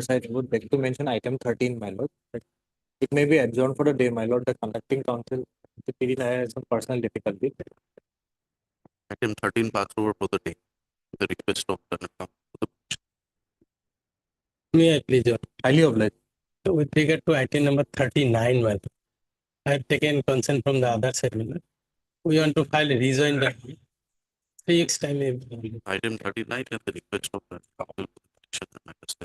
I would beg to mention item 13, my lord. It may be adjourned for the day, my lord. The conducting council, the PD has some personal difficulty. Item 13 passed over for the day. The request of the May I please, Highly obliged. so with regard to item number 39, well, I have taken consent from the other side. Well, we want to file a rejoinder. 3 weeks time. item 39 and the request of the council petition and matters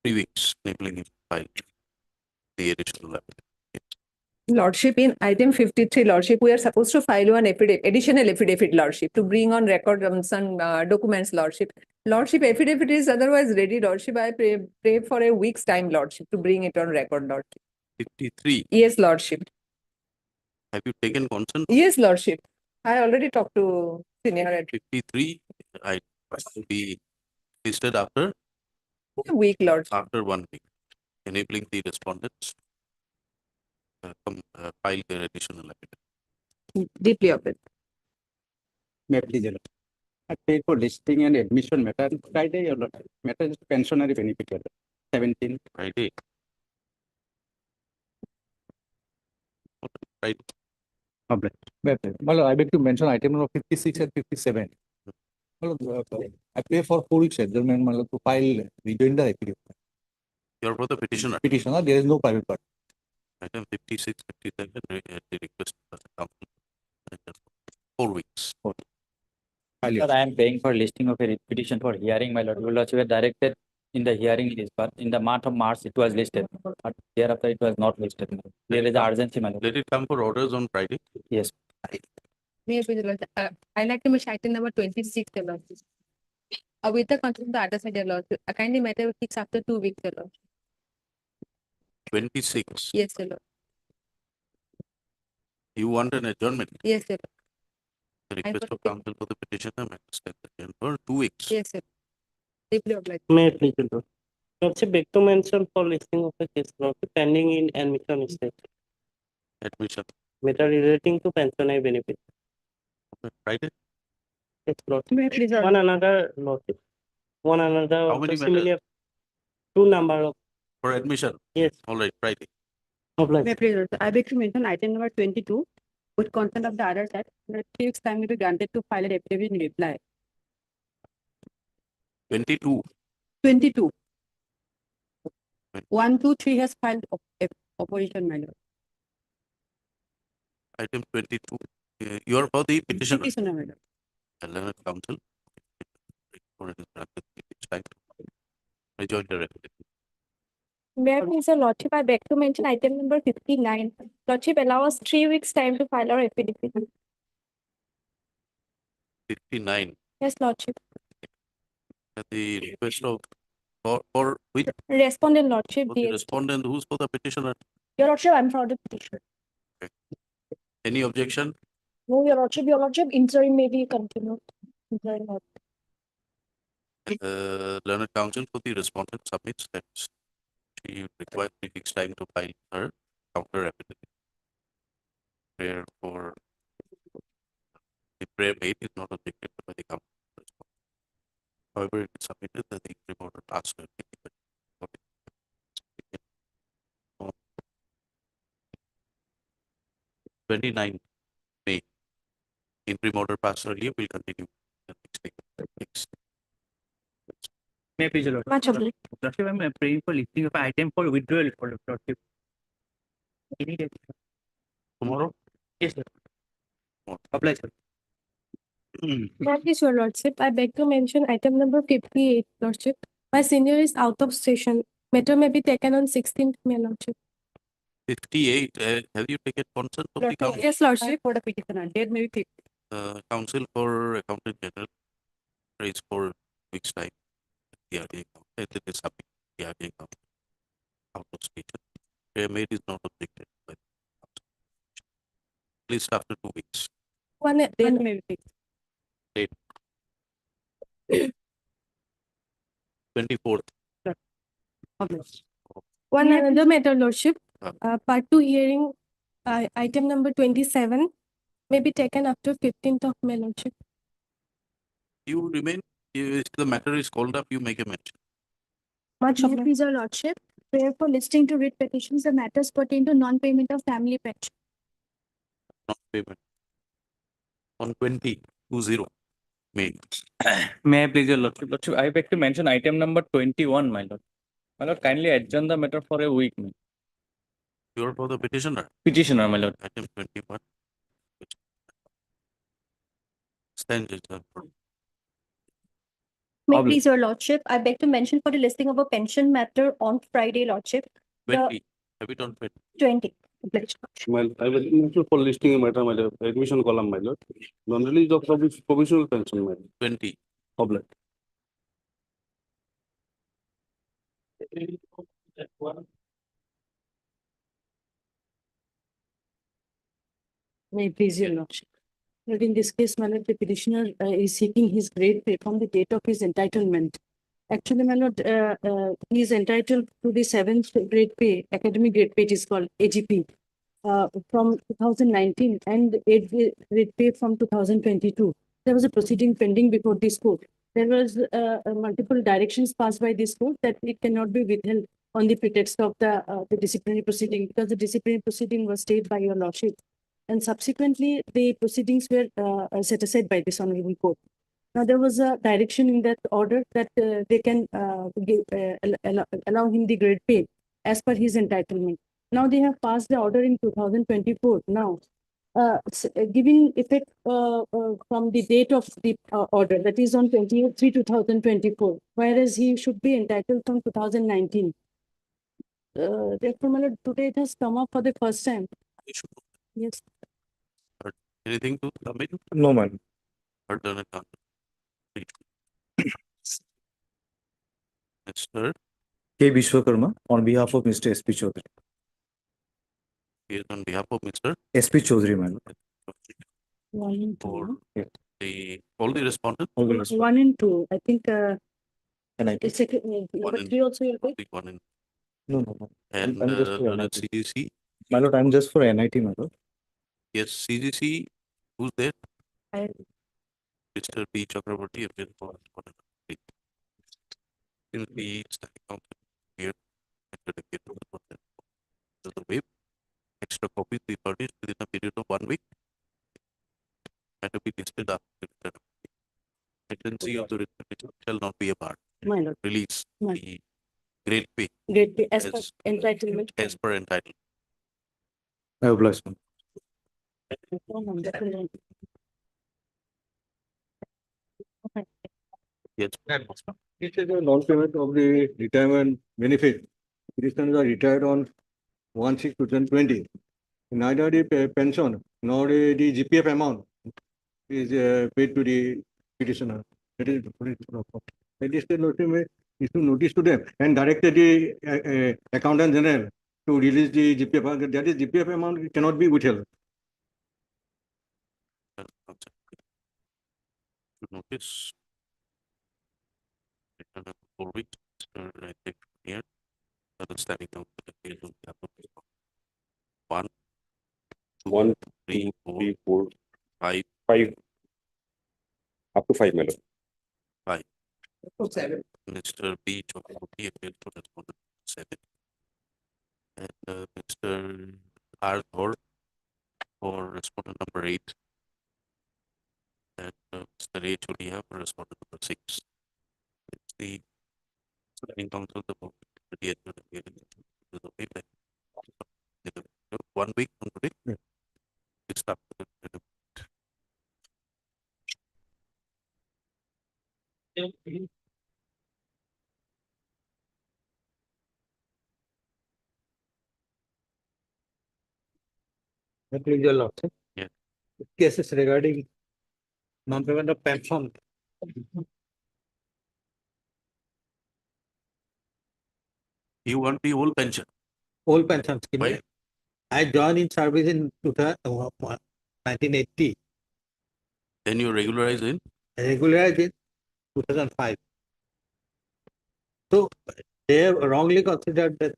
3 weeks, enabling him to file the additional application. Lordship, in item 53, Lordship, we are supposed to file one additional affidavit, Lordship, to bring on record some documents, Lordship. Lordship, affidavit is otherwise ready, Lordship. I pray for a week's time, Lordship, to bring it on record, Lordship. 53, Yes, Lordship. have you taken consent? Yes, Lordship. I already talked to senior at 53, I will be listed after a week, Lordship. 1 week, enabling the respondents file their additional affidavit. Deeply obliged. May I please, Your Lord. I paid for listing and admission matter Friday, Your Lord. Matter is pensionary benefit, Your Lord. 17. Friday. Right, Obliged. My lord, I beg to mention item number 56 and 57. My lord, I pray for 4 weeks adjournment, my lord, to file rejoinder affidavit. you're for the petitioner. Petitioner, there is no private part. Item 56, 57, the request of the council. 4 weeks. Highly Sir, I am paying for listing of a petition for hearing, my lord. Your lordship, directed in the hearing list, but in the month of March, it was listed. But thereafter, it was not listed. There is urgency, my lord. Let it come for orders on Friday. Yes. May I please, Lord, I like to mention item number 26, Your Lord. With the consent of the other side, Your Lord, a kindly matter will fix after 2 weeks, Your Lord. 26, Yes, Your Lord. you want an adjournment. Yes, Your Lord. The I request of would- council for the petitioner matters adjourned for 2 weeks. Yes, sir. Deeply obliged. May I please, Your Lord. Lordship, beg to mention for listing of a case, Lordship, pending in admission state. Admission. Matter relating to pensionary benefit. Friday. Yes, Lordship. May I please, Lord? One another, Lordship. One another. How also many similar. 2 number of, For admission. yes, All right, Friday. obliged. May I please, Lord? I beg to mention item number 22, with consent of the other side, that 3 weeks time will be granted to file an affidavit in reply. 22, 22. 1, 2, 3 has filed opposition, my lord. item 22. You are for the petitioner. Petitioner, my lord. Learned council. For his practice, it's time to rejoin the record. May I please, Your Lordship, I beg to mention item number 59. Lordship, allow us 3 weeks time to file our affidavit. 59, Yes, Lordship. the request of, for which, Respondent, Lordship, for the DST. respondent, who's for the petitioner? Your Lordship, I'm for the petition. Any objection? No, Your Lordship, interim may be continued. Interim not. Learned council for the respondent submits that she requires 3 weeks time to file her counter affidavit. Prayer for the prayer made is not objected by the council. However, it is submitted that the interim order passed. 29 May. Interim order passed earlier, will continue the next day. Next. May I please, Your Lord? Much obliged. Lordship, I'm praying for listing of item for withdrawal for Lordship. Any day. Tomorrow? Yes, sir. What? Apply, sir. May I please, Your Lordship, I beg to mention item number 58, Lordship. My senior is out of session. Matter may be taken on 16th May, Lordship. 58, have you taken consent of the Lordship, council? Yes, Lordship. For the petitioner, date may be fixed. Council for Accountant General is for weeks time. The RDA account, it is subject to the RDA account. Out of station. Prayer made is not objected by the council. Please after 2 weeks. One, Date may be fixed. 24th. Obliged. one another matter, Lordship. Uh. Part 2 hearing, item number 27 may be taken after 15th of May, Lordship. You remain, if the matter is called up, you make a mention. Much May of I please, your lordship, prayer for listing to writ petitions the matters pertain to non-payment of family pension. Non-payment. On 20 May. May I please, your lordship? Lordship, I beg to mention item number 21, my lord. My lord, kindly adjourn the matter for a week, my You are for the petitioner, petitioner, my lord. item 21. Stand adjourned. May I Obli- please, your lordship, I beg to mention for the listing of a pension matter on Friday, lordship, the 20. Have it on 20. 20. Well, I will move for listing a matter, my lord, admission column, my lord. Non-release of provisional pension, my lord. 20. Public. May it please your lordship. But in this case, my lord, the petitioner is seeking his grade pay from the date of his entitlement. Actually, my lord, he is entitled to the 7th grade pay, academic grade pay, it is called AGP, from 2019 and 8th grade pay from 2022. There was a proceeding pending before this court. There was multiple directions passed by this court that it cannot be withheld on the pretext of the disciplinary proceeding, because the disciplinary proceeding was stayed by your lordship. And subsequently, the proceedings were set aside by this honorable court. Now, there was a direction in that order that they can allow him the grade pay as per his entitlement. Now, they have passed the order in 2024. Now, giving effect from the date of the order, that is on 28/3/2024, whereas he should be entitled from 2019. Therefore, my lord, today it has come up for the first time. Issue. Yes. Anything to submit? No, man. Or done it on? Mr. K. Vishwakarma on behalf of Mr. S.P. Chaudhary. Here on behalf of Mr. S.P. Chaudhary, man. One and For two. all the respondents. One and two. I think And I, it's number and- 3 also you'll pick. One in, no. and I'm just for let's NIT. CGC. My lord, I'm just for NIT, my lord. Yes, CGC. Who's there? I- Mr. P. Chakraborty appears for respondent. In the standing council here. enter the gate of the process. So the waive extra copies be furnished within a period of 1 week. And to be listed after the return of the tendency of the return shall not be a bar. My lord, Release My- the grade pay grade pay as per As- entitlement. as per entitled. I oblige, man. Yes. This is a non-payment of the retirement benefit. Petitioners are retired on 1/6/2020. Neither the pension nor the GPF amount is paid to the petitioner. That is the notice issue notice to them and directed the accountant general to release the GPF. That is GPF amount cannot be withheld. Notice. Return of 4 weeks, I think here. Standing council appears on behalf of 1, 2, 1, 3, 4, 3, 4, 5, 5. Up to 5, my lord. Mr. B. Chakraborty appears for respondent 7. And Mr. R. Thor for respondent number 8. And Mr. H. Ulia for respondent number 6. It's the standing council the board. 1 week from today. Yeah. It's up. Please, your lordship. Yeah. Cases regarding non-payment of pension. You want the whole pension. Old pension scheme. Why? I joined in service in 1980, Then you regularize in. regularized in 2005. So they have wrongly considered that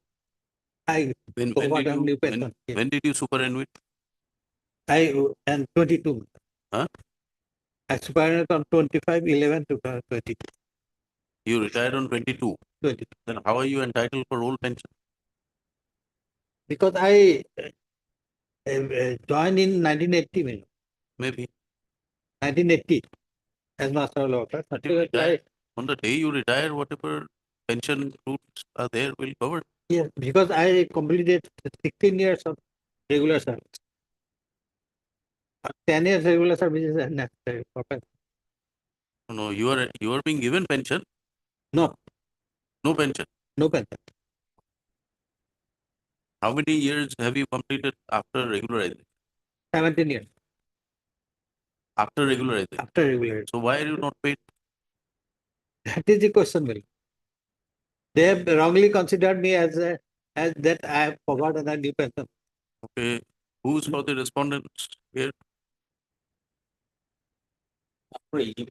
I When forgot did only you, pension. when did you superannuate? I am 22. Huh? I superannuated on 25/11/2020. You retired on 22. 22. Then how are you entitled for old pension? Because I joined in 1980, Maybe. 1980 as master of law. But you retire, on the day you retire, whatever pension rules are there will cover. Yes, because I completed 16 years of regular service. 10 years regular service is necessary for pension. No, you are being given pension. No, No pension. no pension. How many years have you completed after regularizing? 17 years After regularizing. after regular. So why are you not paid? That is the question, Will. They have wrongly considered me as that I have forgotten a new pension. Okay. Who's for the respondents here?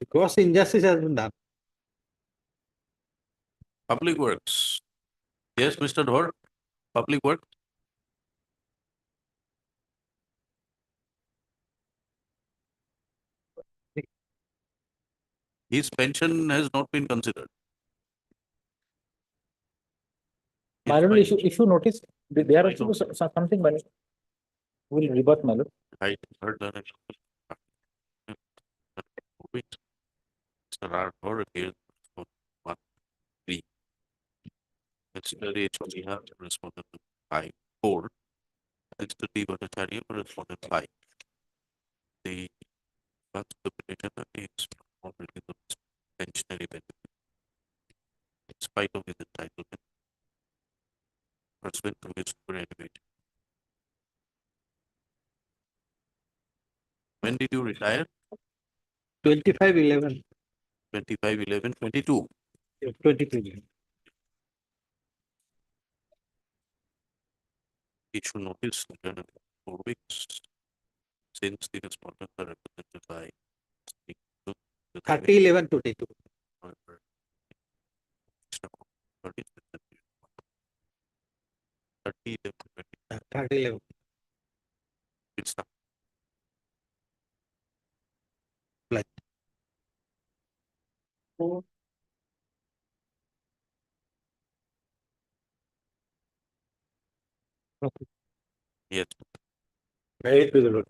Gross injustice has been done. Public Works. Yes, Mr. Dhor. Public Works. His pension has not been considered. My lord, if you notice, there are also something, my lord. Will rebut, my lord. I heard that. Wait. Mr. Dhor appears on 1-3. Consider HOD have responded to 5-4. Mr. D. Bhattacharya responded 5. The first petitioner is already the pensionary benefit in spite of his entitlement pursuant to his superannuation. When did you retire? 25/11. 25/11/22. 23. Issue notice in 4 weeks since the respondents are represented by 30/11/22. 30/11. It's not. Like. Yes. Right with the Lord.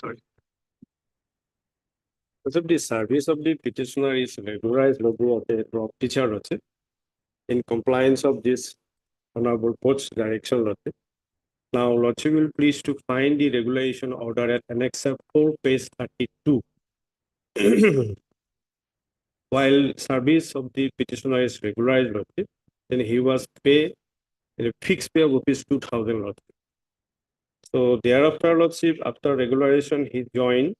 Sorry. Because of the service of the petitioner is regularized logo of the drop teacher rote, in compliance of this honorable court's direction rote. Now, Lordship will please to find the regulation order at Annex 4, page 32. While service of the petitioner is regularized rote, then he was paid a fixed pay of rupees 2,000 rote. So thereafter, Lordship, after regularization, he joined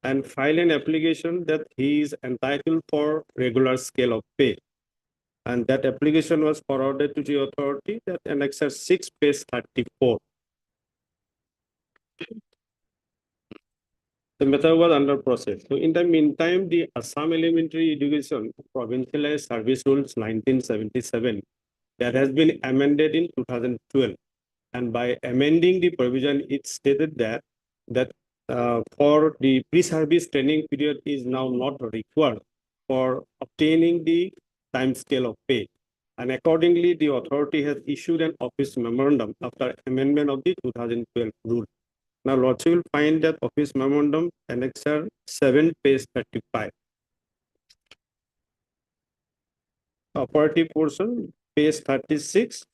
and filed an application that he is entitled for regular scale of pay. And that application was forwarded to the authority that Annex 6, page 34. The matter was under process. So in the meantime, the Assam Elementary Education Provincialized Service Rules 1977 that has been amended in 2012. And by amending the provision, it stated that for the pre-service training period is now not required for obtaining the time scale of pay. And accordingly, the authority has issued an office memorandum after amendment of the 2012 rule. Now, Lordship will find that office memorandum annexure 7, page 35. Operative portion, page 36,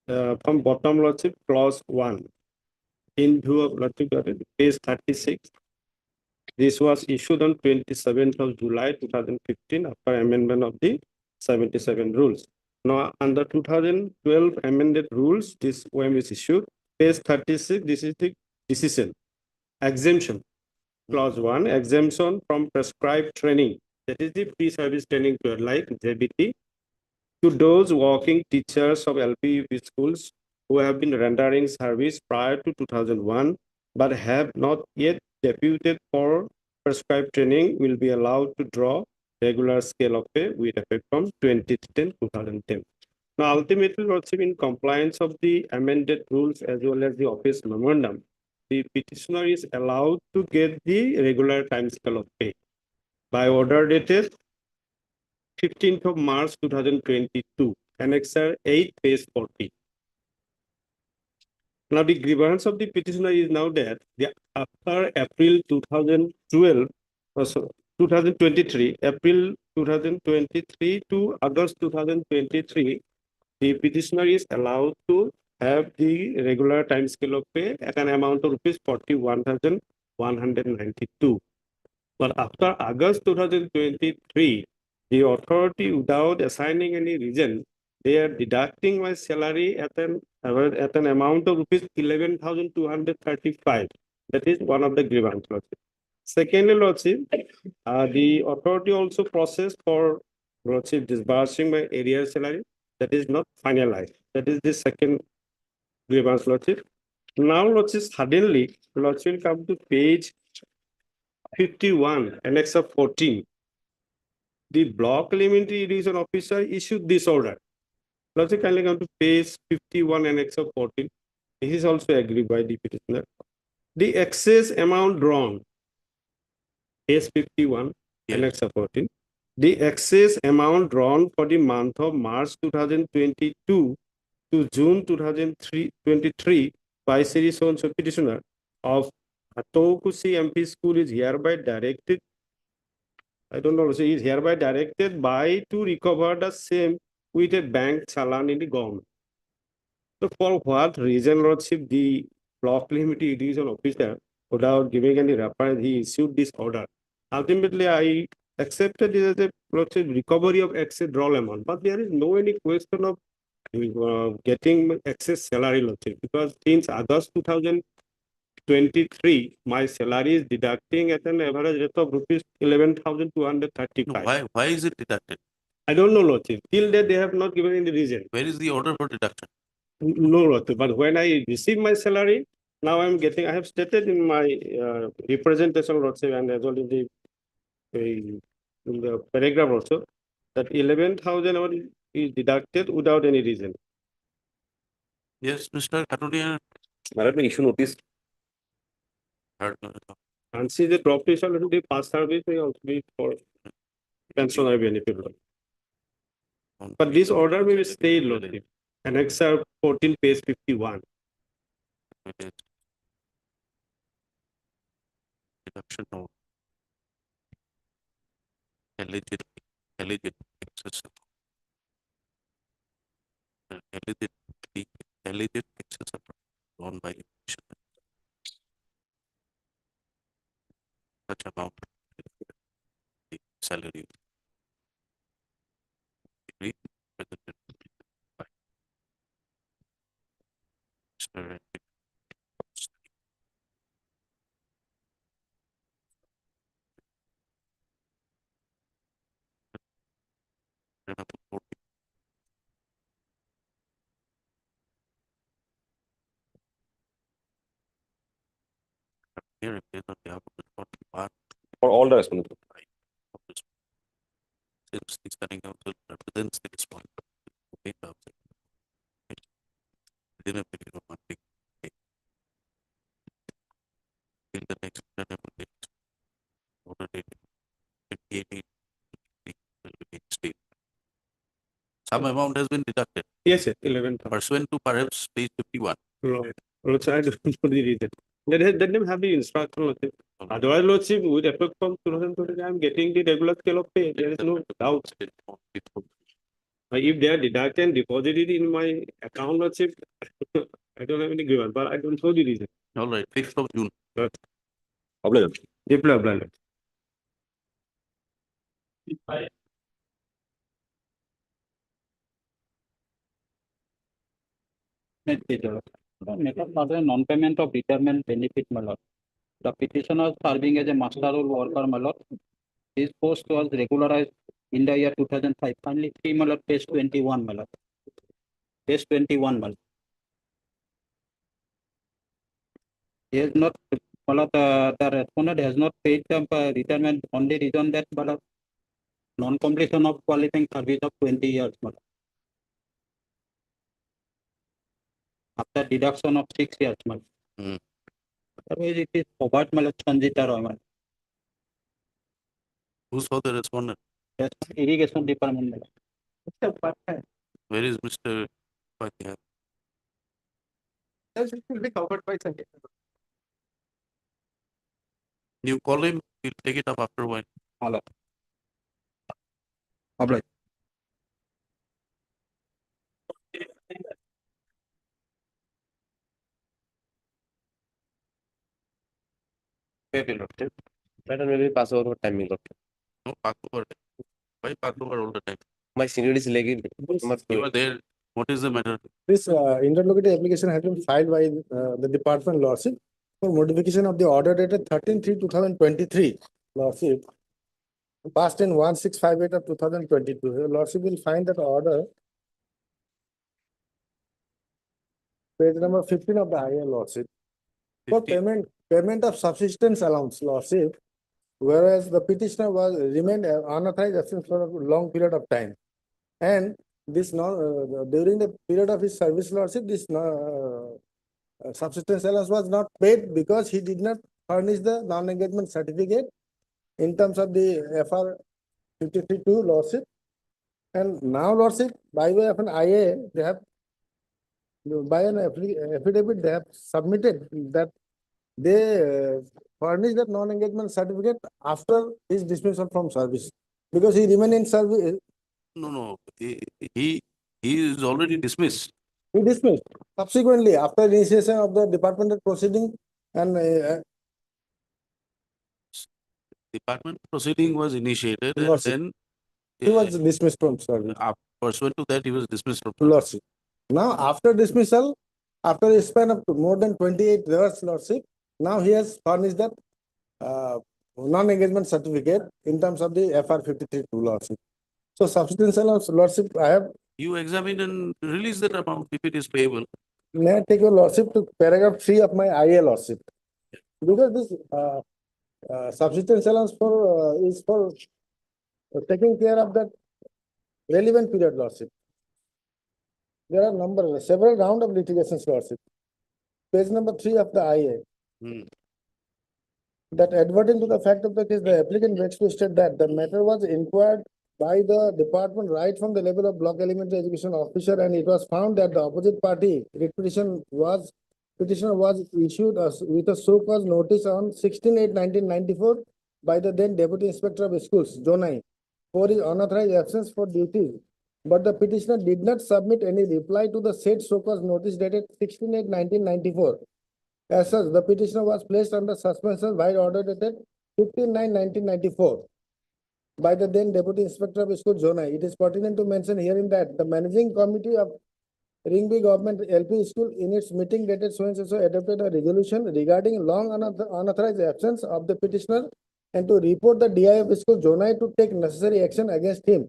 from bottom, Lordship, clause 1. In view of Lordship, page 36. This was issued on 27th of July 2015 after amendment of the 77 rules. Now, under 2012 amended rules, this OM is issued. Page 36, this is the decision. Exemption. Clause 1, exemption from prescribed training. That is the pre-service training period, like JBT, to those working teachers of LP schools who have been rendering service prior to 2001, but have not yet deputed for prescribed training will be allowed to draw regular scale of pay with effect from 2010-2010. Now, ultimately, also in compliance of the amended rules as well as the office memorandum, the petitioner is allowed to get the regular time scale of pay. By order dated 15th of March 2022, Annexure 8, page 40. Now, the grievance of the petitioner is now that after April 2012, so 2023, April 2023 to August 2023, the petitioner is allowed to have the regular time scale of pay at an amount of rupees 41,192. But after August 2023, the authority, without assigning any reason, they are deducting my salary at an amount of rupees 11,235. That is one of the grievance, Lordship. Secondly, Lordship, the authority also processed for Lordship disbursing my area salary. That is not finalized. That is the second grievance, Lordship. Now, Lordship, suddenly, Lordship will come to page 51, Annexure 14. The block limit irrigation officer issued this order. Lordship, kindly come to page 51, Annexure 14. This is also agreed by the petitioner. The excess amount drawn, page 51, Annexure 14. The excess amount drawn for the month of March 2022 to June 2023 by Sri So-and-so petitioner of Tokushi MP School is hereby directed, I don't know, is hereby directed by to recover the same with a bank challan in the government. So for what reason, Lordship, the block limit irrigation officer, without giving any reference, he issued this order. Ultimately, I accepted it as a Lordship recovery of excess draw amount, but there is no any question of getting excess salary, Lordship, because since August 2023, my salary is deducting at an average rate of rupees 11,235. Why is it deducted? I don't know, Lordship. Till that, they have not given any reason. Where is the order for deduction? No, Lordship. But when I receive my salary, now I'm getting, I have stated in my representation, Lordship, and as well in the paragraph also, that 11,000 is deducted without any reason. Yes, Mr. Katuria. Madam, issue notice. And see the drop is already past service may also be for pensionary benefit. But this order will stay, Lordship. Annexure 14, page 51. Deduction of alleged excess alleged excess drawn by such amount the salary. Here, For all the responsible. Since the Standing Council represents the responsibility within a period of 1 week till the next plenary date, order date 28 will be explained. Some amount has been deducted. Yes, 11,000. Pursuant to perhaps page 51. Right. Lordship, I don't know the reason. Let them have the instruction, Lordship. Otherwise, Lordship, with effect from 2020, I am getting the regular scale of pay. There is no doubt. If they are deducted and deposited in my account, Lordship, I don't have any grievance, but I don't know the reason. All right, 5th of June. Method for the non-payment of retirement benefit, my lord. The petitioner serving as a master role worker, my lord. His post was regularized in the year 2005. Finally, my lord, page 21, my lord. Page 21, my lord. He has not, my lord, the respondent has not paid the retirement on the reason that, my lord, non-completion of qualifying service of 20 years, my lord. After deduction of 6 years, my lord. Otherwise, it is forgot, my lord, Sanjita Roy, my lord. Who saw the respondent? Yes, irrigation department. Where is Mr. Upadhyay? That will be covered by Sunday. You call him, he'll take it up after a while. Hello. Apply. Better maybe pass over timing. No, park over. Why park over all the time? My senior is lagging. You are there. What is the matter? This interlocutory application has been filed by the department lordship for modification of the order dated 13/3/2023 lordship passed in 1658 of 2022. The lordship will find that order page number 15 of the higher lordship for 50. payment of subsistence allowance lordship, whereas the petitioner was remained unauthorized absence for a long period of time. And this during the period of his service lordship, this subsistence allowance was not paid because he did not furnish the non-engagement certificate in terms of the FR 53(2) lordship. And now lordship, by way of an IA, they have by an affidavit, they have submitted that they furnish that non-engagement certificate after his dismissal from service because he remained in service. No. He is already dismissed. He dismissed. Subsequently, after initiation of the departmental proceeding and Department proceeding was initiated and Lordship. then he was dismissed from service. pursuant to that, he was dismissed from. Lordship. Now, after dismissal, after a span of more than 28 years, lordship, now he has furnished that non-engagement certificate in terms of the FR 53(2) lordship. So subsistence allowance lordship, I have. You examine and release that amount if it is payable. May I take your lordship to paragraph 3 of my IA lordship? Because this subsistence allowance is for taking care of that relevant period lordship. There are several round of litigations lordship. Page number 3 of the IA. That adverting to the fact of the case, the applicant begs to state that the matter was inquired by the department right from the level of block elementary education officer, and it was found that the opposite party petitioner was issued with a so-called notice on 16/8/1994 by the then Deputy Inspector of Schools, Jonai, for his unauthorized absence for duties. But the petitioner did not submit any reply to the said so-called notice dated 16/8/1994. As such, the petitioner was placed under suspension by order dated 15/9/1994 by the then Deputy Inspector of Schools, Jonai. It is pertinent to mention herein that the managing committee of Ringby Government LP School in its meeting dated so and so adopted a resolution regarding long unauthorized absence of the petitioner and to report the DI of School, Jonai, to take necessary action against him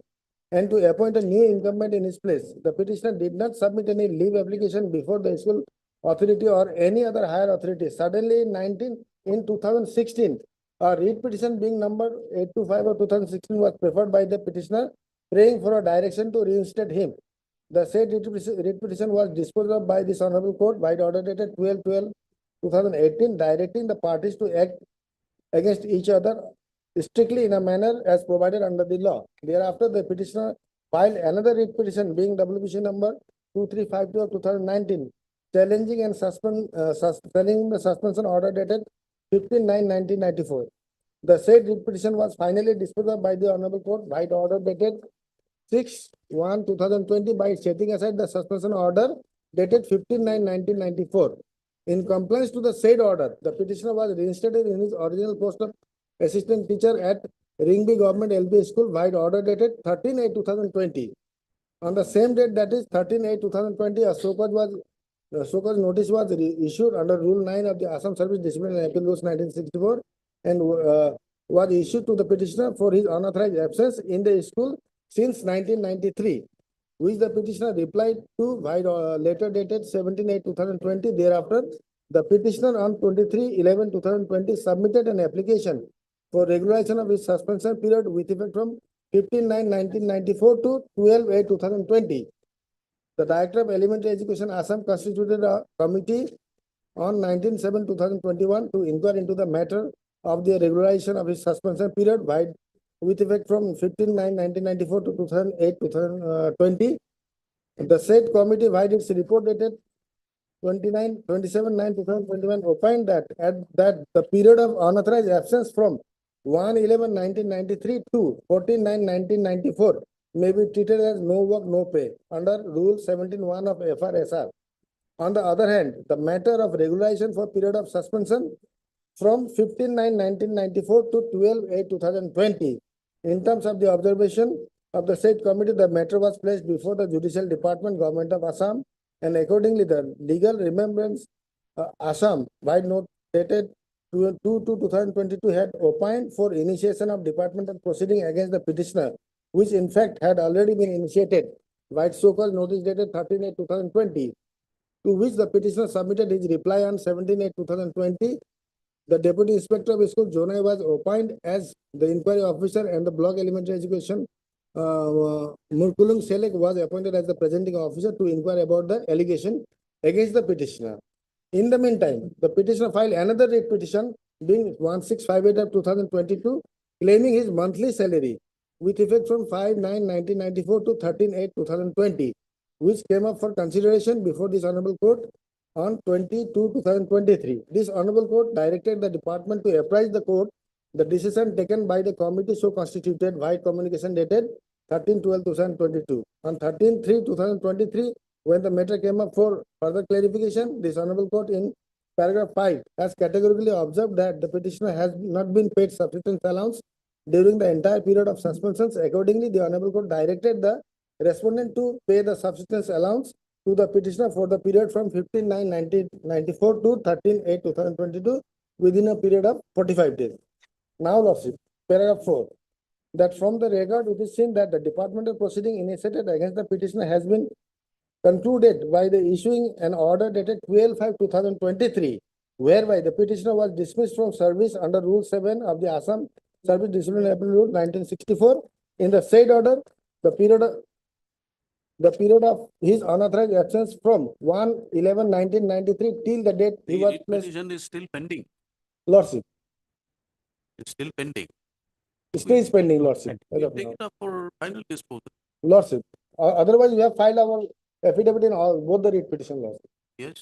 and to appoint a new incumbent in his place. The petitioner did not submit any leave application before the school authority or any other higher authority. Suddenly in 2016, a writ petition being number 825 of 2016 was preferred by the petitioner, praying for a direction to reinstate him. The said writ petition was disposed of by this honorable court by the order dated 12/12/2018, directing the parties to act against each other strictly in a manner as provided under the law. Thereafter, the petitioner filed another writ petition being WPC number 2352 of 2019, challenging and suspending the suspension order dated 15/9/1994. The said writ petition was finally disposed of by the honorable court by the order dated 6/1/2020 by setting aside the suspension order dated 15/9/1994. In compliance to the said order, the petitioner was reinstated in his original post of assistant teacher at Ringby Government LP School by the order dated 13/8/2020. On the same date, that is 13/8/2020, a so-called notice was issued under Rule 9 of the Assam Service Discipline and Appeal Rules 1964 and was issued to the petitioner for his unauthorized absence in the school since 1993, which the petitioner replied to by letter dated 17/8/2020. Thereafter, the petitioner on 23/11/2020 submitted an application for regularization of his suspension period with effect from 15/9/1994 to 12/8/2020. The Director of Elementary Education, Assam, constituted a committee on 19/7/2021 to inquire into the matter of the regularization of his suspension period, with effect from 15/9/1994 to 2008-2020. The said committee, by its report dated 27/9/2021, opined that that the period of unauthorized absence from 1/11/1993 to 14/9/1994 may be treated as no work, no pay under Rule 17(1) of FRSR. On the other hand, the matter of regularization for period of suspension from 15/9/1994 to 12/8/2020. In terms of the observation of the said committee, the matter was placed before the Judicial Department, Government of Assam, and accordingly, the legal remembrance Assam by note dated 2/2/2022 had opined for initiation of departmental proceeding against the petitioner, which in fact had already been initiated by so-called notice dated 13/8/2020, to which the petitioner submitted his reply on 17/8/2020. The Deputy Inspector of School, Jonai, was opined as the inquiry officer, and the Block Elementary Education, Murkulung Selek, was appointed as the presenting officer to inquire about the allegation against the petitioner. In the meantime, the petitioner filed another writ petition, being 1658 of 2022, claiming his monthly salary with effect from 5/9/1994 to 13/8/2020, which came up for consideration before this Honorable Court on 22/2023. This Honorable Court directed the department to apprise the court the decision taken by the committee so constituted, by communication dated 13/12/2022. On 13/3/2023, when the matter came up for further clarification, this Honorable Court in paragraph 5 has categorically observed that the petitioner has not been paid subsistence allowance during the entire period of suspensions. Accordingly, the Honorable Court directed the respondent to pay the subsistence allowance to the petitioner for the period from 15/9/1994 to 13/8/2022 within a period of 45 days. Now, Lordship, paragraph 4, that from the record it is seen that the departmental proceeding initiated against the petitioner has been concluded by the issuing an order dated 12/5/2023, whereby the petitioner was dismissed from service under Rule 7 of the Assam Service Disciplinary Rule 1964. In the said order, the period of his unauthorized absence from 1/11/1993 till the date he The was writ placed. petition is still pending. Lordship, It's still pending. stays pending, Lordship. as We'll of take now. it up for final disposal. Lordship, otherwise we have filed our affidavit in all both the writ petition, Lordship. Yes.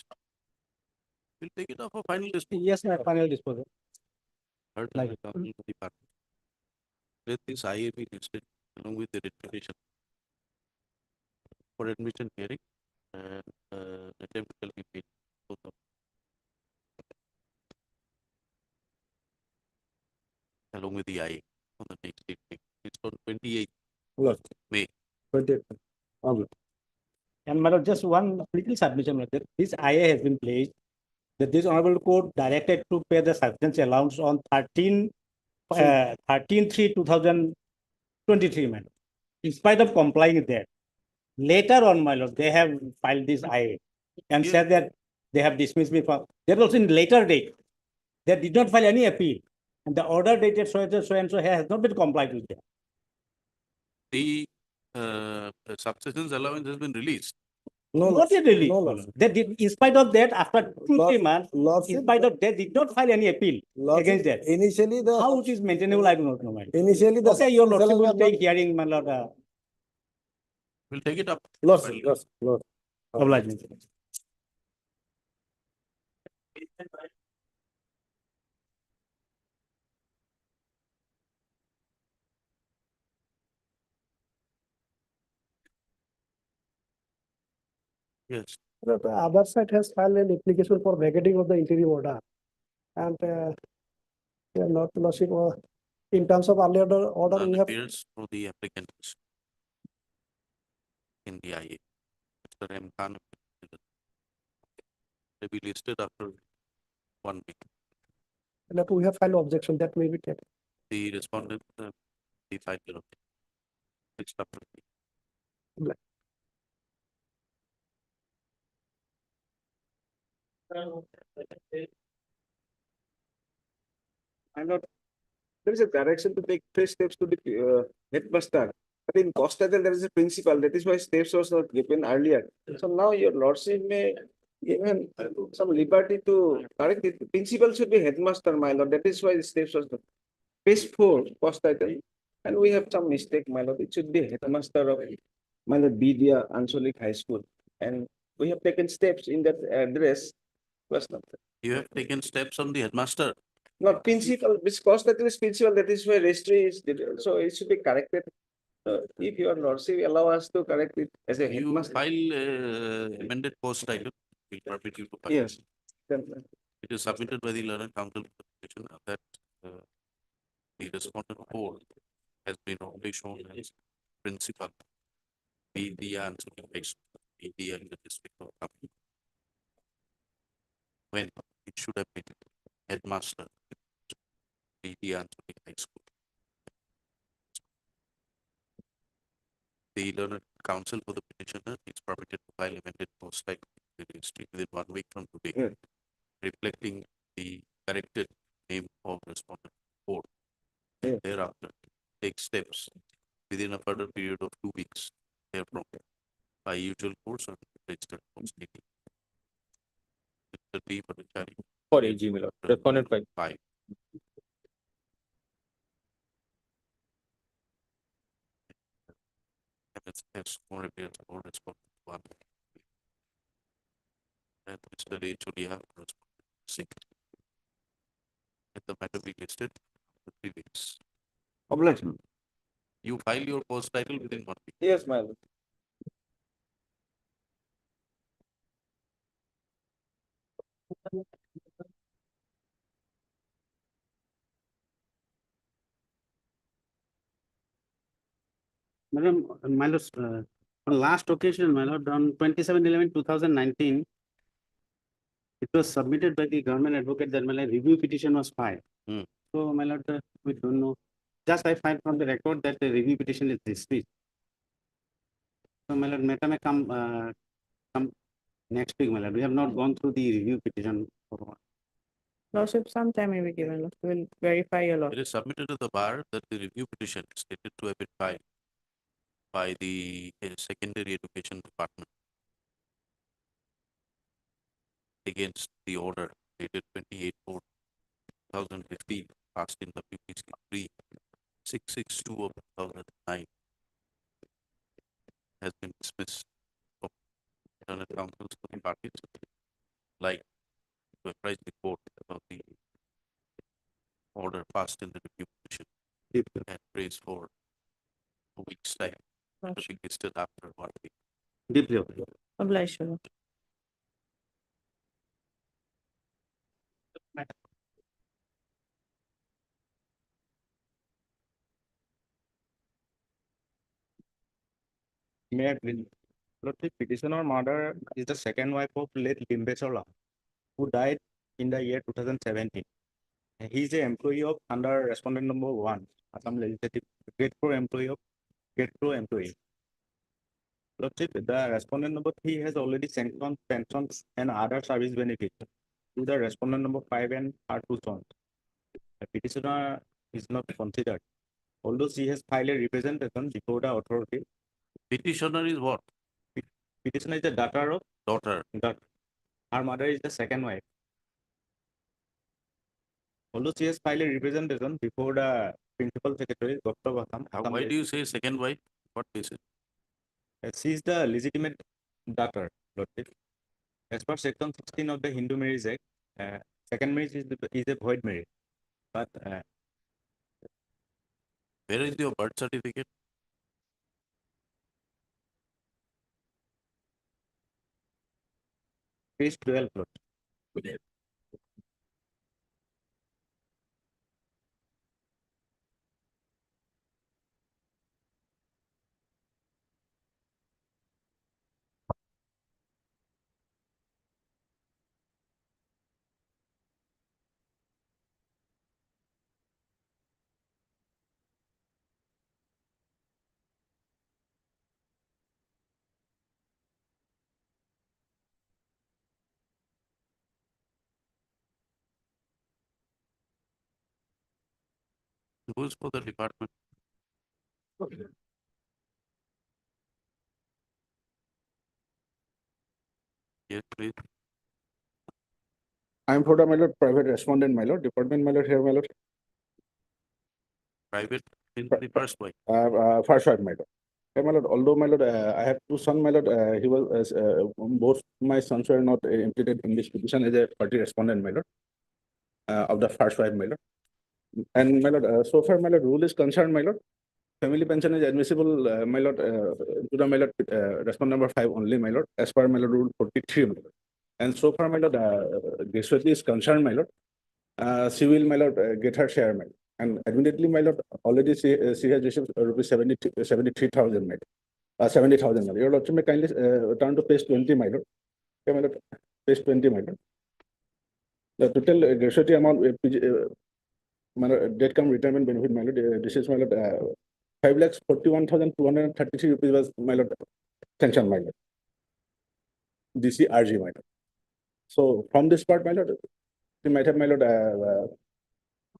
We'll take it up for final disposal. Yes, my final disposal. Heard Like- the Government Department. Let this IA be listed along with the writ petition for admission hearing, and attempt shall be made. Both of along with the IA on the next date. It's on 28th Lordship. May. 28. And my lord, just one little submission, my lord, that this IA has been placed, that this honorable court directed to pay the subsistence allowance on 13/3/2023, my lord. In spite of complying with that, later on, my lord, they have filed this IA and Yeah. said that they have dismissed me from, they're also in later date. They did not file any appeal, and the order dated so and so has not been complied with that. The subsistence allowance has been released. No, Not yet released. No, my Lordship. lord. They did, in spite of that, after 2-3 months, in Lordship, spite of that, did not file any appeal Lordship, against that. initially the How it is maintainable, I do not know, my lord. initially the Okay, your lordship subsistence will allowance was take hearing, my lord. We'll take it up. Lordship, Lordship. Obligement. Yes. The other side has filed an application for vacating of the interim order. And yeah, not lordship, in terms of earlier order, None we have appears for the applicant in the IA. Mr. M. Khan may be listed after 1 week. that we have filed objection that may be taken. The respondent, the file will appear. Next after. I'm not, there is a direction to take fresh steps to the headmaster. But in Costa there is a principle, that is why steps was not given earlier. So now your lordship may given some liberty to correct it. The principal should be headmaster, my lord. That is why the steps was not. Page 4, Costa, And we have some mistake, my lord. It should be headmaster of my lord Bidya Ansolik High School. And we have taken steps in that address. Was not, You have taken steps on the headmaster. not principal, because that is principal, that is where registry is, so it should be corrected. If your lordship allow us to correct it as a You headmaster. file amended post title. We permit you to file. Yes. Then, It is submitted by the learned counsel to the petitioner that the respondent board has been only shown as principal. Be the answer be the in the district of Tamil. When it should have been headmaster. Be the answer in high school. The learned counsel for the petitioner is permitted to file amended post title within 1 week from today, reflecting the corrected name of respondent board. Thereafter, take steps within a further period of 2 weeks therefrom by usual course or registered post meeting. Mr. D. Bhattacharya. For AG, my lord. Respondent 5. MSS more repairs or respondent 1. And Mr. D. Chulia, respondent 6. Let the matter be listed for 3 weeks. Obligation. You file your post title within 1 week. Yes, my lord. Madam, my lord, on last occasion, my lord, on 27/11/2019, it was submitted by the government advocate that my lord, review petition was filed. So, my lord, we don't know. Just I find from the record that the review petition is dismissed. So, my lord, matter may come next week, my lord. We have not gone through the review petition. Lordship, sometime may be given. Lord. We'll verify your lord. It is submitted to the bar that the review petition stated to have been filed by the secondary education department against the order dated 28/4/2015 passed in the PPC 3662 of 2009 has been dismissed from internal counsels for the parties, like to apprise the court about the order passed in the review petition and praise for a week's time to be listed after 1 week. Deeply Obliged, your lord. May I please? Lord, the petitioner mother is the second wife of late Limbesola, who died in the year 2017. He is an employee of under respondent number 1, Assam Legislative, grade 4 employee of grade 2 employee. Lordship, the respondent number 3 has already sanctioned pensions and other service benefits to the respondent number 5 and her 2 sons. The petitioner is not considered, although she has filed a representation before the authority. Petitioner is what? Petitioner is the daughter of daughter. Her mother is the second wife. Although she has filed a representation before the principal secretary, Dr. Vatham. Why do you say second wife? What basis? She is the legitimate daughter, Lordship. As per section 16 of the Hindu Marriage Act, second marriage is a void marriage. But where is your birth certificate? Page 12, Lordship. Who is for the department? Yes, please. I am for the, my lord, private respondent, my lord, department, my lord, here, my lord. Private In the first way. First wife, my lord. My lord, although my lord, I have two sons, my lord, he was, both my sons were not implicated in this petition as a party respondent, my lord, of the first wife, my lord. And my lord, so far, my lord, rule is concerned, my lord, family pension is admissible, my lord, to the my lord, respondent number 5 only, my lord, as per my lord, rule 43, my lord. And so far, my lord, Geshwati is concerned, my lord, she will, my lord, get her share, my lord. And admittedly, my lord, already she has received rupees 73,000, my lord. 70,000, my lord. Your lordship may kindly turn to page 20, my lord. Okay, my lord, page 20, my lord. The total gratuity amount, my lord, debt cum retirement benefit, my lord, this is, my lord, 5,41,233 rupees was, my lord, sanction, my lord. DCRG, my lord. So from this part, my lord, she might have, my lord,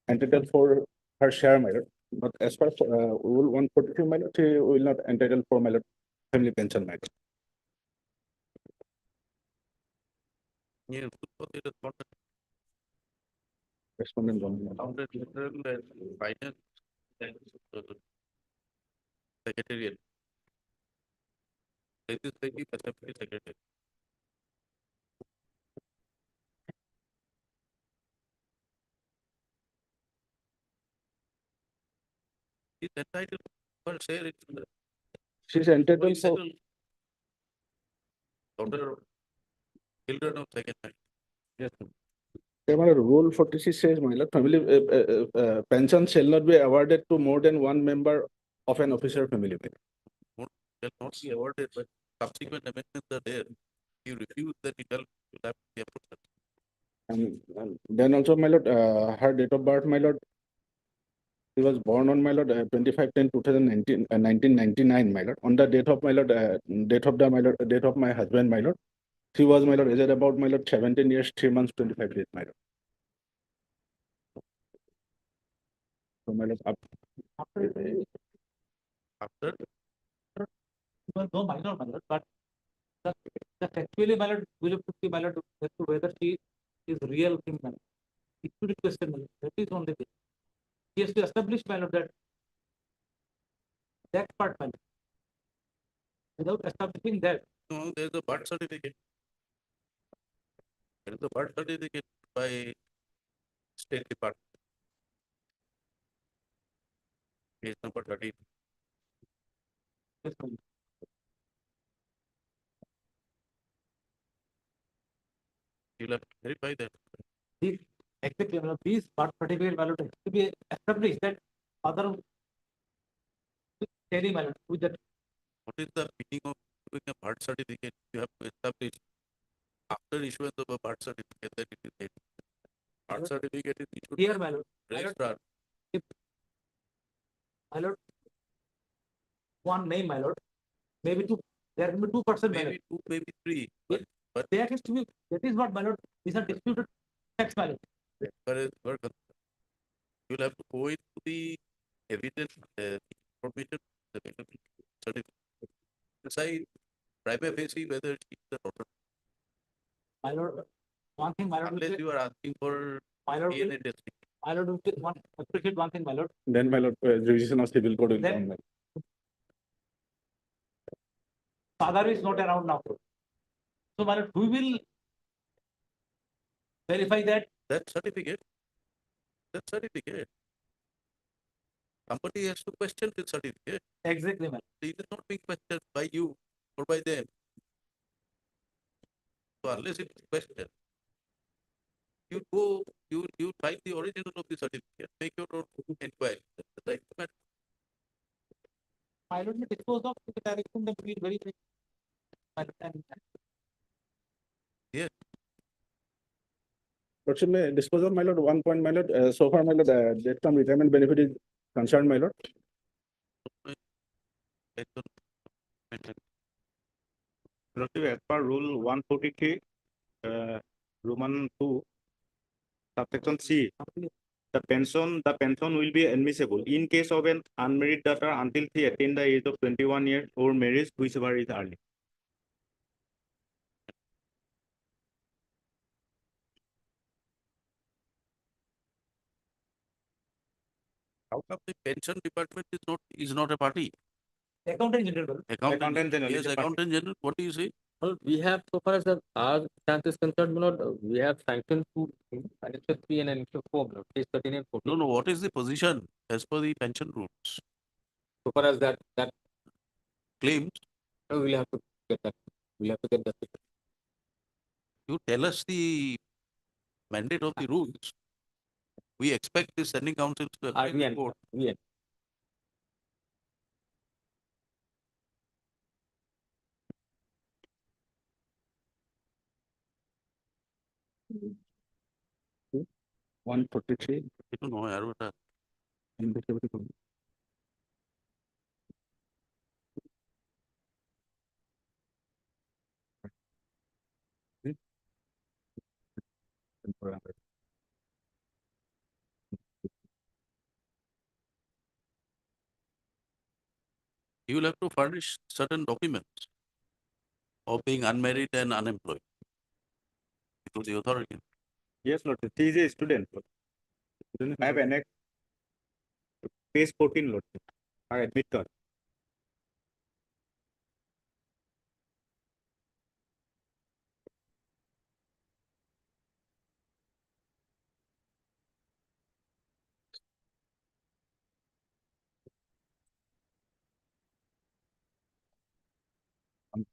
entitled for her share, my lord. But as per rule 142, my lord, she will not entitle for, my lord, family pension, my lord. Yeah, put the Respondent one. Founded literal and finance secretariat. This is the assembly secretary. He's entitled for share it. She's entitled for. Daughter, children of second hand. Yes. Rule 46 says, my lord, family pension shall not be awarded to more than one member of an officer family. Shall not be awarded, but subsequent amendments are there. You refuse, then it will have to be approved. And then also, my lord, her date of birth, my lord, she was born on, my lord, 25/10/2019, 1999, my lord. On the date of, my lord, date of the, my lord, date of my husband, my lord, she was, my lord, aged about, my lord, 17 years, 3 months, 25 days, my lord. So, my lord, After Well, no minor, my lord, but the actually, my lord, will have to see, my lord, as to whether she is real thing, my lord. It should be questioned, my lord. That is only thing. He has to establish, my lord, that part, my lord. Without establishing that. no, there's a birth certificate. There is a birth certificate by State Department. Page number 13. Yes, my lord. You'll have to verify that. These, exactly, my lord, these birth certificate, my lord, has to be established that other carry, my lord, with that. What is the meaning of doing a birth certificate? You have to establish after issuance of a birth certificate that it is made. Birth certificate is issued. Here, my lord. Registrar. If, my lord, one name, my lord, maybe two, there will be 2%, my lord. Maybe 2, maybe 3. But there has to be, that is what, my lord, these are disputed facts, my lord. You'll have to go into the evidence, information, the certificate. Decide prima facie whether she is the daughter. My lord, one thing, my lord. Unless you are asking for my lord, DNA testing. my lord, appreciate one thing, my lord. then, my lord, revision of civil code will Then- come, my lord. Father is not around now. So, my lord, we will verify that. That certificate. That certificate. Somebody has to question this certificate. Exactly, my lord. It is not being questioned by you or by them. So unless it is questioned, you go, you find the original of the certificate, make your own inquiry. That's the right matter. My lord, dispose of the direction that we very, Yes. But should may dispose of, my lord, one point, my lord, so far, my lord, death from retirement benefit is concerned, my lord. As per rule 143, Roman 2, subsection C, the pension will be admissible in case of an unmarried daughter until she attains the age of 21 years or marriage, whichever is early. How come the pension department is not a party? Accountant general. Accountant general Yes, is a party. accountant general, what do you say? Well, we have, so far as our stance is concerned, my lord, we have sanctioned two, annexure 3 and annexure 4, my lord, page 13 and 14. No, what is the position as per the pension rules? So far as that Claims, we'll have to get that. We'll have to get that. you tell us the mandate of the rules. We expect the sending council to apply the report. Hmm. 143. I don't know, Arvata. You will have to furnish certain documents of being unmarried and unemployed to the authority. Yes, Lord, he is a student. Lord. I have annexed page 14, Lord. I admit that.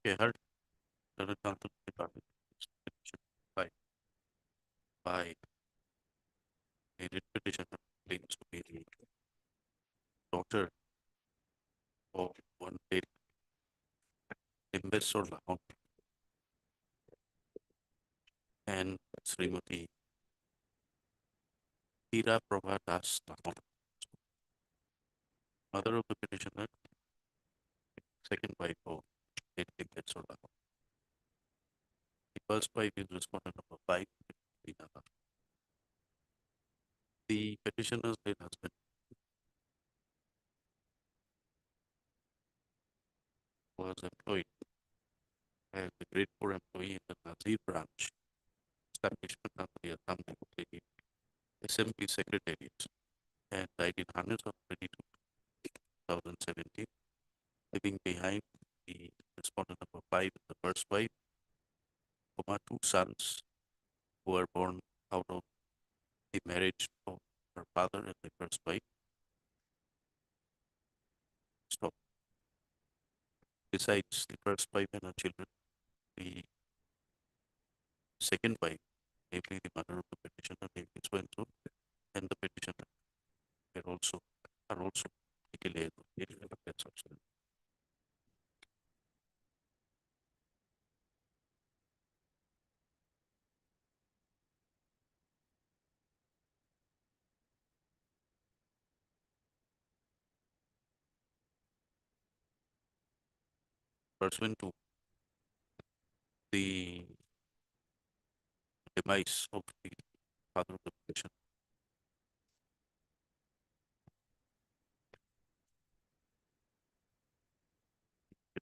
Okay, heard. Certain council department. By a writ petition claims to be the daughter of one late investor Lahon and Srimati Hira Prabha Das Lahon, mother of the petitioner, second wife of late investor Lahon. The first wife is respondent number 5, Veena Lahon. The petitioner's late husband was employed as a grade 4 employee in the Nazir branch establishment under the Assam Assembly Secretariat and died in harness of 2017, leaving behind the respondent number 5, the first wife, 2 sons who were born out of the marriage of her father and the first wife. Stop. Besides the first wife and her children, the second wife, namely the mother of the petitioner, namely so and so, and the petitioner are also legally associated with that substance. Pursuant to the demise of the father of the petitioner,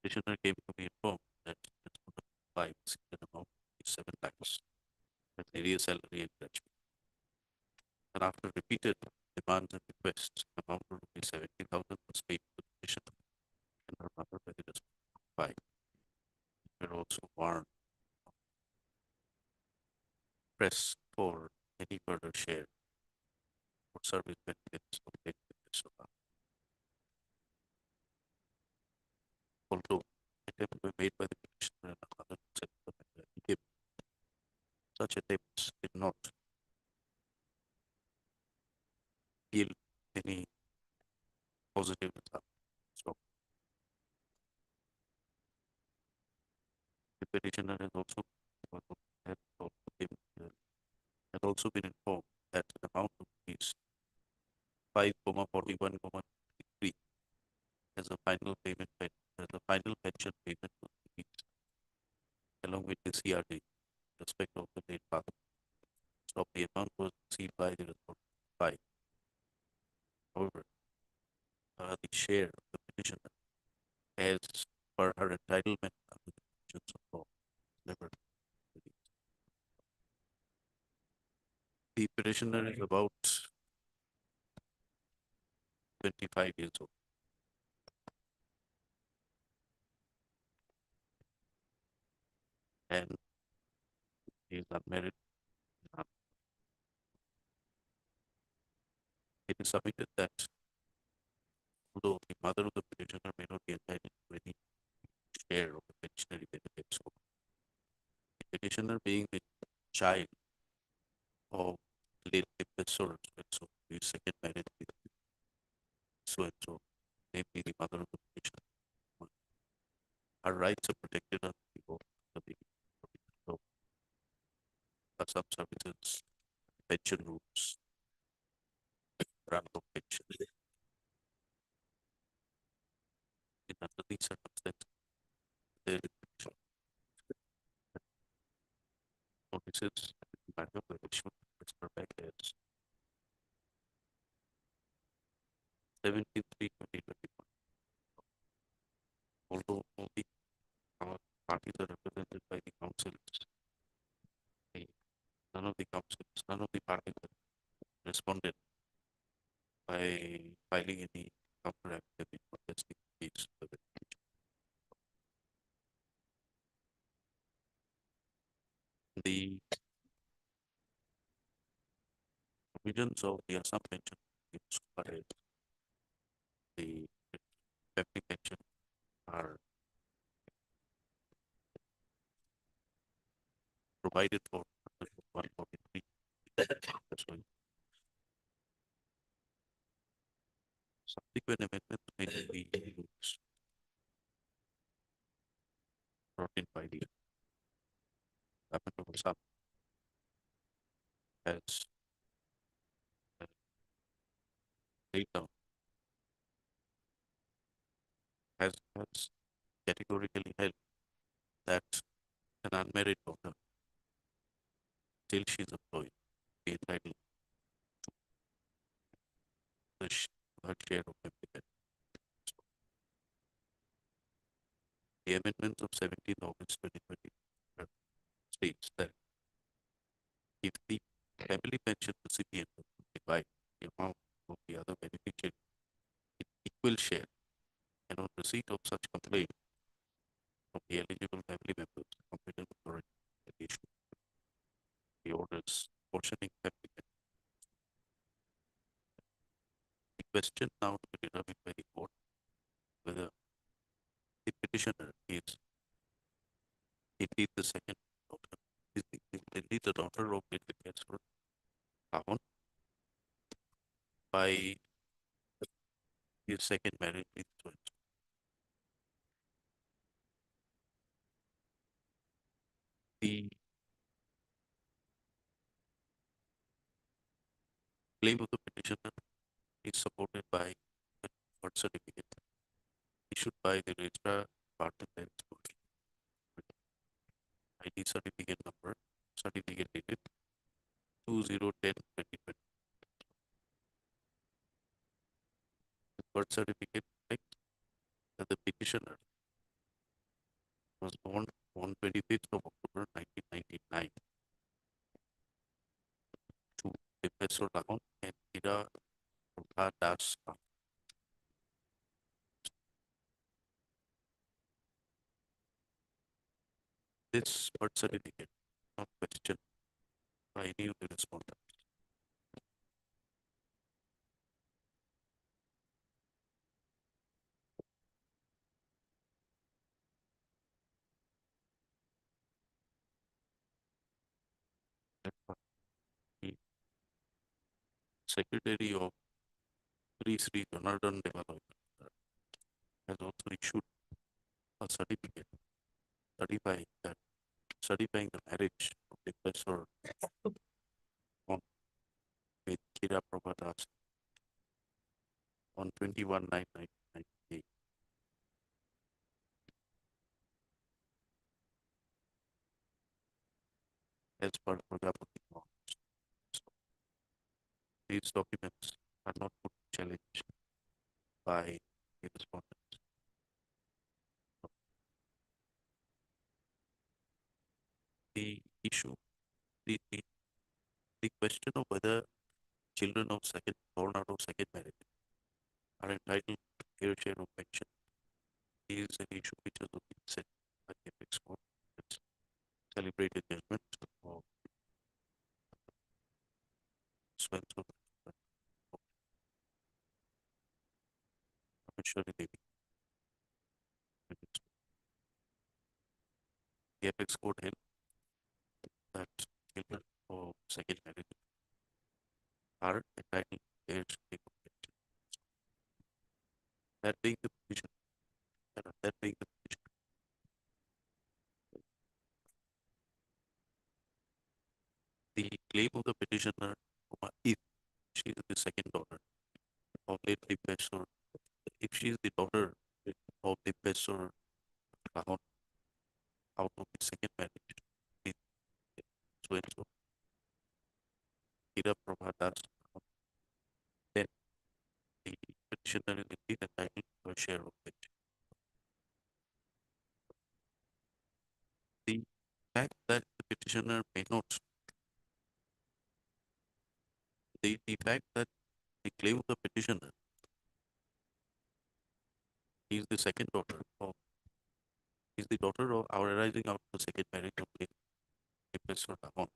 petitioner came to be informed that his five an amount is 7 lakhs as area salary and graduate. And after repeated demands and requests, the amount of rupees 70,000 was paid to the petitioner and her mother by the respective five. They were also warned press for any further share or service benefits of late Sola. Although attempts were made by the petitioner and other to settle the matter in him, such attempts did not yield any positive result. So the petitioner has also been informed that the amount of rupees 5,41,3 as a final payment as a final pension payment was released, along with the CRD, respect of the late father. So the amount was received by the by. However, the share of the petitioner as per her entitlement under the provisions of law never released. The petitioner is about 25 years old. And he is unmarried. It is submitted that although the mother of the petitioner may not be entitled to any share of the pensionary benefits of the petitioner being the child of late so and so, the second marriage with so and so, namely the mother of the petitioner. Her rights are protected under the law of the law. Some services, pension rules, grant of pension. In under these circumstances, there is notices matter of the issue transfer back as 17/3/2021. Although only parties are represented by the councils, none of the councils, none of the parties have responded by filing any counter affidavit contesting the case. The provisions of the Assam pension as far as the family pension are provided for under 143. Subsequent amendments made to the rules brought in by the government of Assam has laid down, has categorically held that an unmarried daughter, till she is employed, be entitled to her share of family benefits. The amendments of 17th August 2020 states that if the family pension recipient divide the amount of the other beneficiary in equal share, and on receipt of such complaint from the eligible family members, competent authority will issue the orders portioning family benefits. The question now to be determined by the court whether the petitioner is indeed the second daughter, is indeed the daughter of David Casper Rahon by his second marriage with Joyce. The claim of the petitioner is supported by a birth certificate issued by the registrar department and school. ID certificate number, certificate dated 2010/2020. The birth certificate reflects that the petitioner was born on 25th of October 1999 to Professor Rahon and Ida Prabha Das. This birth certificate not questioned by any of the respondents. The Secretary of Sri Janardhan Development has also issued a certificate certifying the marriage of the professor with Kira Prabha Das on 21/9/1998. As per Prajapati law. These documents are not put to challenge by the respondents. The issue, the question of whether children of born out of second marriage are entitled to fair share of pension is an issue which has been set by the apex court. It's celebrated judgment of Swenson Commissioner Devi. The apex court held that children of second marriage are entitled to fair share of pension. That being the position, that being the position, the claim of the petitioner, if she is the second daughter of late Dipesh, if she is the daughter of Dipesh Rahon out of the second marriage, with so and so, Hira Prabha Das, then the petitioner is indeed entitled to a share of pension. The fact that the petitioner may not, the fact that the claim of the petitioner is the second daughter of, is the daughter of our arising out of the second marriage of Dipesh Rahon,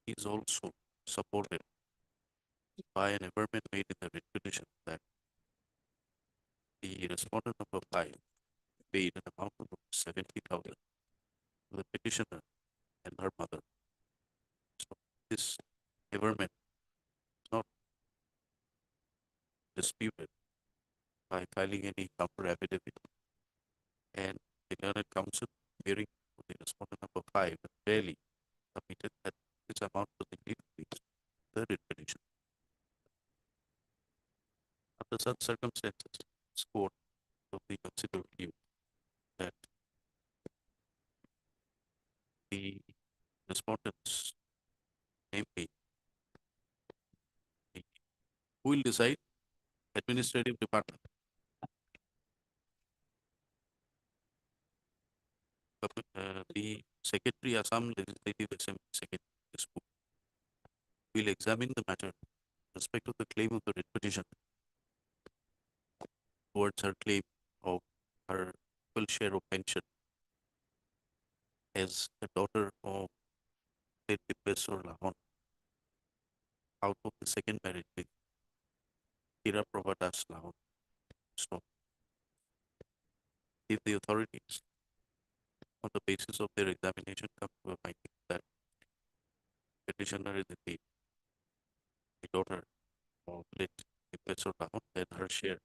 is also supported by an averment made in the writ petition that the respondent number 5 paid an amount of 70,000 to the petitioner and her mother. So this averment is not disputed by filing any counter affidavit, and the learned counsel hearing the respondent number 5 rarely submitted that this amount was indeed reached the writ petition. Under such circumstances, this court of the considered view that the respondents, namely, who will decide? Administrative department. The Secretary, Assam Legislative Assembly Secretary will examine the matter with respect to the claim of the writ petition towards her claim of her full share of pension as the daughter of Dipesh Rahon out of the second marriage with Hira Prabha Das Lahon. So, if the authorities, on the basis of their examination, come to a finding that petitioner is indeed the daughter of late Dipesh Rahon, then her share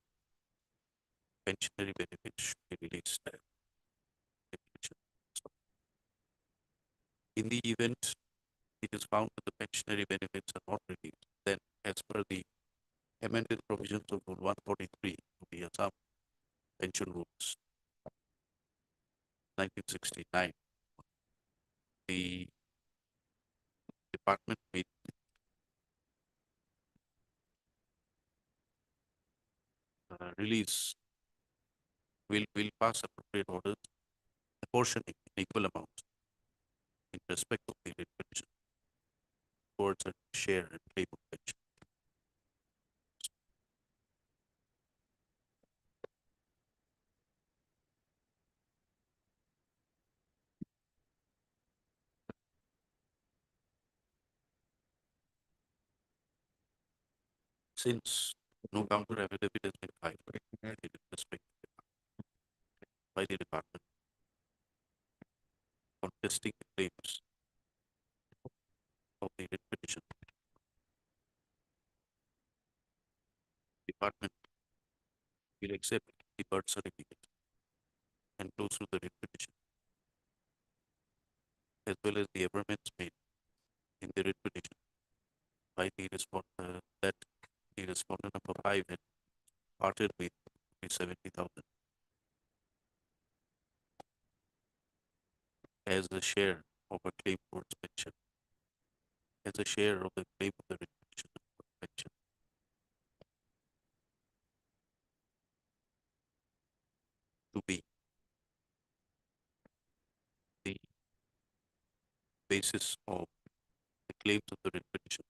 pensionary benefit should be released. In the event it is found that the pensionary benefits are not released, then as per the amended provisions of Rule 143 of the Assam Pension Rules 1969, the department may release, will pass appropriate orders apportioning in equal amounts in respect of the pension towards a share and claim of pension. Since no counter affidavit has been filed in respect by the department contesting the claims of the writ petition, department will accept the birth certificate and go through the writ petition, as well as the averments made in the writ petition by the respondent that the respondent number 5 had parted with 70,000 as a share of a claim towards pension, as a share of the claim of the writ petition for pension. To be the basis of the claims of the writ petition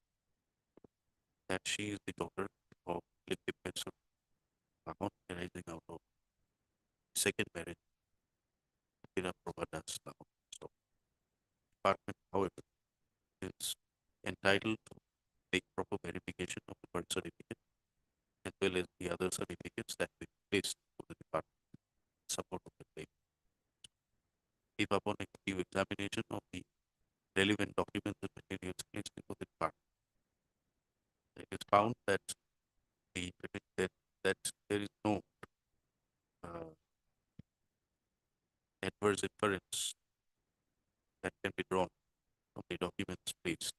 that she is the daughter of Lipti Pension Lahon arising out of second marriage, Hira Prabha Das Lahon. So, department, however, is entitled to make proper verification of the birth certificate as well as the other certificates that we placed to the department in support of the claim. If upon a due examination of the relevant documents and materials placed before the department, it is found that that there is no adverse inference that can be drawn from the documents placed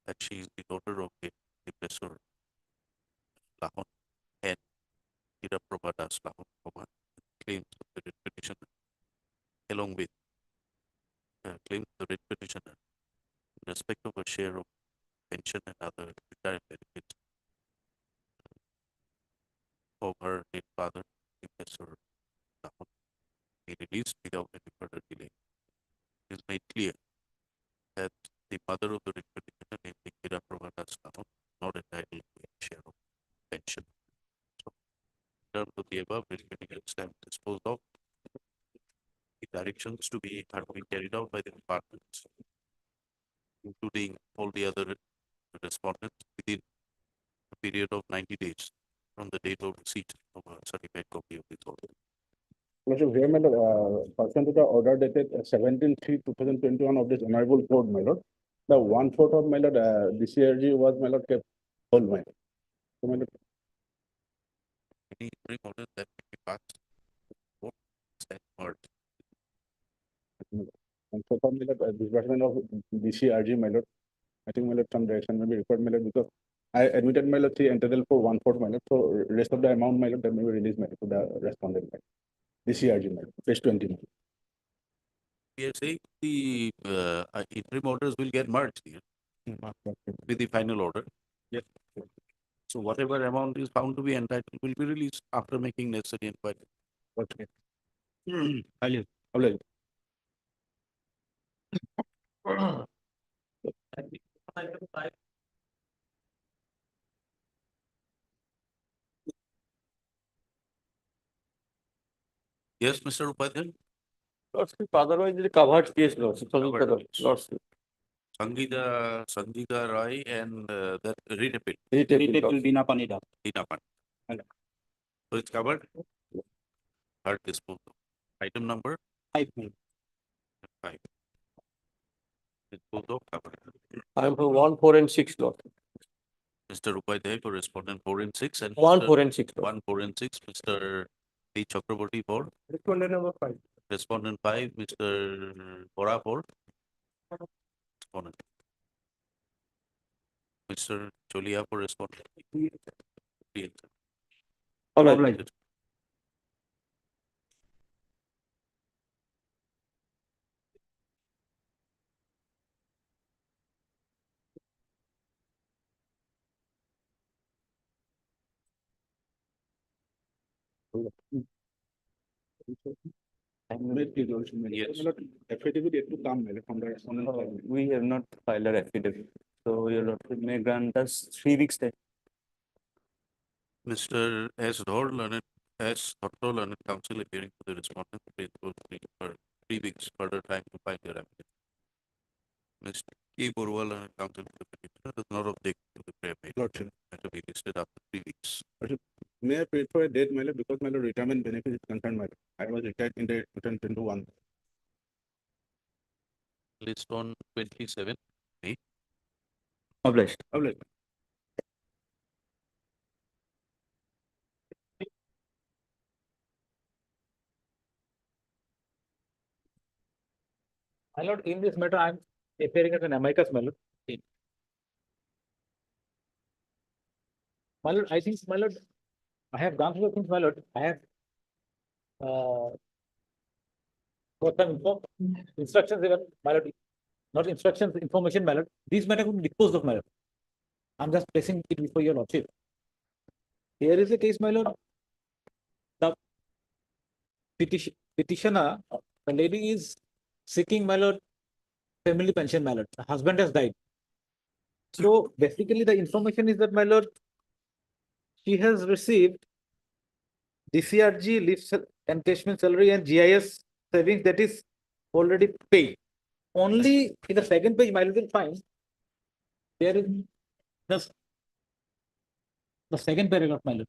that she is the daughter of the professor Lahon and Hira Prabha Das Lahon, claims of the writ petitioner, along with claims of the writ petitioner in respect of a share of pension and other retirement benefits of her late father, Professor Lahon, be released without any further delay. It is made clear that the mother of the writ petitioner, namely Hira Prabha Das Lahon, is not entitled to a share of pension. So, in terms of the above, writ petitioner stands disposed of. The directions to be carried out by the department, including all the other respondents, within a period of 90 days from the date of receipt of a certified copy of this order. Lordship, here, my lord, pursuant to the order dated 17/3/2021 of this honorable court, my lord, the 1/4 of my lord, DCRG was my lord kept whole, my lord. So, my lord, Any interim orders that may be passed or stand merged. and so far, my lord, disbursement of DCRG, my lord, I think my lord, some direction may be required, my lord, because I admitted my lord, she entitled for 1/4, my lord, so rest of the amount, my lord, that may be released, my lord, to the respondent, my lord. DCRG, my lord, page 20, my lord. We are saying the interim orders will get merged here with the final order. Yes. So whatever amount is found to be entitled will be released after making necessary inquiry. Okay. I'll Yes, Mr. Upadhyay? Lordship, otherwise it is covered case, Lordship. Lordship. Sangeeta Roy and that writ appeal. Dina Panida. Dina Panida. So it's covered? Heard disposal. Item number? 5. 5. Disposal covered. I am for 1, 4 and 6, Lord. Mr. Upadhyay for respondent 4 and 6 and 1, Mr. 4 and 6, Lord. 1, 4 and 6, Mr. P. Chakraborty for Respondent number 5. respondent 5, Mr. Bora for respondent. Mr. Cholia for respondent. Yes. All right. Yes. Affidavit yet to come, my lord, from the respondent side. We have not filed our affidavit, so your lordship may grant us 3 weeks time. Mr. S. Dhor, learned S. Dr. Learned Counsel appearing for the respondent, please go for 3 weeks further time to file your affidavit. Mr. K. Burwal, Learned Counsel for the petitioner, does not object to the prayer made. Lordship. To be listed after 3 weeks. May I pay for a date, my lord, because my lord retirement benefit is concerned, my lord. I was retired in the 2021. List on 27. May. Obliged. Obliged. My lord, in this matter, I am appearing as an amicus, my lord. My lord, I think, my lord, I have gone through the things, my lord. I have got some instructions given, my lord. Not instructions, information, my lord. These matter could be disposed of, my lord. I'm just placing it before your lordship. Here is the case, my lord. The petitioner, the lady is seeking, my lord, family pension, my lord. The husband has died. So basically the information is that, my lord, she has received DCRG leave encashment salary and GIS savings that is already paid. Only in the second page, my little find there is just the second paragraph, my lord.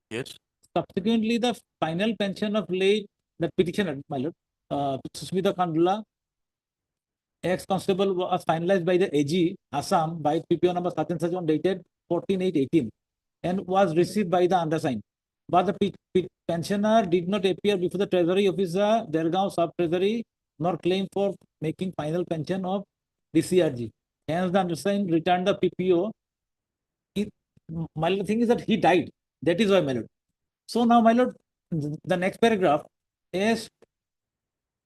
Yes. Subsequently, the final pension of late the petitioner, my lord, Susmita Kandula, ex-constable, was finalized by the AG Assam by PPO number such and such on dated 14/8/18 and was received by the undersigned. But the pensioner did not appear before the treasury officer, Dergaon sub-treasury, nor claim for making final pension of DCRG. Hence, the undersigned returned the PPO. My lord, thing is that he died. That is why, my lord. So now, my lord, the next paragraph is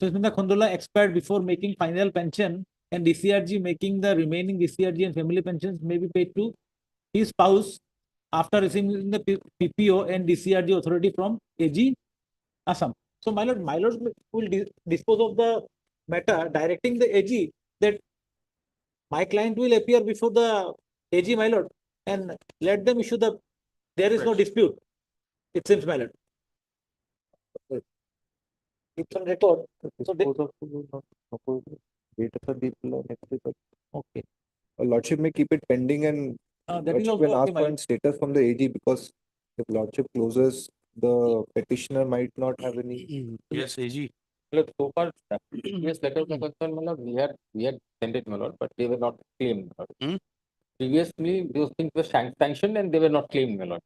Susmita Khandula expired before making final pension, and DCRG making the remaining DCRG and family pensions may be paid to his spouse after receiving the PPO and DCRG authority from AG Assam. So, my lord will dispose of the matter, directing the AG that my client will appear before the AG, my lord, and let them issue the. There is no dispute. It seems, my lord. It's on record. So they, okay. Lordship may keep it pending and That is Lordship also will okay, ask my for lord. an status from the AG because if Lordship closes, the petitioner might not have any. Yes, AG. Look, so far, previous letter of concern, my lord, we had sent it, my lord, but they were not claimed, my lord. Previously, those things were sanctioned and they were not claimed, my lord.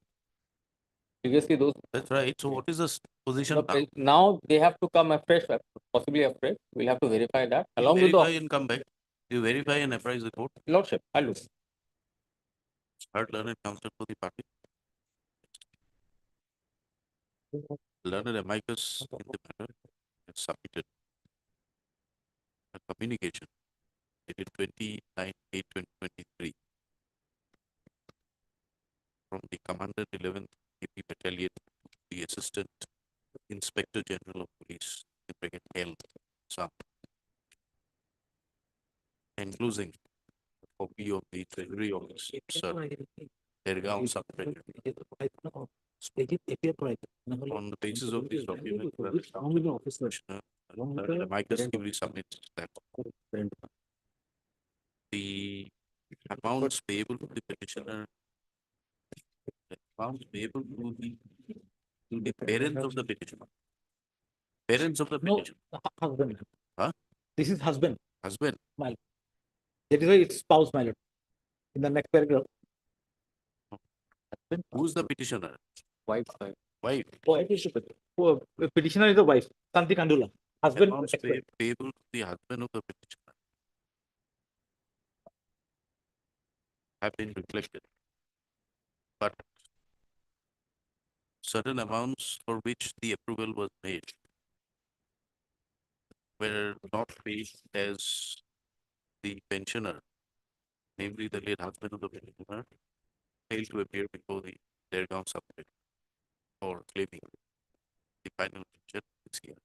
Previously, those. That's right. So what is the position No, now? now they have to come afresh, possibly afresh. We'll have to verify that You along with verify the and come back. You verify and apprise the court. lordship. I'll do. Heard learned counsel for the party. Learned amicus in the matter and submitted a communication dated 29/8/2023 from the Commander 11th AP Battalion to the Assistant Inspector General of Police in Brigade L, Assam, enclosing a copy of the Treasury Office, Sir Dergaon Sub-Treasury. On the basis of this document, the amicus duly submits that the amounts payable to the petitioner, the amounts payable to the parents of the petitioner. Parents of the petitioner. Husband. Huh? This is husband. Husband. My lord. That is why it's spouse, my lord. In the next paragraph. Who's the petitioner? Wife. Wife. Petitioner is the wife, Santi Kandula. Husband. Amounts payable to the husband of the petitioner have been reflected. But certain amounts for which the approval was made were not paid as the pensioner, namely the late husband of the petitioner, failed to appear before the Dergaon Sub-Treasury for claiming the final pension this year.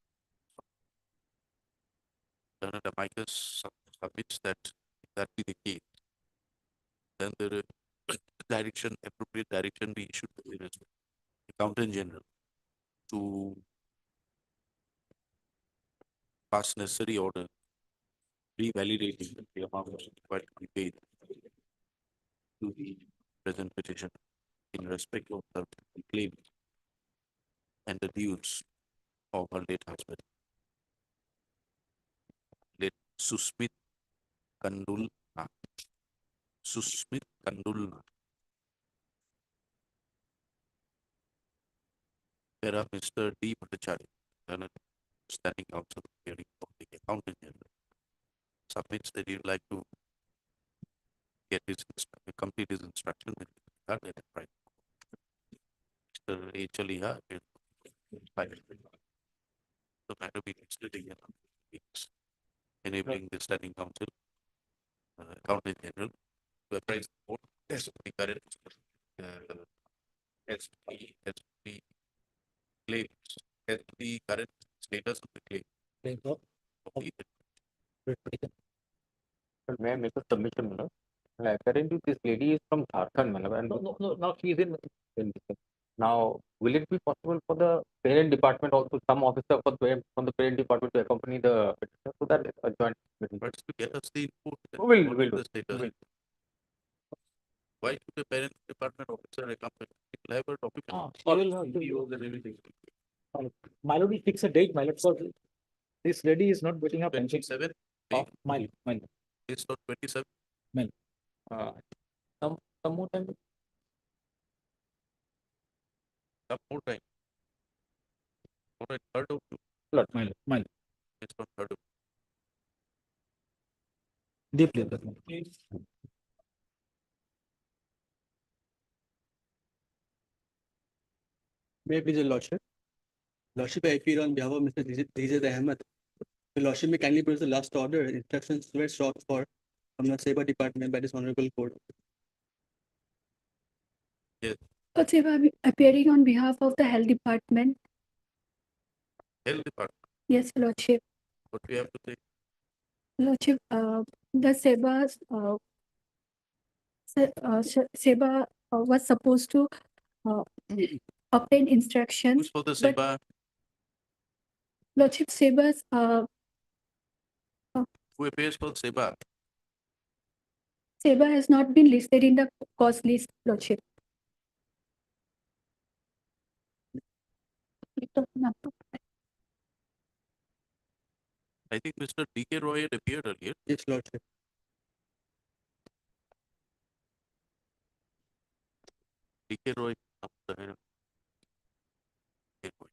Learned amicus submits that if that be the case, then the direction, appropriate direction be issued to the Accountant General to pass necessary order revalidating the amount required to be paid to the present petition in respect of the claim and the dues of her late husband, late Susmit Kandulna. Susmit Kandulna. There are Mr. D. Bhattacharya, standing counsel hearing of the Accountant General, submits that he'd like to get his complete his instruction with regard to the right. Mr. A. Chaliha is private. The matter be listed again on weeks, enabling the standing counsel, Accountant General, to apprise the court as to the current as the claims, as the current status of the claim. May I make a submission, my lord? Like, apparently this lady is from Jharkhand, my lord, and Now she is in. now will it be possible for the parent department also, some officer from the parent department to accompany the petitioner so that a joint meeting? But to get us the input. Will what will is do. the status? Why should the parent department officer accompany? He'll have a document. She will have videos and everything. My lord will fix a date, my lord, for this lady is not getting a pension. 27, Oh, my lord. it's not 27. Some more time. Some more time. All right, third of June. Lord, my lord. It's not third of Deeply. May I please, your lordship? Lordship, I appear on behalf of Mr. Dizat Ahmed. The lordship may kindly produce the last order. Instructions were sought for from the Saber department by this honorable court. Yes. Lordship, I'm appearing on behalf of the health department. Health department. Yes, Lordship. What we have to say? Lordship, the SEBA was supposed to obtain instructions. Who's for the but SEBA? Lordship, SEBA's Who appears for SEBA? SEBA has not been listed in the cost list, Lordship. I think Mr. D.K. Roy had appeared earlier. Yes, lordship. D.K. Roy. Up the head of D.K. Roy.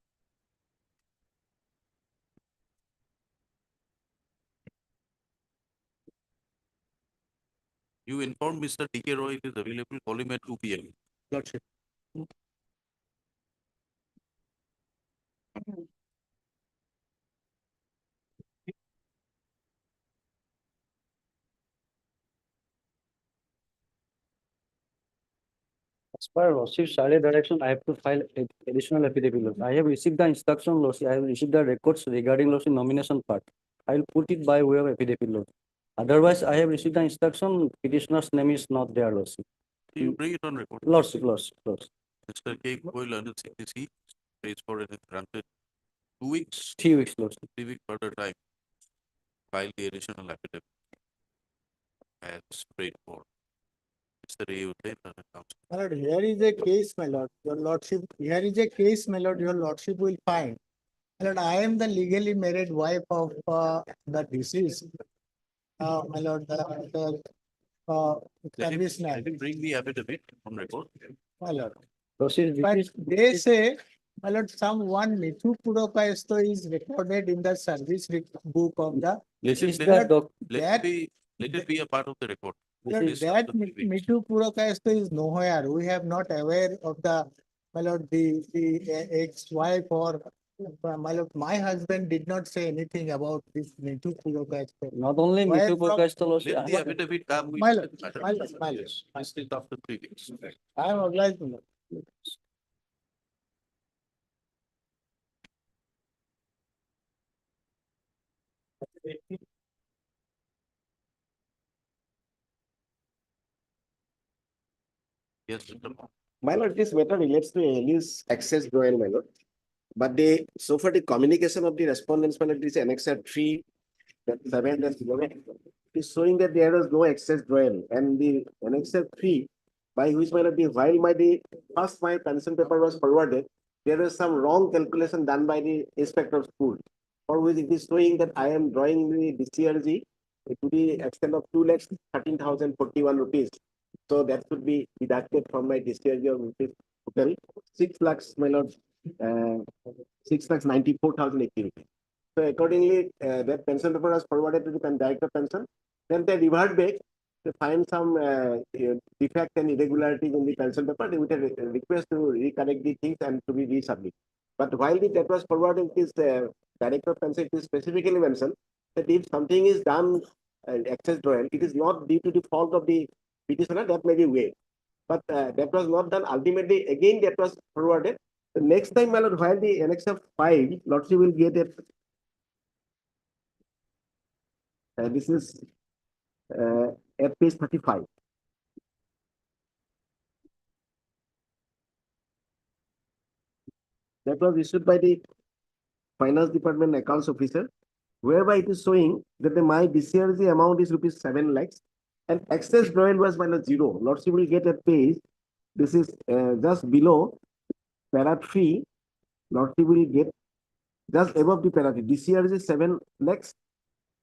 You inform Mr. D.K. Roy it is available. Call him at 2 p.m. Lordship. As per Lordship's earlier direction, I have to file additional affidavit. Lordship. I have received the instruction, Lordship. I have received the records regarding Lordship nomination part. I will put it by way of affidavit, Lordship. Otherwise, I have received the instruction, petitioner's name is not there, Lordship. You bring it on record. Lordship. Mr. K. Goyal under CPC pays for it is granted 2 weeks. 3 weeks, Lordship. 3 weeks further time. File the additional affidavit. As prayed for. Mr. A. Uday, My lord, here is a case, my lord, your lordship, here is a case, my lord, your lordship will find. My lord, I am the legally married wife of the deceased. My lord, serviceman. Let him bring the affidavit on record. My lord. Lordship, But they say, my lord, someone Mithu Purokayesto is recorded in the service book of the. Let it be a part of the record. Lord, that Mithu Purokayesto is nowhere. We have not aware of the, my lord, the ex-wife or my lord, my husband did not say anything about this Mithu Purokayesto. Not only Mithu Purokayesto, Lordship. Let the affidavit come. My lord, matter. my lord, my lord. Yes, this is after 3 weeks. I am obliged, my lord. Yes, Mr. My lord, this matter relates to Alice access drawing, my lord. But so far the communication of the respondents, my lord, is annexure 3, that 7 and 11, is showing that there was no access drawing. And the annexure 3, by which my lord, while my pension paper was forwarded, there was some wrong calculation done by the inspector of school, for which it is showing that I am drawing the DCRG to the extent of 2,13,041 rupees. So that should be deducted from my DCRG of rupees total 6 lakhs, my lord, 6,94,080 rupees. So accordingly, that pension paper was forwarded to the director of pension. Then they revert back to find some defect and irregularities in the pension paper. They would have request to recorrect the things and to be resubmitted. But while that was forwarded, this director of pension is specifically mentioned that if something is done excess drawing, it is not due to the fault of the petitioner, that may be waived. But that was not done. Ultimately, again, that was forwarded. The next time, my lord, while the annexure 5, lordship will get it. This is at page 35. that was issued by the Finance Department Accounts Officer, whereby it is showing that my DCRG amount is rupees 7 lakhs and excess drawal was -0. Lordship will get a page. This is just below para 3. Lordship will get just above the para 3. DCRG 7 lakhs.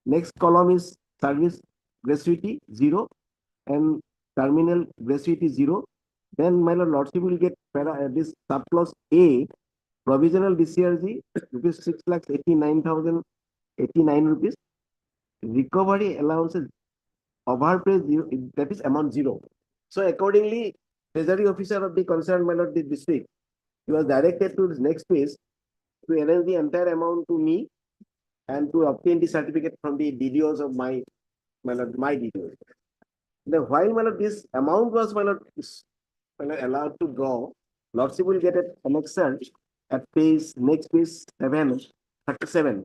Next column is service gratuity 0 and terminal gratuity 0. Then my lordship will get this subclause A, provisional DCRG rupees 6,89,089 rupees. Recovery allowances overpay 0, that is amount 0. So accordingly, Treasury Officer of the concerned my lord the district, he was directed to the next page to arrange the entire amount to me and to obtain the certificate from the DDOs of my lord, my DDOs. Now, while my lord, this amount was my lord, allowed to draw, lordship will get an annexure at next page 737.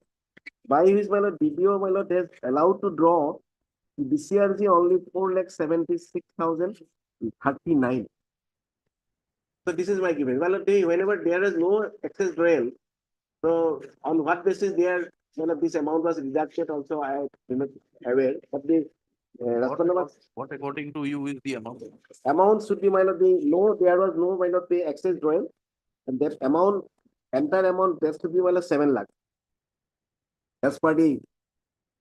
By which my lord, DDO my lord has allowed to draw DCRG only 4,76,039. So this is my given. Well, whenever there is no excess drawal, so on what basis there this amount was deducted also I am not aware. But the What according to you is the amount? amount should be minus the no, there was no minus the excess drawal, and that amount, entire amount, there should be minus 7 lakh. As per the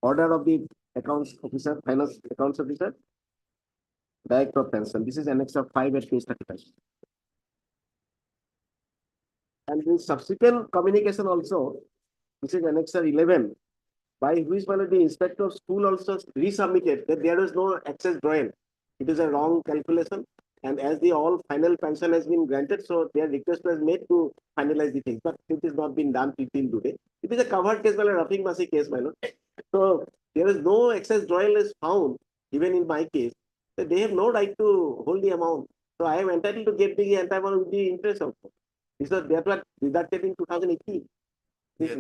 order of the accounts officer, finance accounts officer, director of pension. This is annex of 5 at page 35. And the subsequent communication also, this is annexure 11, by which the inspector of school also resubmitted that there is no excess drawal. It is a wrong calculation, and as the all final pension has been granted, so their request was made to finalize the things, but it has not been done till today. It is a covered case, roughing Masi case, my lord. So there is no excess drawal is found, even in my case. So they have no right to hold the amount. So I am entitled to get the entire amount with the interest also. This was that was deducted in 2018. This is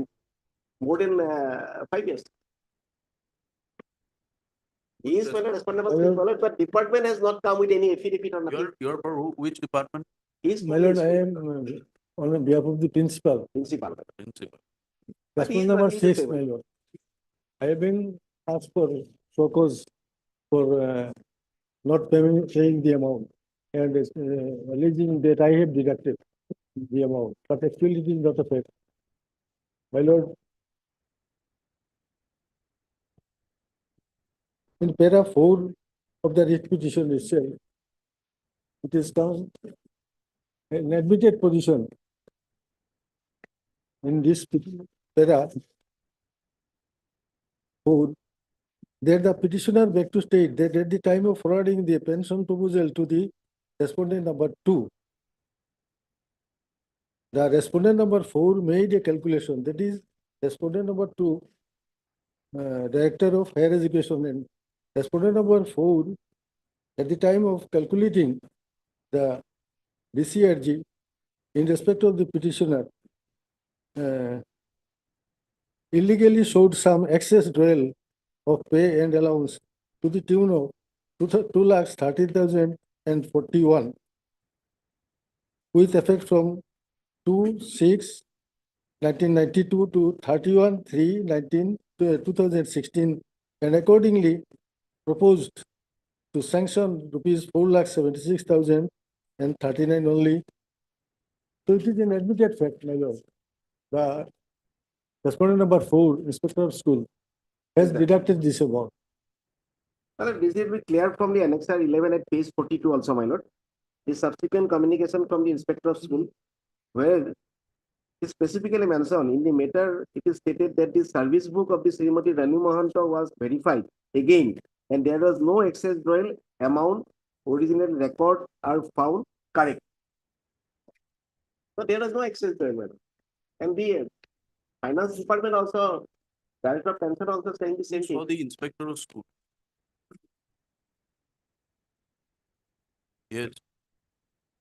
more than 5 years. He is responsible, but department has not come with any affidavit or nothing. You're for which department? My lord, I am on behalf of the principal. Principal. Response number 6, my lord. I have been asked for show cause for not paying the amount and alleging that I have deducted the amount, but actually it is not a fact. My lord, in para 4 of the writ petition itself, it is found an admitted position in this para 4 that the petitioner beg to state that at the time of forwarding the pension proposal to the respondent number 2, the respondent number 4 made a calculation, that is respondent number 2, Director of Higher Education, and respondent number 4 at the time of calculating the DCRG in respect of the petitioner illegally showed some excess drawal of pay and allowance to the tune of 2,30,041 with effect from 2/6/1992 to 31/3/2016, and accordingly proposed to sanction rupees 4,76,039 only. So it is an admitted fact, my lord. The respondent number 4, Inspector of School, has deducted this amount. Well, this will be clear from the annexure 11 at page 42 also, my lord. The subsequent communication from the Inspector of School, where it specifically mentioned in the matter, it is stated that the service book of the Srimati Rani Mahanta was verified again, and there was no excess drawal amount, original record are found correct. So there was no excess drawal, madam. And the finance department also, director of pension also saying the same thing. So the inspector of school. Yes.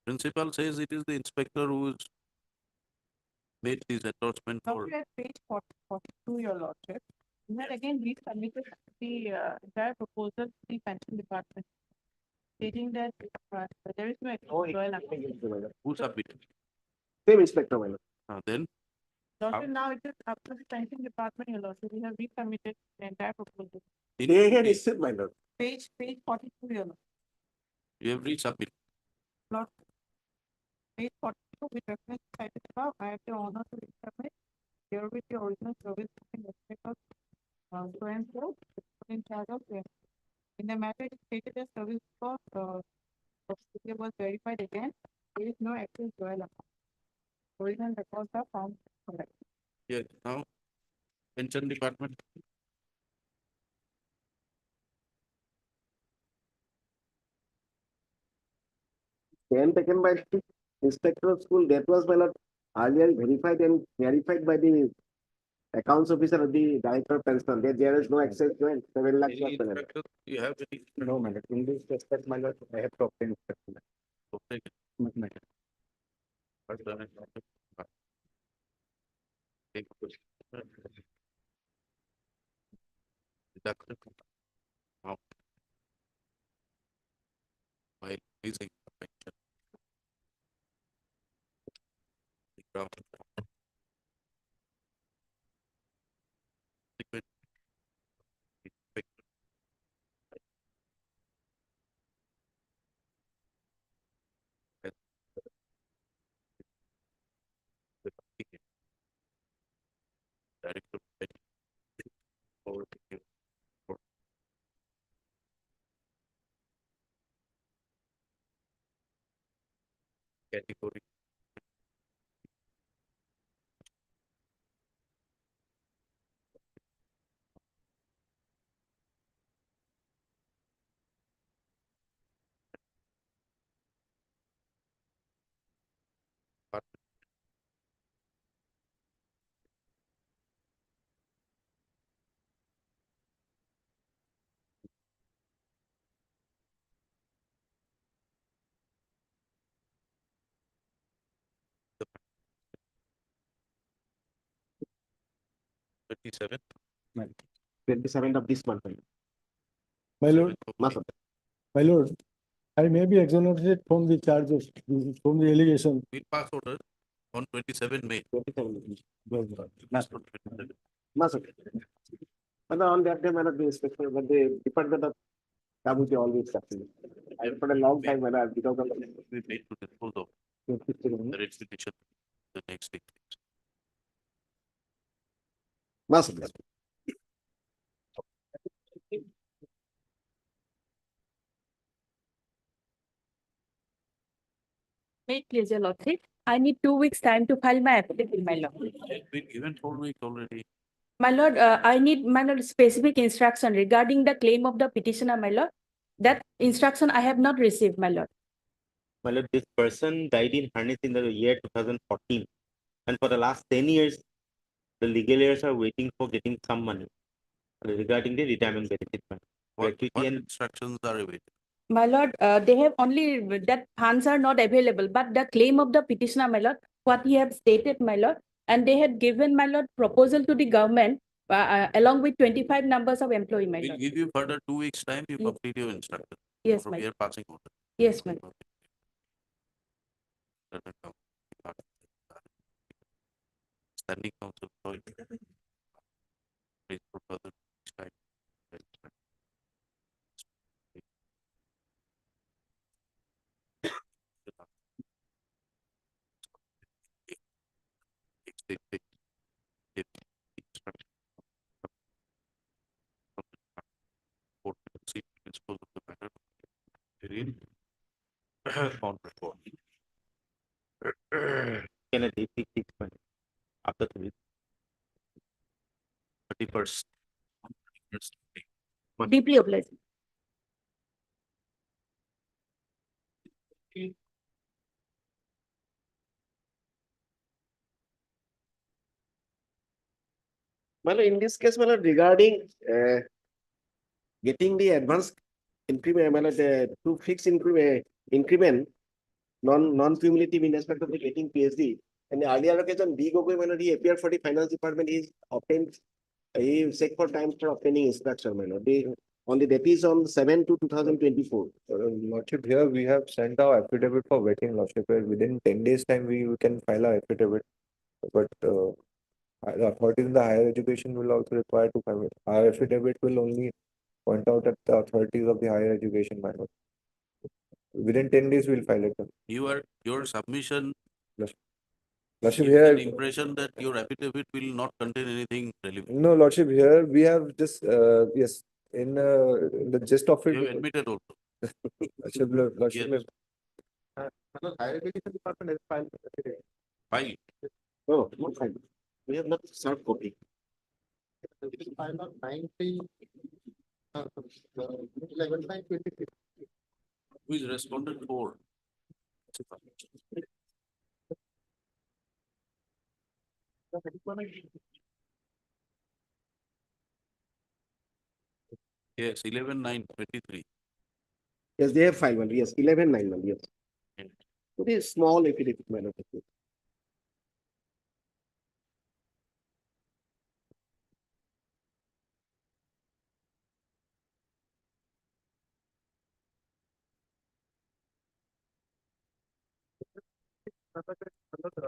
Principal says it is the inspector who is made this endorsement for. At page 42, your lordship, we had again resubmitted the entire proposal to the pension department, stating that there is no excess drawal. Who submitted? Same inspector, my lord. Then Lordship, now it is up to the pension department, your lordship, we have resubmitted the entire proposal. They had received, my lord. Page 42, your lordship. you have resubmitted. Lord, page 42, with reference cited above, I have the honor to resubmit here with the original service in respect of so and so, in charge of in the matter it is stated that service cost of CPF was verified again. There is no actual joel amount. Original records are found correct. Yes, now pension department. Then taken by the inspector of school, that was, my lord, earlier verified and verified by the accounts officer of the director of pension, that there is no excess joint, 7 lakhs. Any inspector, you have any? No, my lord. In this respect, my lord, I have to obtain inspection. Okay. My lord. First done it. Take question. Deducted. Now. While using the pension. The ground. Liquid. Director. Or category. The 27. 27th of this month. My lord, Month. my lord, I may be exonerated from the charges, from the allegation. We pass order on 27 May. 27. Last one, 27. Master. And on that day, my lord, the inspector, but the department of Kabuki always succeed. I for a long time, my lord, because of We made to dispose of the restitution the next day. Master. May it please your lordship, I need 2 weeks time to file my affidavit, my lord. It's been given 4 weeks already. My lord, I need, my lord, specific instruction regarding the claim of the petitioner, my lord. That instruction I have not received, my lord. My lord, this person died in harness in the year 2014. And for the last 10 years, the legal heirs are waiting for getting some money regarding the retirement benefit fund. What Gratuity and instructions are awaited? My lord, they have only, that funds are not available, but the claim of the petitioner, my lord, what he have stated, my lord, and they had given, my lord, proposal to the government along with 25 numbers of employee, my We'll lord. give you further 2 weeks time, you Yes. complete your instruction. Yes, From my here passing order. Yes, my lord. Standing council. Please propose the time. Dispose of the matter. On report. can a date be fixed after 3 weeks? 31st. Deeply obliged. Well, in this case, well, regarding getting the advance increment, well, to fix increment, non-cumulative in respect of the getting PhD. And the earlier occasion, B. Gogoi, when he appeared for the finance department, he obtained, he check for time for obtaining instruction, only that is on 7/2/2024. Lordship, here we have sent our affidavit for waiting, Lordship, where within 10 days time we can file our affidavit. But the authorities in the higher education will also require to file it. Our affidavit will only point out at the authorities of the higher education, my lord. Within 10 days, we'll file it. Your submission Lordship, gives an here, impression that your affidavit will not contain anything relevant. no, Lordship, here we have just, yes, in the gist of it. You have admitted also. Lordship, Lordship, Yes. Higher education department has filed. File. No, not filed. We have not served copy. File on 90, 11/9/23. Who is respondent 4? Yes, 11/9/23. Yes, they have filed one. Yes, 11/9 one. Yes. Very small affidavit, my lord.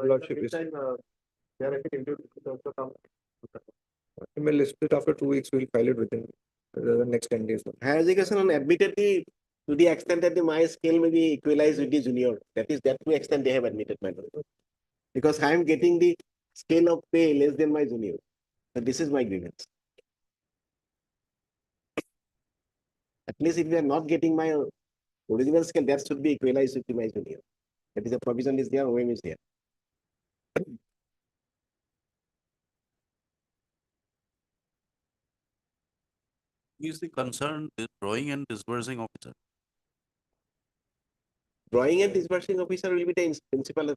Lordship, yes. We may list it after 2 weeks, we'll file it within the next 10 days. Higher education on admitted to the extent that my scale may be equalized with the junior. That is, that to extent they have admitted, my lord. Because I am getting the scale of pay less than my junior. And this is my grievance. At least if we are not getting my original scale, that should be equalized with my junior. That is, a provision is there, OM is there. Who is the concerned drawing and disbursing officer? Drawing and disbursing officer will be the principal.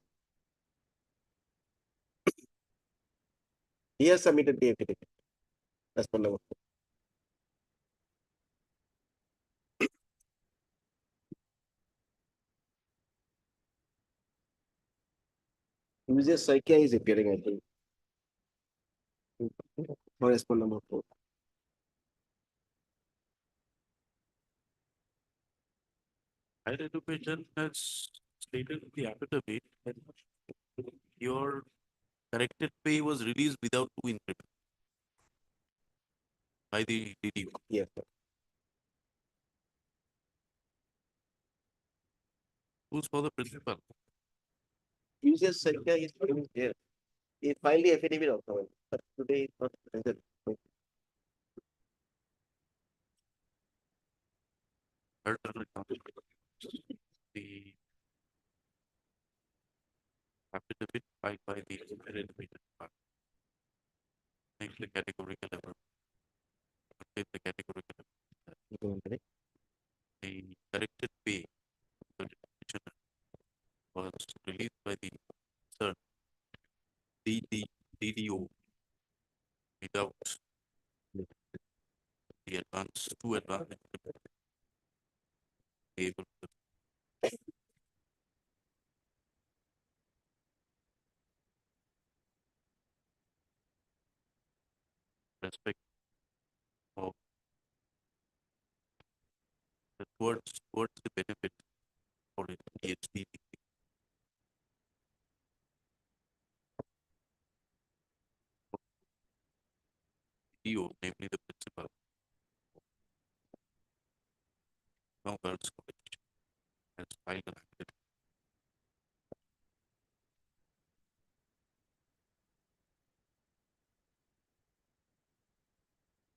He has submitted the affidavit. As per number 4. User Saikya is appearing, I think. For as per number 4. Higher education has stated in the affidavit that your corrected pay was released without 2 increment by the DDO. Yes, sir. Who's for the principal? User Saikya is there. He filed the affidavit also, but today is not present. Third term account. The affidavit filed by the higher education department. Next, the categorical error. The categorical error. The corrected pay of the petitioner was released by the third DDO without the advance, 2 advance. Able to respect of towards the benefit for the PhD degree. DO, namely the principal. Now girls college has filed an affidavit.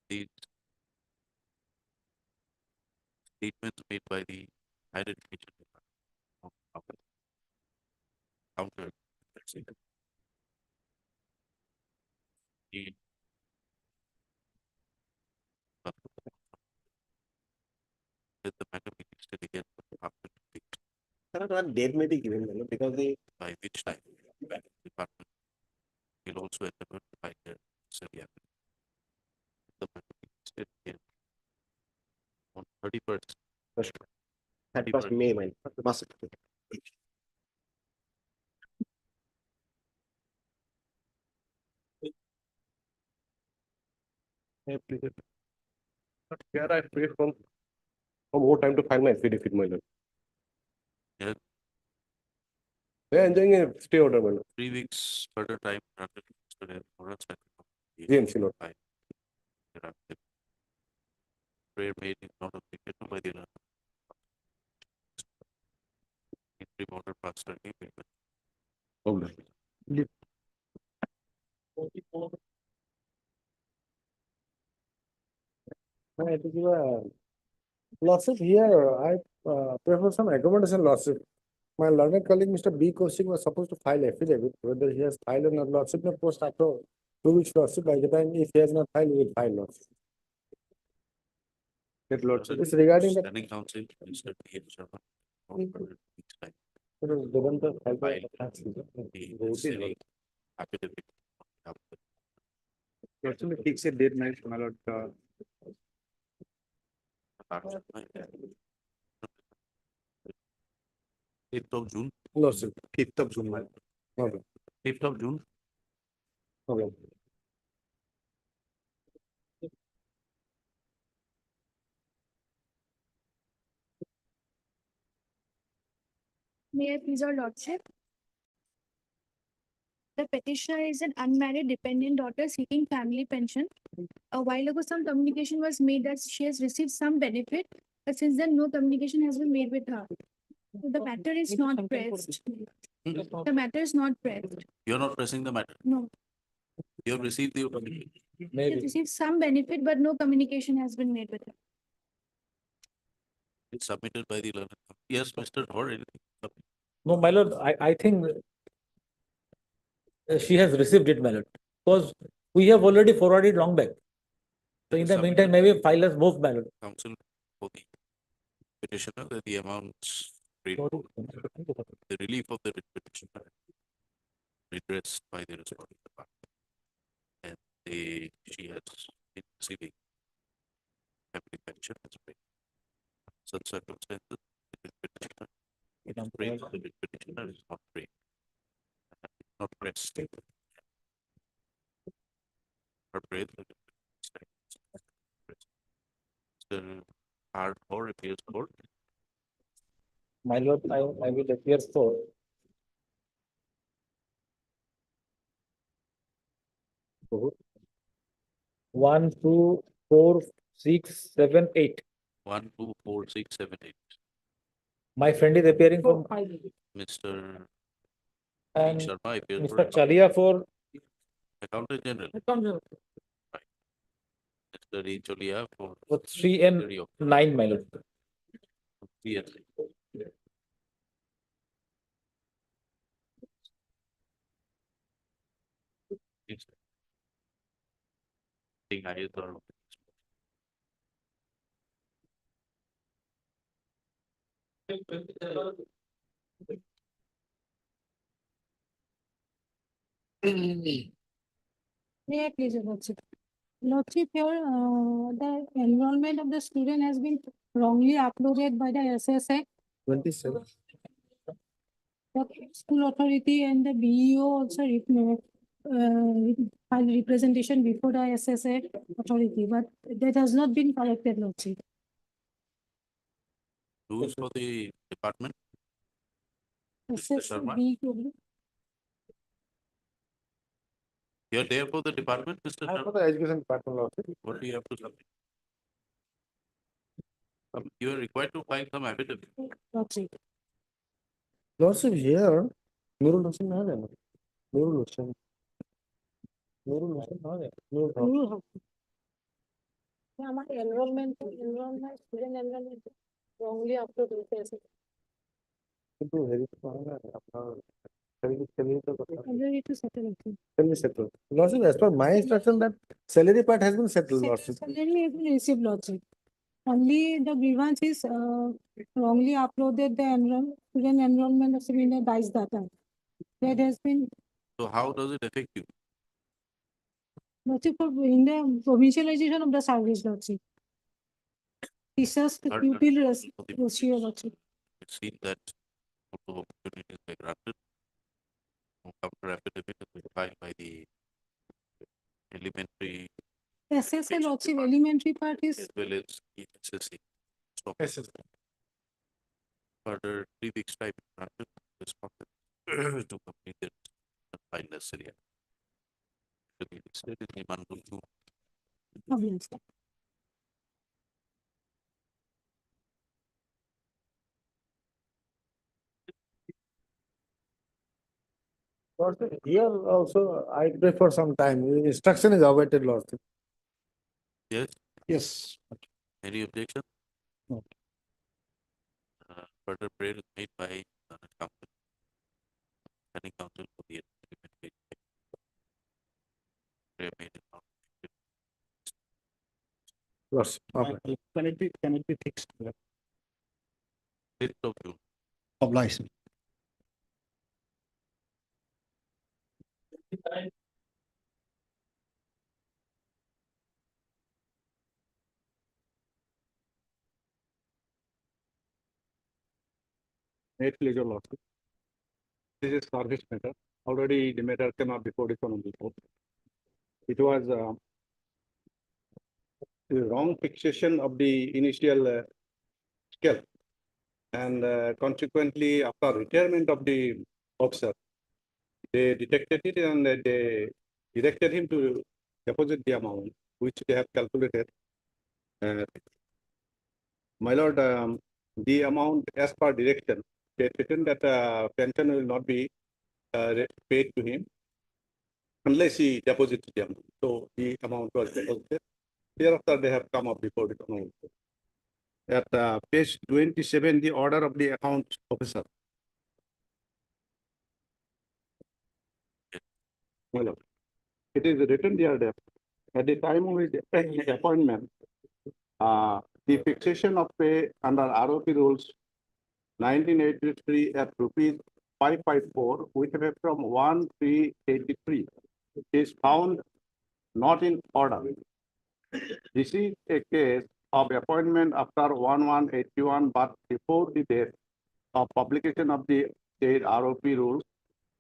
The statements made by the higher education department of counter. The let the matter be listed again after 2 weeks. Sir, one date may be given, because the By which time department will also endeavor to find their necessary affidavit. The matter be listed again on 31st. 31st May, my must. But here I pray for more time to file my affidavit, my lord. Yeah. They are enjoying a stay order, my lord. 3 weeks further time granted to Mr. Lawrence and GMC, lord. by the rapid prayer made is not objected to by the interim order passed early payment. I have to give a lordship here. I prefer some accommodation lordship. My learned colleague, Mr. B. Kaushik, was supposed to file affidavit, whether he has filed or not. Lordship may post after 2 weeks lordship. By the time, if he has not filed, we will file lordship. That lordship is regarding the. Standing counsel, Mr. P. M. Sharma. Mm. ordered weeks time It is given the to file file the necessary affidavit. on behalf of the Actually, fix a date, my lord. Fifth of June. Lordship. 5th of June, my lord. Okay. 5th of June. Okay. May I please your lordship? The petitioner is an unmarried dependent daughter seeking family pension. A while ago, some communication was made that she has received some benefit, but since then, no communication has been made with her. So the matter is not pressed. The matter is not pressed. You're not pressing the matter. No, You have received the opinion. she has received some benefit, but no communication has been made with her. It's submitted by the learned. Yes, Mr. Dhor, anything? No, my lord, I think she has received it, my lord, because we have already forwarded long back. So in the meantime, maybe file has moved, my lord. Counsel for the petitioner that the amounts paid for the relief of the petitioner redressed by the responding department. And she has been receiving family pension as paid. Such circumstances, the petitioner is free, the petitioner is not free. Not pressed. Her breath. Mr. R. or appeals court. My lord, I will appear for. One, two, four, 6, 7, 8. 1, 2, 4, 6, 7, 8. My friend is appearing for. Mr. And Sharma appears for Mr. Chalia for. Accountant General. Right. Mr. D. Cholia for 3 and 9, my lord. 3 and 9. Yes. Think I is or May I please, your lordship? Lordship, here, the enrollment of the student has been wrongly uploaded by the SSA. 27. The school authority and the BEO also filed representation before the SSA authority, but that has not been corrected, lordship. rules for the department. Sharma? SSB. You're there for the department, Mr. I for Sharma? the education department lordship. What do you have to submit? You are required to file some affidavit. Lordship. Lordship here, Nurul Hussain not there. Nurul Hussain. Nurul Hussain not there. Nurul Hussain. আমার enrollment, student enrollment wrongly uploaded with SSA. কিন্তু হেৰি তো নহয় না, আপোনাৰ salary তো কথা। Salary to settle, okay. Salary settled. Lordship, as per my instruction, that salary part has been settled, lordship. Salary has been received, lordship. Only the grievance is wrongly uploaded the student enrollment of in the DICE data. That has been, So how does it affect you? lordship, in the provincialization of the service, lordship. Teachers, the Third, pupil for the ratio, lordship. It seems that photo opportunities were granted. No counter affidavit has been filed by the elementary SSA, lordship, elementary part is as well as the SSC. So further 3 weeks time granted respondent. to complete it and file necessary. To be listed in the month of June. Lordship, here also I pray for some time. Instruction is awaited, Lordship. Yes, Yes. any objection? No. Further prayer is made by council. Any council for the agreement made by prayer made in our Lordship. Can it be fixed? 5th of June. Obliged. May it please your lordship. This is service matter. Already the matter came up before this one on the board. It was the wrong fixation of the initial scale. And consequently, after retirement of the officer, they detected it and they directed him to deposit the amount which they have calculated. My lord, the amount as per direction, they written that pension will not be paid to him unless he deposits the amount. So the amount was deposited. Thereafter, they have come up before the amount. At page 27, the order of the account officer. My lord, it is written there that at the time of his appointment, the fixation of pay under ROP rules 1983 at rupees 554 with effect from 1/3/83 is found not in order. This is a case of appointment after 1/1/81, but before the date of publication of the state ROP rules.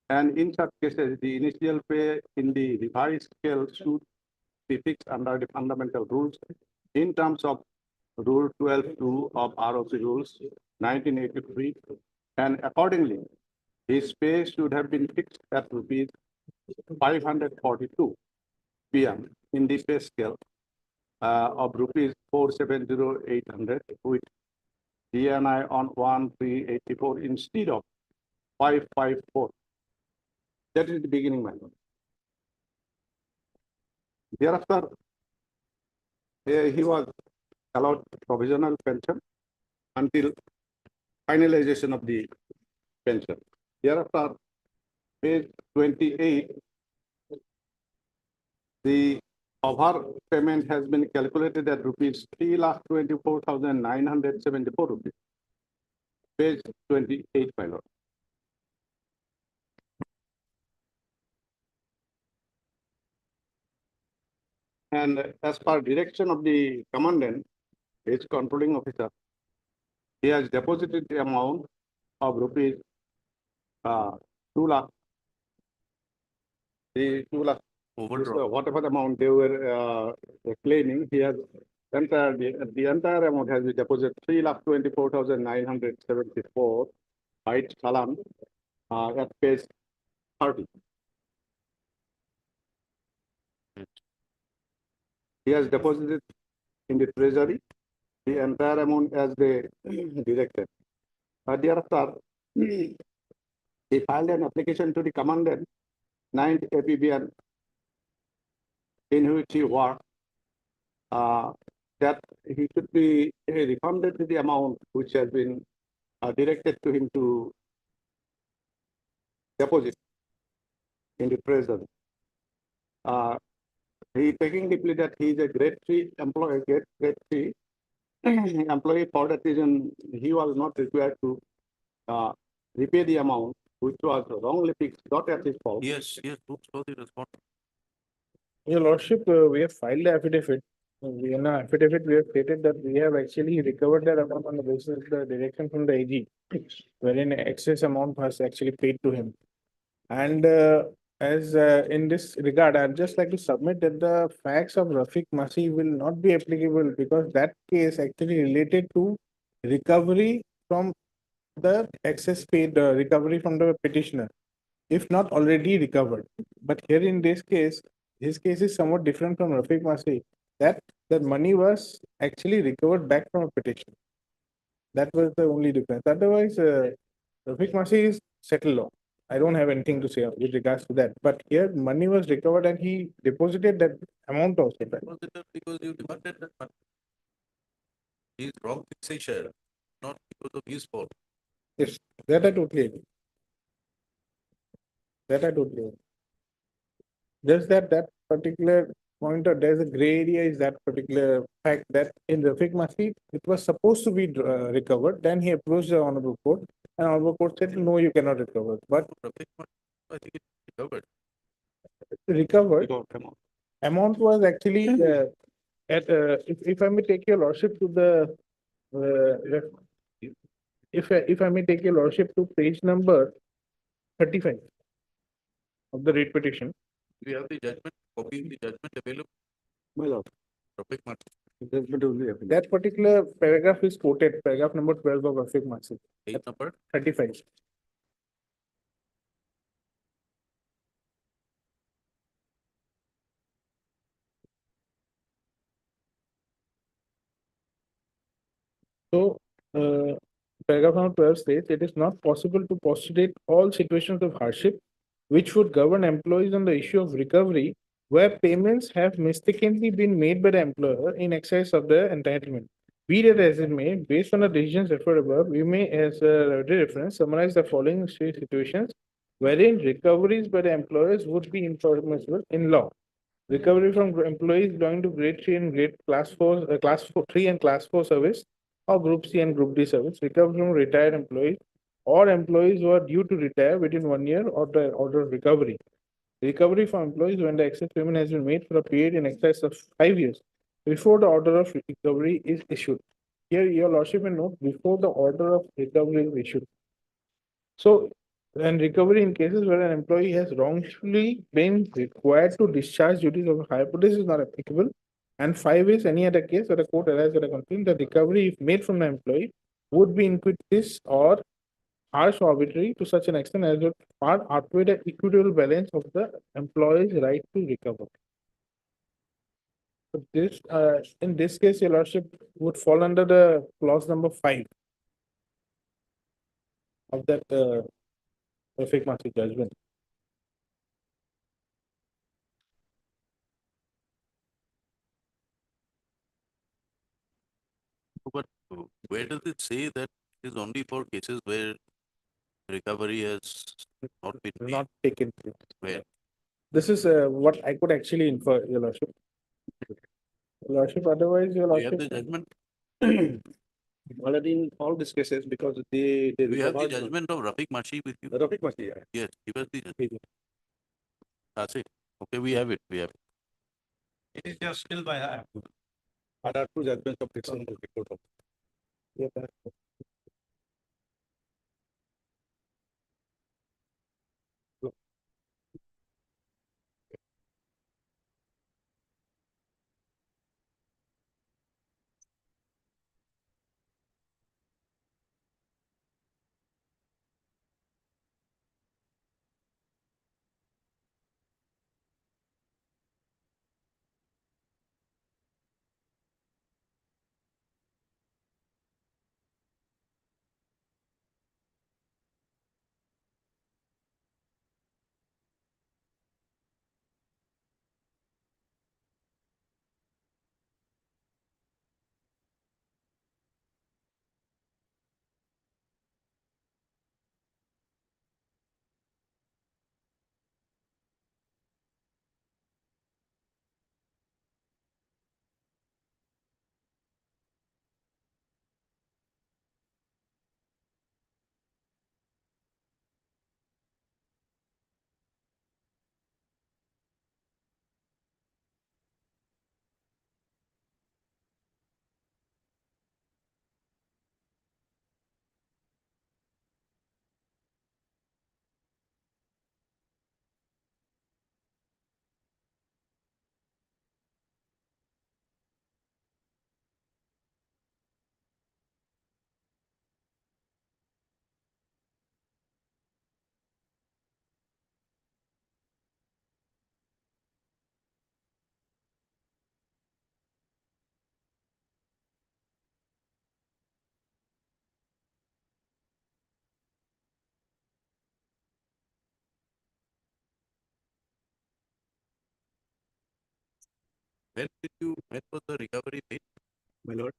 And in such cases, the initial pay in the revised scale should be fixed under the fundamental rules in terms of Rule 12(2) of ROP rules 1983. And accordingly, his pay should have been fixed at rupees 542 PM in the pay scale of rupees 470,800 with DNI on 1/3/84 instead of 554. That is the beginning, my lord. Thereafter, he was allowed provisional pension until finalization of the pension. Thereafter, page 28, the overpayment has been calculated at rupees 3,24,974 rupees. Page 28, my lord. And as per direction of the commandant, his controlling officer, he has deposited the amount of rupees 2 lakh. The 2 lakh, whatever amount they were claiming, he has the entire amount has been deposited 3,24,974 by Salam at page 30. He has deposited in the treasury the entire amount as they directed. Thereafter, he filed an application to the commandant, 9th APBN, in which he worked, that he should be refunded the amount which has been directed to him to deposit in the treasury. He taking the plea that he is a grade 3 employee, grade 3 employee. For that reason, he was not required to repay the amount which was wrongly fixed, not at his fault. Yes, books for the respondent. Your lordship, we have filed the affidavit. In our affidavit, we have stated that we have actually recovered that amount on the basis of the direction from the AG, wherein excess amount was actually paid to him. And as in this regard, I'd just like to submit that the facts of Rafiq Masih will not be applicable because that case actually related to recovery from the excess paid, recovery from the petitioner. if not already recovered. But here in this case, his case is somewhat different from Rafiq Masih, that the money was actually recovered back from a petition. That was the only difference. Otherwise, Rafiq Masih is settled law. I don't have anything to say with regards to that. But here, money was recovered and he deposited that amount also back. Deposited because you demanded that money. He's wrong fixation, not because of his fault. Yes, that I totally agree. That I totally agree. Just that particular point, or there's a gray area is that particular fact that in Rafiq Masih, it was supposed to be recovered. Then he approached the Honorable Court, and Honorable Court said, no, you cannot recover. But Rafiq Masih, I think it's recovered. recovered amount was actually if I may take your lordship to the if I may take your lordship to page number 35 of the writ petition. We have the judgment, copy of the judgment available. My lord. Rafiq Masih. Judgment only available. That particular paragraph is quoted, paragraph number 12 of Rafiq Masih. Page number 35. So, paragraph number 12 states, it is not possible to postulate all situations of hardship which would govern employees on the issue of recovery where payments have mistakenly been made by the employer in excess of the entitlement. Be that as it may, based on the decisions referred above, we may, as a reference, summarize the following situations wherein recoveries by the employers would be impermissible in law. Recovery from employees belonging to grade 3 and grade class 4, class 3 and class 4 service, or group C and group D service. Recovery from retired employees or employees who are due to retire within 1 year of the order of recovery. Recovery from employees when the excess payment has been made for a period in excess of 5 years before the order of recovery is issued. Here, your lordship will note before the order of recovery is issued. So, and recovery in cases where an employee has wrongfully been required to discharge duties of a higher, but this is not applicable. And 5 is any other case where the court arrives at a conclusion that recovery, if made from the employee, would be iniquitous or harsh or arbitrary to such an extent as would far outweigh the equitable balance of the employee's right to recover. So this, in this case, your lordship would fall under the clause number 5 of that Rafiq Masih judgment. But where does it say that it is only for cases where recovery has not been made? Not taken place. Where? This is what I could actually infer, your lordship. Your lordship, otherwise, your We have lordship. the judgment. Already in all these cases, because they We have the recovered- judgment of Rafiq Masih with you. Rafiq Masih, yeah. Yes, give us the judgment. That's it. Okay, we have it. We have it. It is just still by hand. Other two judgments of this one. Yeah, that's- when was the recovery date? My lord.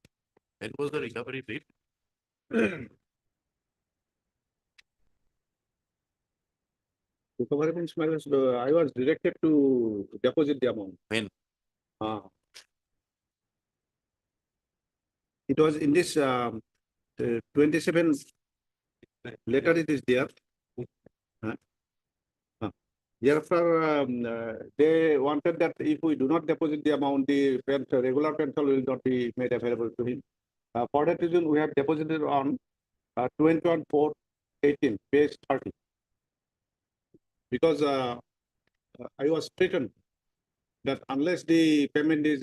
When was the recovery date? Recovery means I was directed to deposit the amount. When? It was in this 27 letter it is there. Therefore, they wanted that if we do not deposit the amount, the regular pencil will not be made available to him. For that reason, we have deposited on 21/4/18, page 30. Because I was threatened that unless the payment is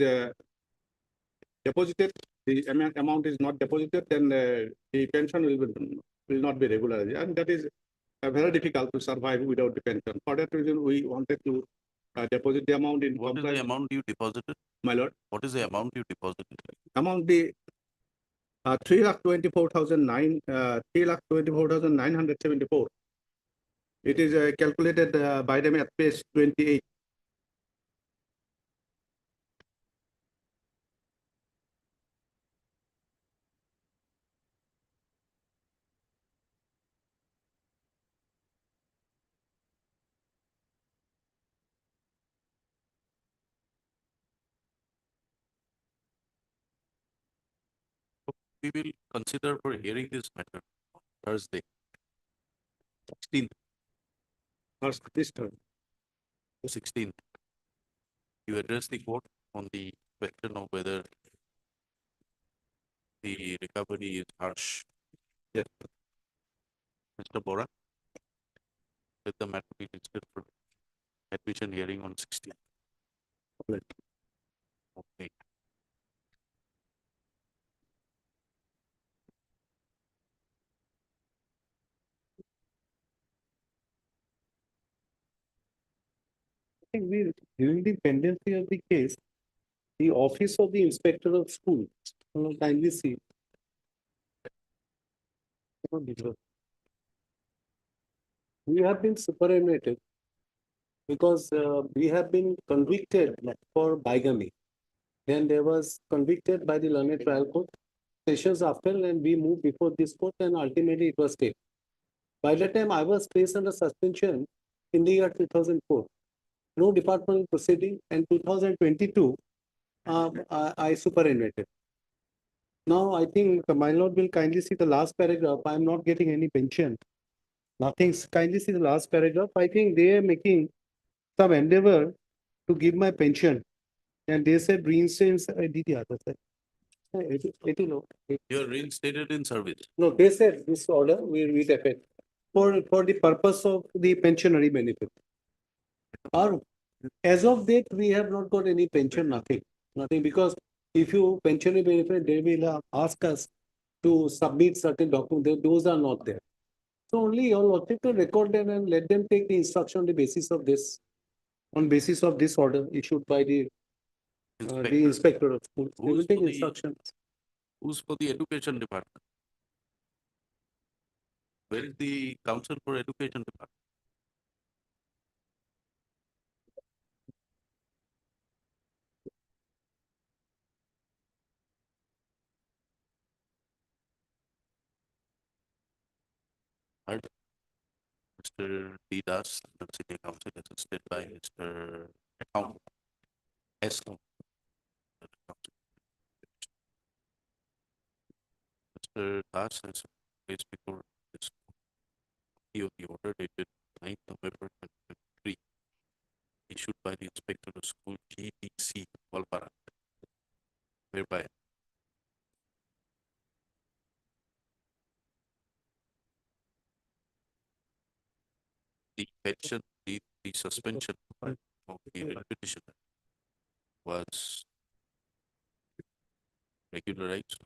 deposited, the amount is not deposited, then the pension will not be regular, and that is very difficult to survive without the pension. For that reason, we wanted to deposit the amount in. What is the amount you deposited? My lord. What is the amount you deposited? Amount the 3,24,974. It is calculated by them at page 28. We will consider for hearing this matter Thursday. 16th. This term. 16th. You address the court on the question of whether the recovery is harsh. Yes. Mr. Bora, let the matter be listed for admission hearing on 16th. Okay. I think we, during the pendency of the case, the office of the inspector of school, kindly see. We have been superannuated because we have been convicted for bigamy. Then there was convicted by the learned trial court sessions after, and we moved before this court, and ultimately it was stayed. By the time I was placed under suspension in the year 2004, no departmental proceeding, and 2022, I superannuated. Now I think my lord will kindly see the last paragraph. I am not getting any pension. Nothing. Kindly see the last paragraph. I think they are making some endeavor to give my pension, and they said reinstates. I did the other side. You are reinstated in service. No, they said this order will be effect for the purpose of the pensionary benefit. Or as of date, we have not got any pension, nothing, because if you pensionary benefit, they will ask us to submit certain documents. Those are not there. So only you all have to record them and let them take the instruction on the basis of this, order issued by the inspector of schools. They will take instructions. Who's for the education department? Where is the council for education department? Right. Mr. D. Das, the city council, assisted by Mr. Accountant. S. Mr. Das has placed before this copy of the order dated 9th November 2023, issued by the inspector of school GBC Valpara, whereby the pension, the suspension of the petitioner was regularized.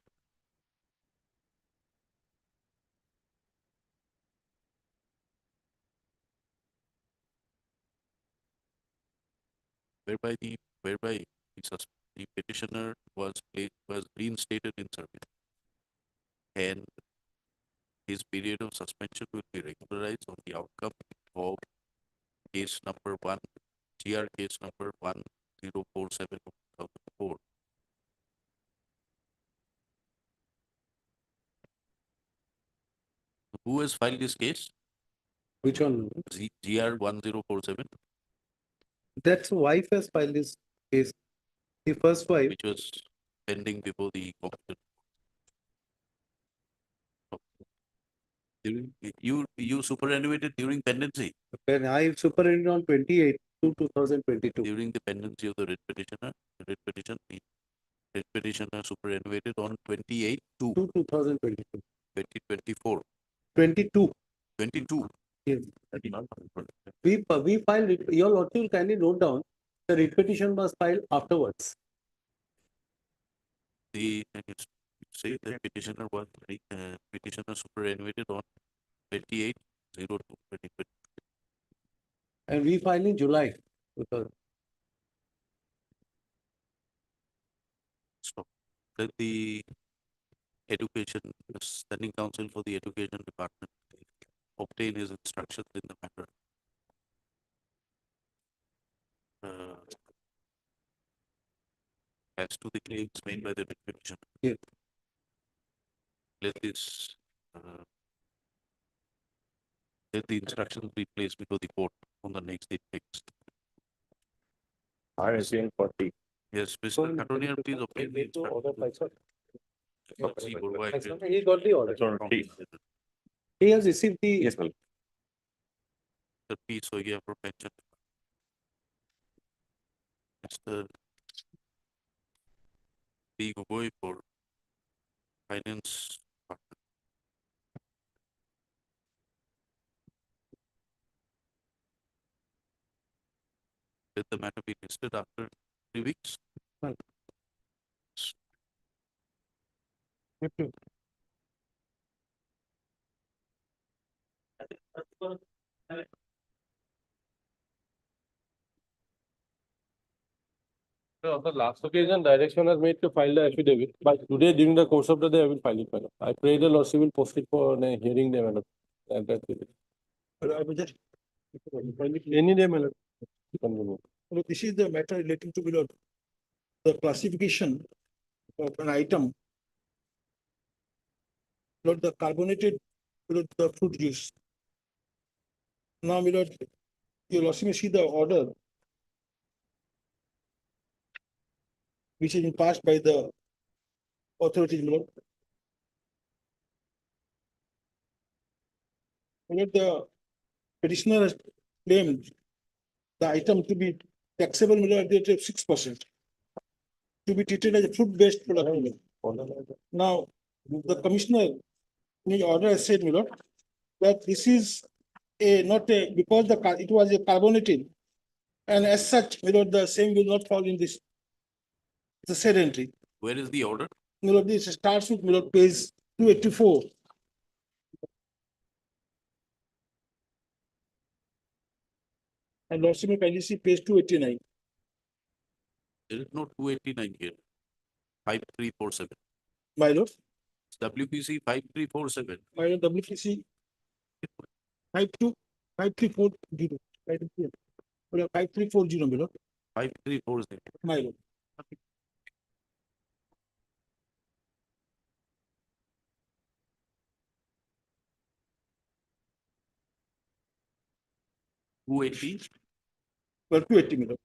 Whereby the petitioner was reinstated in service, and his period of suspension will be regularized on the outcome of case number 1, GR case number 1047 2004. Who has filed this case? Which one? GR 1047, That's wife has filed this case. The first wife. which was pending before the competent. You superannuated during pendency, When I superannuated on 28 to 2022. during the pendency of the writ petitioner, the writ petitioner superannuated on 28 to To 2022. 2024. 22. 22. Yes. We filed it. Your lordship will kindly note down. The writ petition was filed afterwards. The say the petitioner was petitioner superannuated on 28/02/2020. And we filed in July. Because So let the education, the standing counsel for the education department obtain his instructions in the matter. As to the claims made by the writ petitioner. Yes. Let this let the instructions be placed before the court on the next day text. RSN 40. Yes, Mr. Attorney, please obtain the instructions. See, Burwa, he got the order. He has received the. Yes, ma'am. The piece so here for pension. Mr. B. Gogoi for finance. Department. Let the matter be listed after 3 weeks. Well. On the last occasion, direction was made to file the affidavit, but today during the course of the day, I will file it, madam. I pray the lordship will post it for a hearing day, madam. And that's it. Any day, madam. This is the matter relating to below the classification of an item. Below the carbonated, below the fruit juice. Now, below, your lordship may see the order which has been passed by the authorities, below. Below the petitioner has claimed the item to be taxable below at the rate of 6%. To be treated as a fruit-based product. Now, the commissioner in his order has said, Milord, that this is not a, because it was a carbonated, and as such, Milord, the same will not fall in this. The said entry. Where is the order? Milord, this starts with Milord page 284. And lordship may kindly see page 289. There is no 289 here. 5347. My lord. It's WPC 5347. My lord, WPC 5340. 5340, my lord. 5340. My lord. Who 80? Well, 280, my lord.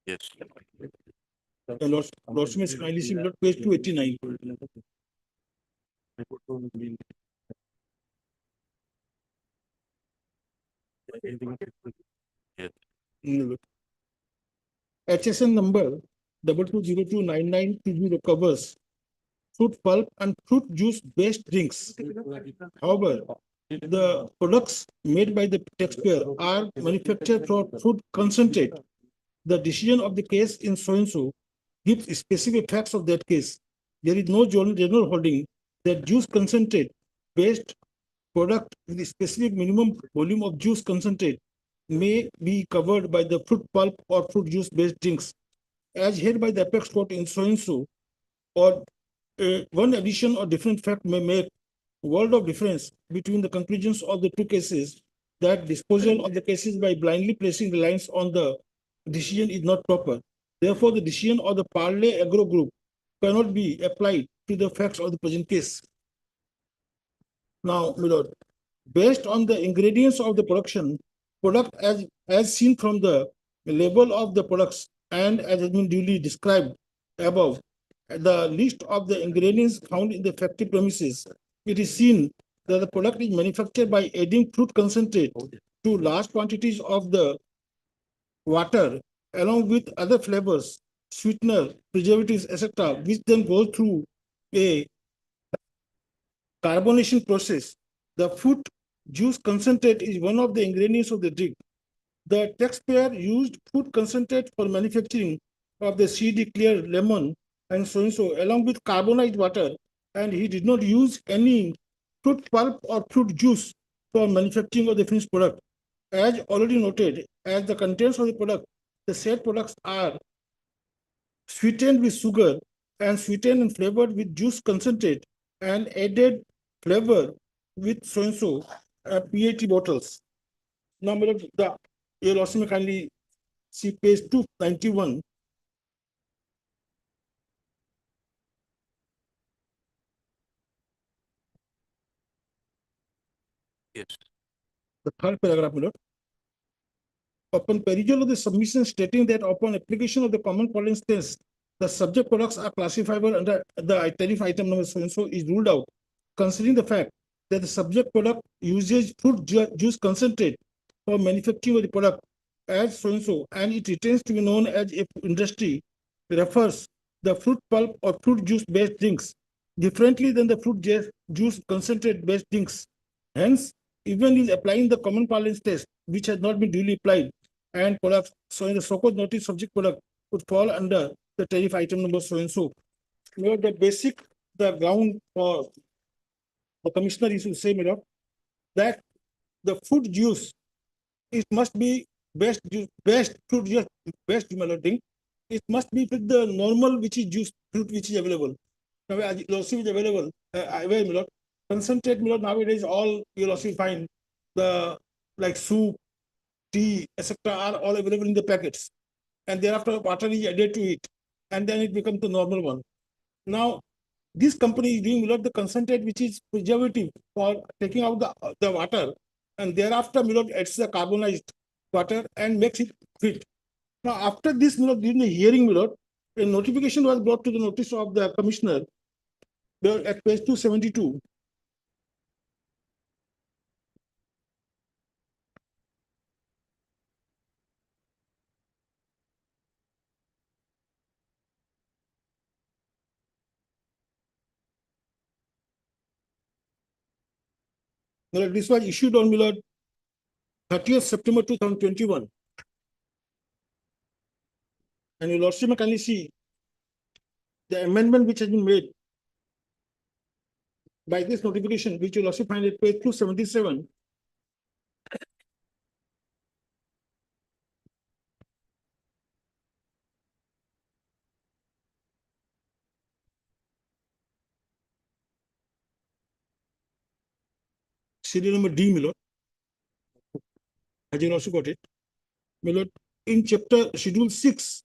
Yes. Lordship may kindly see page 289. Yes. HSN number 22029920 covers fruit pulp and fruit juice based drinks. However, the products made by the taxpayer are manufactured from fruit concentrate. The decision of the case in so-and-so gives specific facts of that case. There is no general holding that juice concentrate based product with a specific minimum volume of juice concentrate may be covered by the fruit pulp or fruit juice based drinks. As held by the apex court in so-and-so or one addition or different fact may make world of difference between the conclusions of the two cases. That disposal of the cases by blindly placing reliance on the decision is not proper. Therefore, the decision of the Parle Agro Group cannot be applied to the facts of the present case. Now, my lord, based on the ingredients of the product as seen from the label of the products and as has been duly described above, the list of the ingredients found in the factory premises, it is seen that the product is manufactured by adding fruit concentrate to large quantities of the water along with other flavors, sweetener, preservatives, etc., which then go through a carbonation process. The fruit juice concentrate is one of the ingredients of the drink. The taxpayer used fruit concentrate for manufacturing of the CD clear lemon and so along with carbonized water, and he did not use any fruit pulp or fruit juice for manufacturing of the finished product. As already noted, as the contents of the product, the said products are sweetened with sugar and sweetened and flavored with juice concentrate and added flavor with so PET bottles. Now, you'll also kindly see page 291. Yes. The third paragraph, my lord. Upon perusal of the submission stating that upon application of the common policy test, the subject products are classifiable under the tariff item number so is ruled out, considering the fact that the subject product uses fruit juice concentrate for manufacturing of the product as so and it retains to be known as if industry refers the fruit pulp or fruit juice based drinks differently than the fruit juice concentrate based drinks. Hence, even in applying the common parlance test, which has not been duly applied, and products showing the so-called notice subject product would fall under the tariff item number so. The ground for the commissioner is to say, that the fruit juice, it must be best fruit juice, best drink. It must be with the normal which is juice fruit which is available. Now, as lossy is available, concentrate nowadays all you'll also find the like soup, tea, etc. are all available in the packets. And thereafter water is added to it. And then it becomes the normal one. Now, this company is doing the concentrate which is preservative for taking out the water. And thereafter adds the carbonized water and makes it fit. Now, after this, during the hearing, a notification was brought to the notice of the commissioner at page 272. This was issued on 30th September 2021. And you'll also kindly see the amendment which has been made by this notification, which you'll also find at page 277. Serial number D, my lord. Has you also got it? My lord, in chapter schedule 6,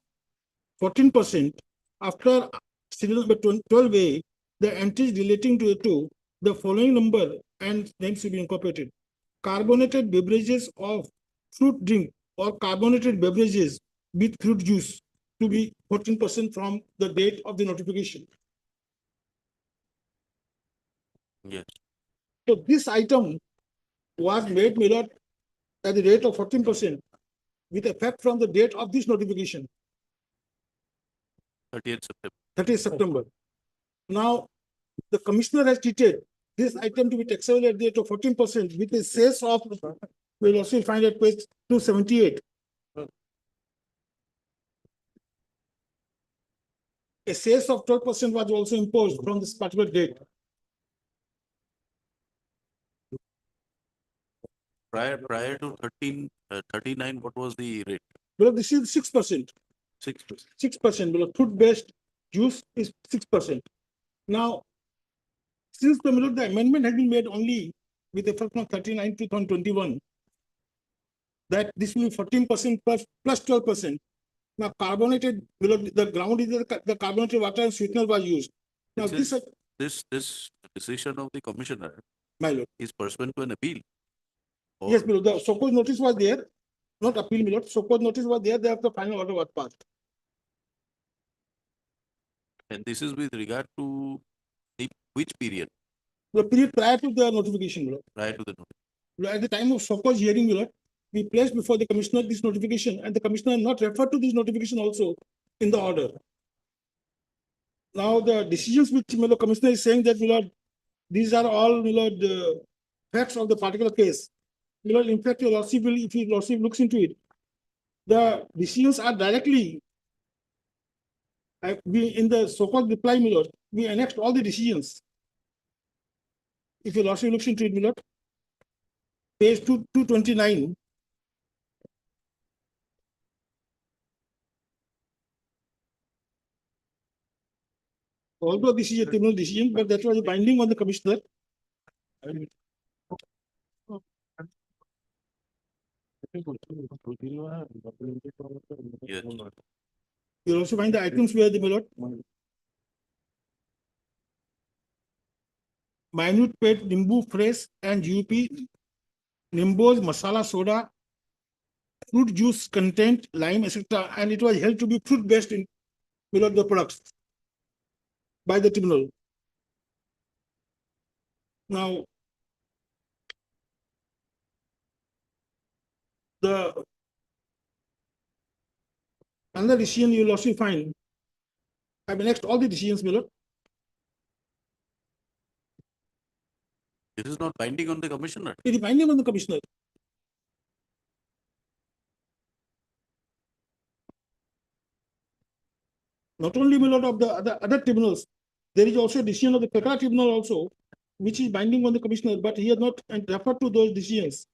14%, after serial number 12A, the entries relating to the following number and names will be incorporated. Carbonated beverages of fruit drink or carbonated beverages with fruit juice to be 14% from the date of the notification. Yes. So this item was made, my lord, at the rate of 14% with effect from the date of this notification. 30th September. 30th September. Now, the commissioner has treated this item to be taxable at the rate of 14% with a sales of, we'll also find at page 278. A sales of 12% was also imposed from this particular date. Prior to 39, what was the rate? Well, this is 6%. 6%. 6%. Well, fruit-based juice is 6%. Now, since the amendment has been made only with effect from 39/2021, that this will be 14% plus 12%. Now, carbonated, the ground is the carbonated water and sweetener was used. Now, This this, this decision of the commissioner my lord, is pursuant to an appeal. yes, my lord, the so-called notice was there, not appeal, my lord, so-called notice was there, the final order was passed. And this is with regard to the which period The period prior to the notification, my lord. prior to the notice? At the time of so-called hearing, my lord, we placed before the commissioner this notification, and the commissioner not referred to this notification also in the order. Now, the decisions which my lord, commissioner is saying that, my lord, these are all, my lord, facts of the particular case. My lord, in fact, your lordship will, if your lordship looks into it, the decisions are directly, we in the so-called reply, my lord, we annexed all the decisions. If your lordship looks into it, my lord, page 229. Although this is a criminal decision, but that was binding on the commissioner. Yes. You'll also find the items where the ballot. Minute pet Nimbu fresh and UP, Nimbo's masala soda, fruit juice content, lime, etc. And it was held to be fruit based in below the products by the tribunal. Now, the another decision you will also find. I've annexed all the decisions below. This is not binding on the commissioner. It is binding on the commissioner. Not only my lord of the other tribunals, there is also a decision of the Kakra tribunal also, which is binding on the commissioner, but he has not referred to those decisions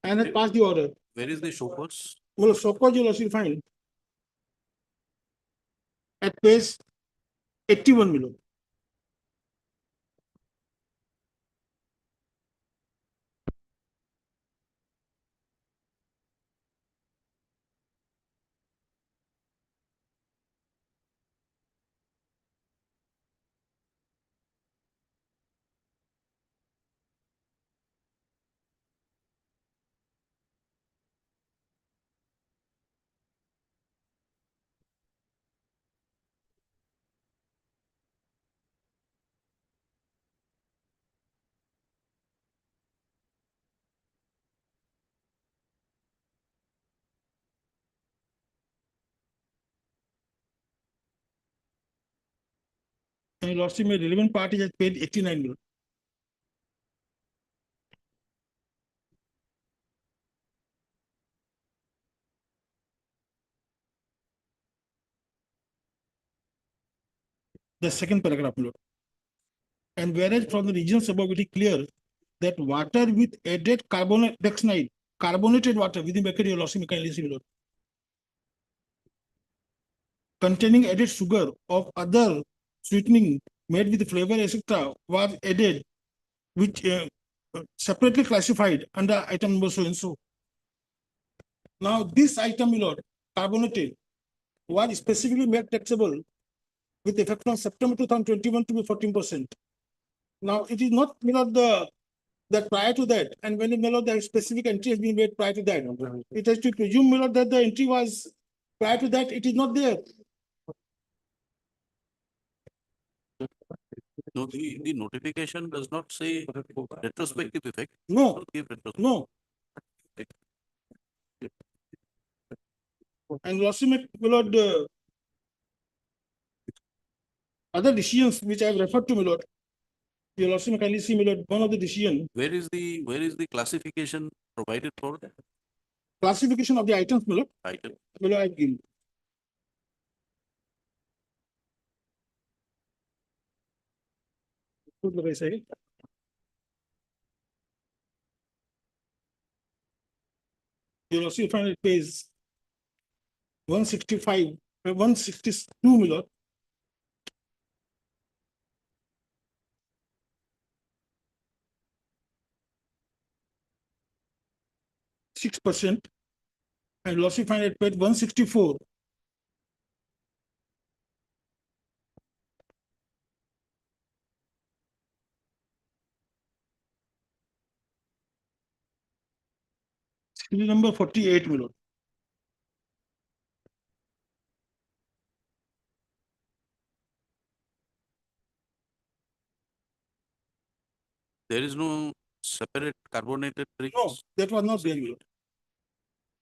and has passed the order. Where is the show cause? Well, so cause you'll also find at page 81 below. And you lost him a relevant party has paid 89 below. The second paragraph below. And whereas from the regions above it is clear that water with added carbonated water within bracket you lost him below, containing added sugar of other sweetening made with flavor, etc., was added, which separately classified under item number so and so. Now, this item, my lord, carbonated, was specifically made taxable with effect from September 2021 to be 14%. Now, it is not, my lord, that prior to that, and when my lord, the specific entry has been made prior to that, it has to presume, my lord, that the entry was prior to that, it is not there. No, the notification does not say retrospective effect. No, no. And also, my lord, other decisions which I have referred to, my lord, you'll also kindly see, my lord, one of the decision. Where is the classification provided for that? Classification of the items, my lord. Item. My lord, I give. What did I say? You'll also find it page 165, 162, my lord. 6%. And lordship find it paid 164. Serial number 48, my lord. There is no separate carbonated drinks. No, that was not there, my lord.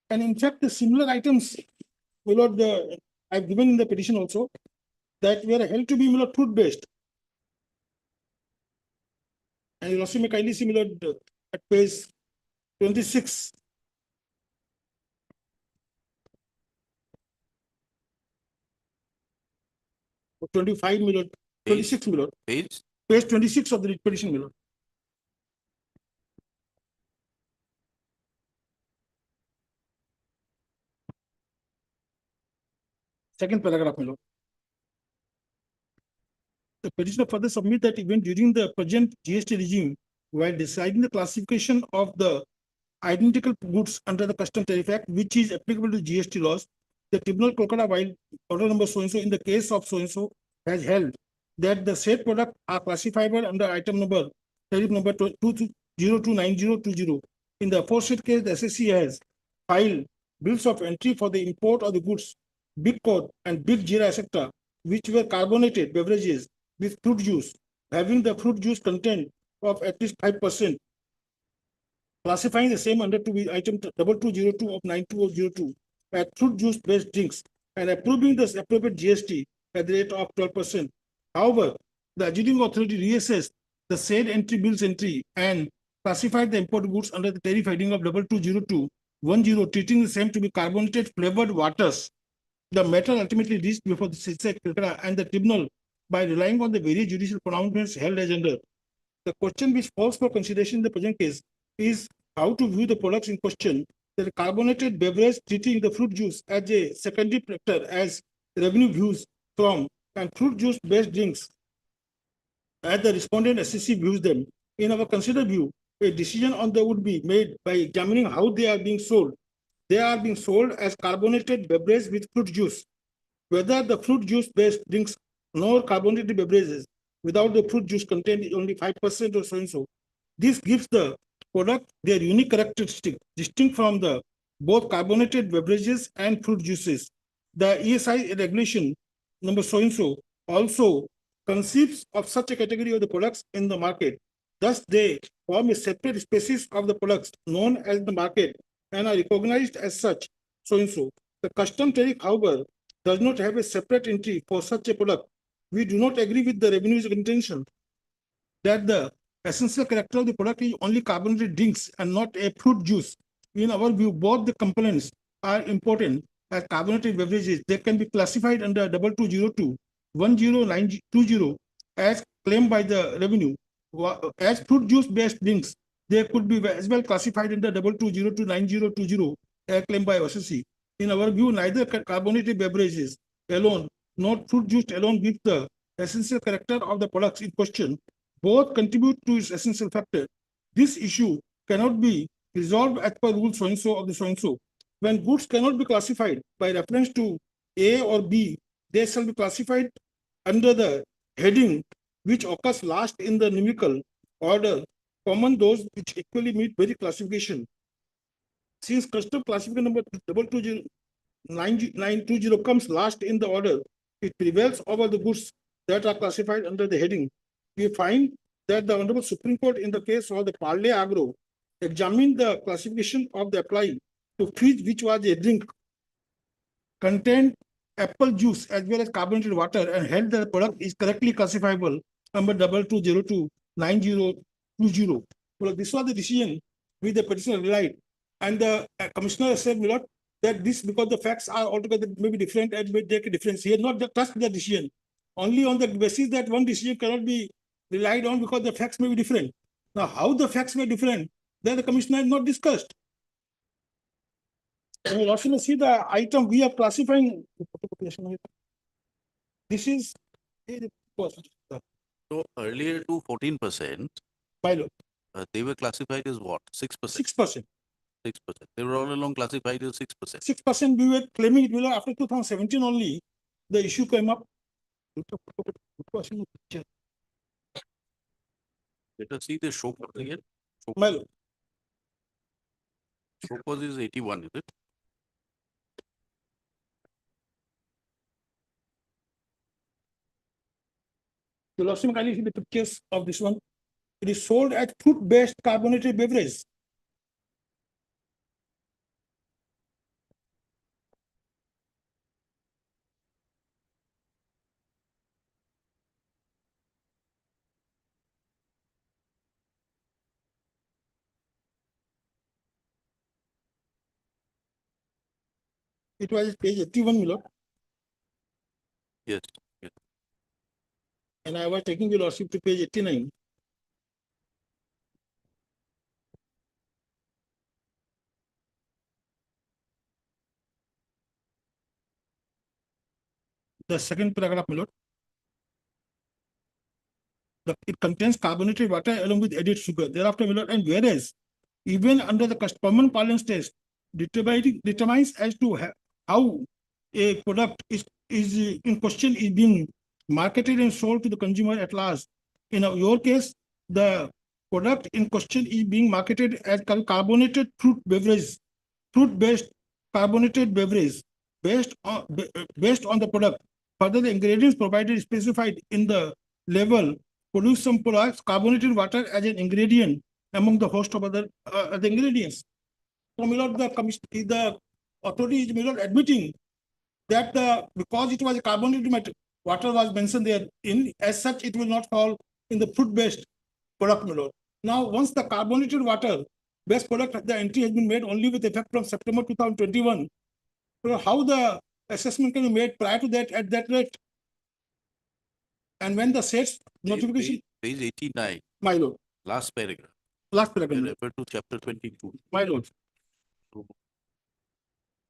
And in fact, the similar items, my lord, I've given in the petition also, that were held to be, my lord, fruit-based. And you also may kindly see, my lord, at page 26. Or 25, my lord, 26, my lord. Page? Page 26 of the petition, my lord. Second paragraph, my lord. The petitioner further submit that even during the present GST regime, while deciding the classification of the identical goods under the Custom Tariff Act, which is applicable to GST laws, the Tribunal Kolkata, while order number so-and-so in the case of so-and-so has held that the said product are classifiable under item number, tariff number 2029020. In the aforesaid case, the SSC has filed bills of entry for the import of the goods, Big Code and Big Jira, etc., which were carbonated beverages with fruit juice, having the fruit juice content of at least 5%, classifying the same under to be item 2202 of 92002 as fruit juice based drinks and approving the appropriate GST at the rate of 12%. However, the adjudicating authority reassessed the said entry bills entry and classified the imported goods under the tariff heading of 220210, treating the same to be carbonated flavored waters. The matter ultimately reached before the CISEC and the tribunal by relying on the various judicial pronouncements held as under. The question which falls for consideration in the present case is how to view the products in question, the carbonated beverage treating the fruit juice as a secondary factor as revenue views from and fruit juice based drinks as the respondent SSC views them. In our considered view, a decision on them would be made by examining how they are being sold. They are being sold as carbonated beverage with fruit juice. Whether the fruit juice based drinks nor carbonated beverages without the fruit juice content only 5% or so and so. This gives the product their unique characteristic, distinct from the both carbonated beverages and fruit juices. The ESI regulation number so and so also conceives of such a category of the products in the market. Thus, they form a separate species of the products known as the market and are recognized as such so and so. The custom tariff, however, does not have a separate entry for such a product. We do not agree with the revenue's intention that the essential character of the product is only carbonated drinks and not a fruit juice. In our view, both the components are important as carbonated beverages. They can be classified under 2202-10920 as claimed by the revenue. As fruit juice based drinks, they could be as well classified under 2202-9020 as claimed by OSSC. In our view, neither carbonated beverages alone nor fruit juice alone gives the essential character of the products in question. Both contribute to its essential factor. This issue cannot be resolved as per rule so-and-so of the so-and-so. When goods cannot be classified by reference to A or B, they shall be classified under the heading which occurs last in the numerical order, common those which equally meet very classification. Since custom classification number 2209920 comes last in the order, it prevails over the goods that are classified under the heading. We find that the Honorable Supreme Court in the case of the Parle Agro examined the classification of the apply to fish which was a drink contained apple juice as well as carbonated water and held that the product is correctly classifiable number 2202-9020. Well, this was the decision which the petitioner relied. And the commissioner said, my lord, that this because the facts are altogether maybe different and may take a difference. He had not trusted the decision. Only on the basis that one decision cannot be relied on because the facts may be different. Now, how the facts were different, that the commissioner has not discussed. And we'll also see the item we are classifying. This is so earlier to 14%. Pilot. They were classified as what? 6%. 6%. 6%. They were all along classified as 6%. 6% we were claiming it, my lord, after 2017 only, the issue came up. Good question. Let us see the show cause again. My lord, Show cause is 81, is it? Your lordship, kindly see the pictures of this one. It is sold as fruit-based carbonated beverage. It was page 81, my lord, Yes. Yes. and I was taking your lordship to page 89. The second paragraph, my lord. It contains carbonated water along with added sugar. Thereafter, my lord, and whereas even under the common parlance test, determines as to how a product is in question is being marketed and sold to the consumer at last. In your case, the product in question is being marketed as carbonated fruit beverage, fruit-based carbonated beverage based on the product. Further, the ingredients provided specified in the label produce some products carbonated water as an ingredient among the host of other ingredients. So, my lord, the authority is, my lord, admitting that because it was a carbonated water was mentioned there, in as such it will not fall in the fruit-based product, my lord. Now, once the carbonated water based product, the entry has been made only with effect from September 2021. So how the assessment can be made prior to that at that rate? And when the sales notification, Page 89, my lord, last paragraph. last paragraph, my lord. Refer to chapter 22. My lord.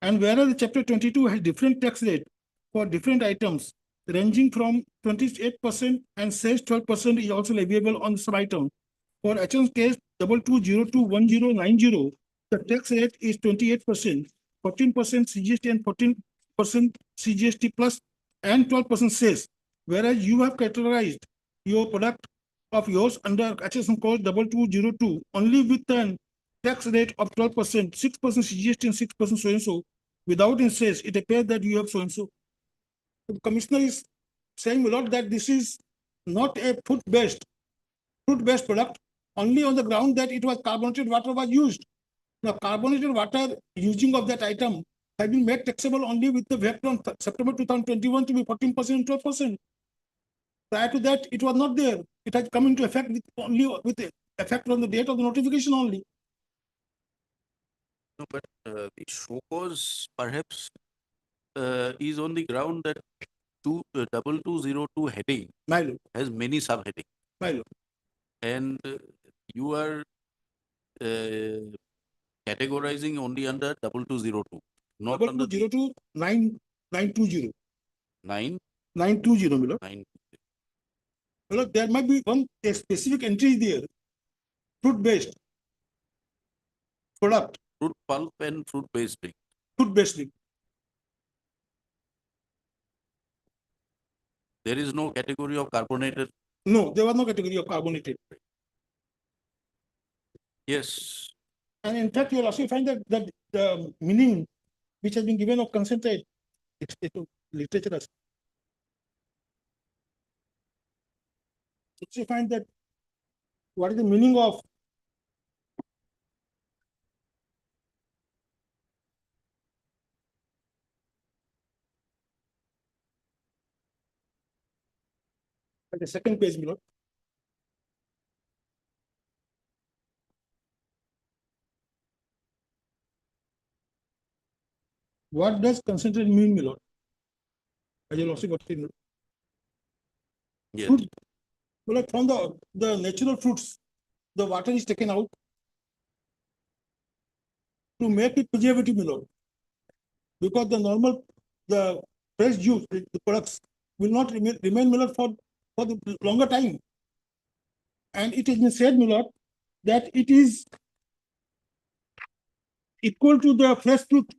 And whereas the chapter 22 has different tax rate for different items ranging from 28% and says 12% is also leviable on some item. For HM case 22021090, the tax rate is 28%, 14% CGST and 14% CGST plus and 12% cess. Whereas you have categorized your product of yours under HSM code 2202 only with an tax rate of 12%, 6% CGST and 6% so and so. Without in cess, it appears that you have so and so. The commissioner is saying, my lord, that this is not a fruit-based product, only on the ground that it was carbonated water was used. Now, carbonated water using of that item has been made taxable only with the effect on September 2021 to be 14% and 12%. Prior to that, it was not there. It has come into effect only with effect on the date of the notification only. No, but the show cause perhaps is on the ground that 2202 heading has many subheadings. My lord. And you are categorizing only under 2202, not under 2202 920. 920. My lord. My lord, there might be a specific entry there, fruit-based product. Fruit pulp and fruit-based drink. Fruit-based drink. There is no category of carbonated. No, there was no category of carbonated. Yes. And in fact, you will also find that the meaning which has been given of concentrate, it's literature. So you find that what is the meaning of the second page below. What does concentrate mean, my lord? As you also got to know. Yes. Fruit, well, like from the natural fruits, the water is taken out to make it preservative, my lord. Because the fresh juice, the products will not remain, my lord, for the longer time. And it has been said, my lord, that it is equal to the fresh fruit.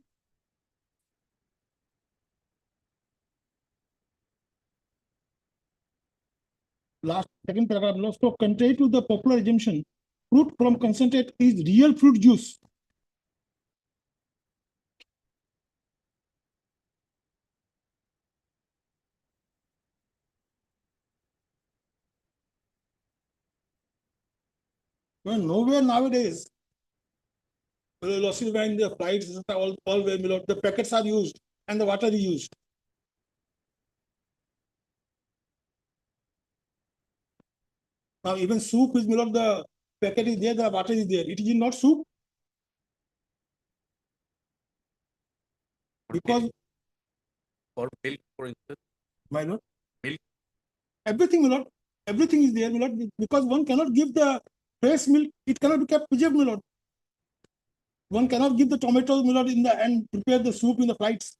Last second paragraph, so contrary to the popular assumption, fruit from concentrate is real fruit juice. Well, nowhere nowadays, well, losses when the flights, all where the packets are used and the water is used. Now even soup is the packet is there, the water is there. It is not soup. Because or milk, for instance. my lord, Milk. everything my lord, everything is there, my lord, because one cannot give the fresh milk, it cannot be kept preserved, my lord. One cannot give the tomatoes, my lord, in the and prepare the soup in the flights.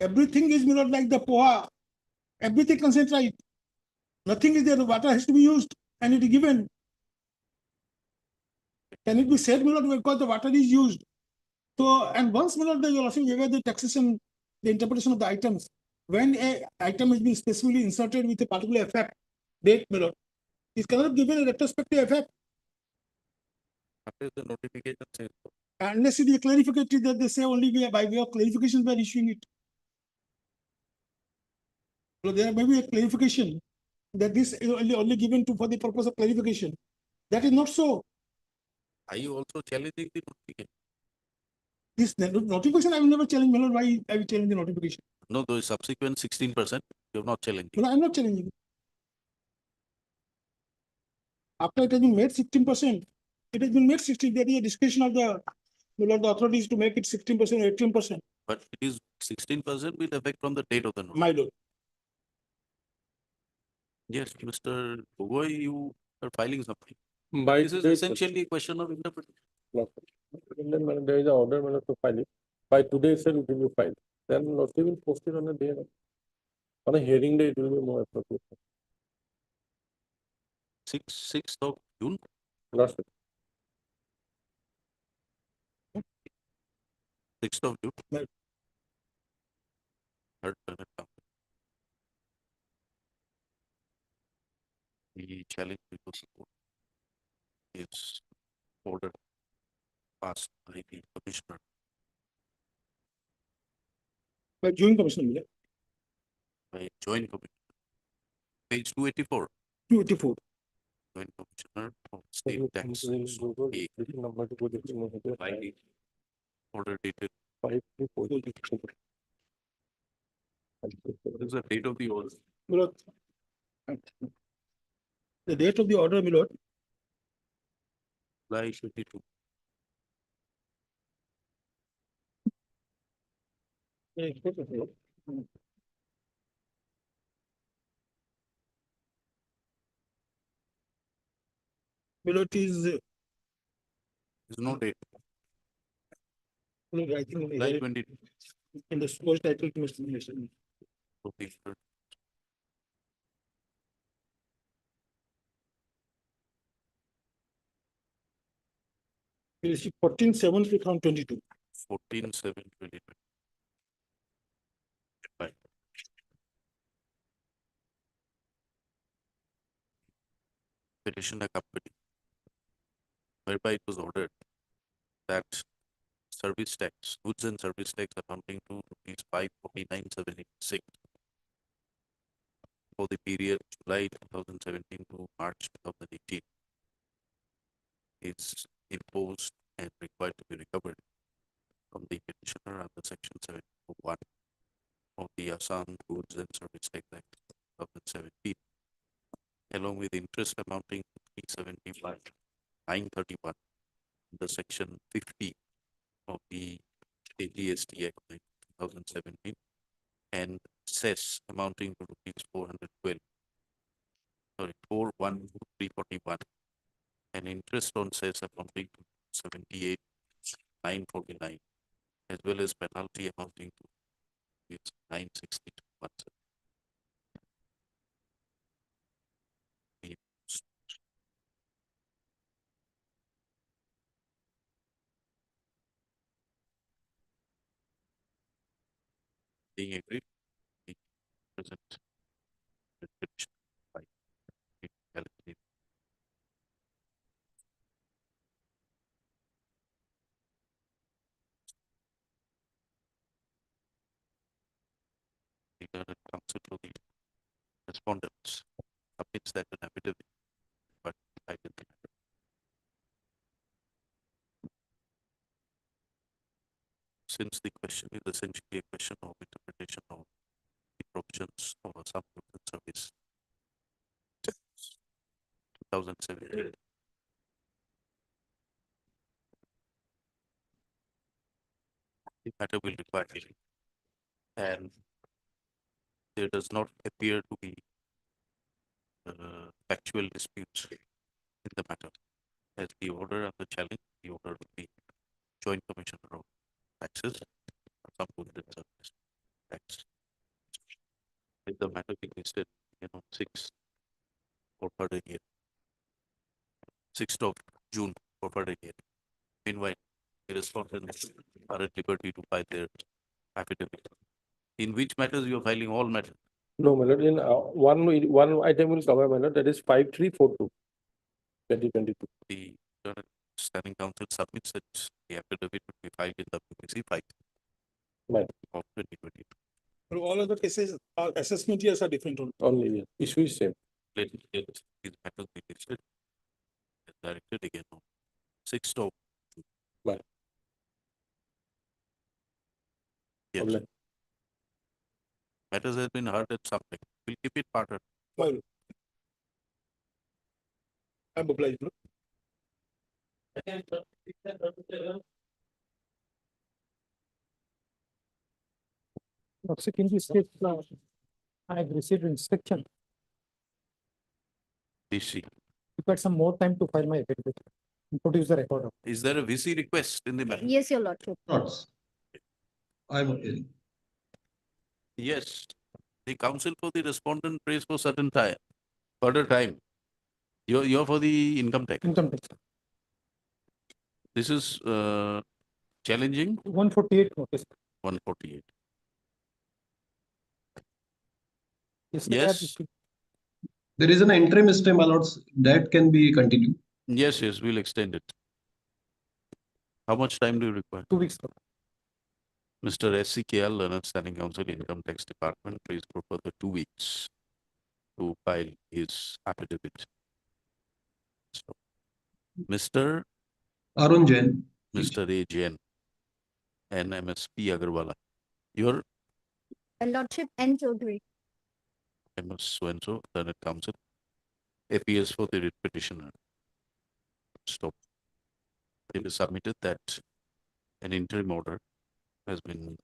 Everything is, my lord, like the poha. Everything concentrate. Nothing is there. The water has to be used and it is given. Can it be said, my lord, because the water is used? So, and once, my lord, you also gave the taxation, the interpretation of the items. When a item has been specifically inserted with a particular effect, date, my lord, it cannot be given a retrospective effect. What is the notification says? Unless it is clarificatory that they say only by way of clarification by issuing it. So there may be a clarification that this is only given to for the purpose of clarification. That is not so. Are you also challenging the notification? This notification I will never challenge, my lord. Why I will challenge the notification? No, the subsequent 16%, you have not challenged. No, I'm not challenging. After it has been made 16%, it has been made 16. There is a discretion of the authorities to make it 16% or 18%. But it is 16% with effect from the date of the notice. My lord. Yes, Mr. Gogoi, you are filing something. By This is today, essentially a question of interpretation. And then there is an order to file it. By today itself it will be filed. Then lottery will post it on a day. On a hearing day, it will be more appropriate. 6th of June. Last week. 6th of June. Right. Third planet down. The challenge to support is order passed by the commissioner. By joint commissioner. By joint commissioner. Page 284. 284. Joint commissioner of state tax. By the order dated. What is the date of the order? My lord. The date of the order, my lord. July 22. My lord is. There's no date. I think July 22. in the post title to Mr. Minister. Okay, sir. It is 14/7/2022. 14/7/2020. Right. Petition a company whereby it was ordered that service tax, goods and service tax amounting to rupees 549,786 for the period July 2017 to March 2018 is imposed and required to be recovered from the petitioner under section 7.1 of the Assam Goods and Service Tax Act 2017, along with interest amounting to 375,931 under section 50 of the AGST Act 2017 and cess amounting to rupees 41341 and interest on cess amounting to 78,949 as well as penalty amounting to 962. Being agreed, we present the petition by legality. Legal counsel to the respondents submits that an affidavit, but I did not. Since the question is essentially a question of interpretation of the provisions of a substitute service 2017. The matter will require hearing, and there does not appear to be factual disputes in the matter, as the order and the challenge, the order will be Joint Commissioner of Taxes, some good service tax. With the matter being listed, 6 for further year, 6th of June for further year. Meanwhile, the respondents are at liberty to file their affidavit. In which matters you are filing all matters? No, my lord, in one item will cover, my lord, that is 5342, 2022. The Standing Council submits that the affidavit will be filed in the WBC 5 Right. of 2022. But all other cases, assessment years are different only. Only, yes. Issue is same. Let these matters be listed and directed again on 6th of June. Right. Yes. Online. Matters has been heard at some length. We'll keep it parted. Well, I'm obliged. No? Secondly, state, I have received instruction. VC. Required some more time to file my affidavit. And produce the record of. Is there a VC request in the matter? Yes, your lordship. I'm okay. Yes. The counsel for the respondent prays for certain time, further time. You're for the income tax. Income tax. This is challenging 148 notice. 148. Yesterday I have Yes. received. There is an interim stay, my lords, that can be continued. Yes, we'll extend it. How much time do you require? 2 weeks. Mr. SCKL, Learned Standing Counsel, Income Tax Department, please for further 2 weeks to file his affidavit. So, Mr. Arun Jain. Mr. A. Jain, NMSP Agarwala. Your Lordship N. Chaudhary. MS so-and-so, Learned Counsel, appears for the writ petitioner. Stop. It is submitted that an interim order has been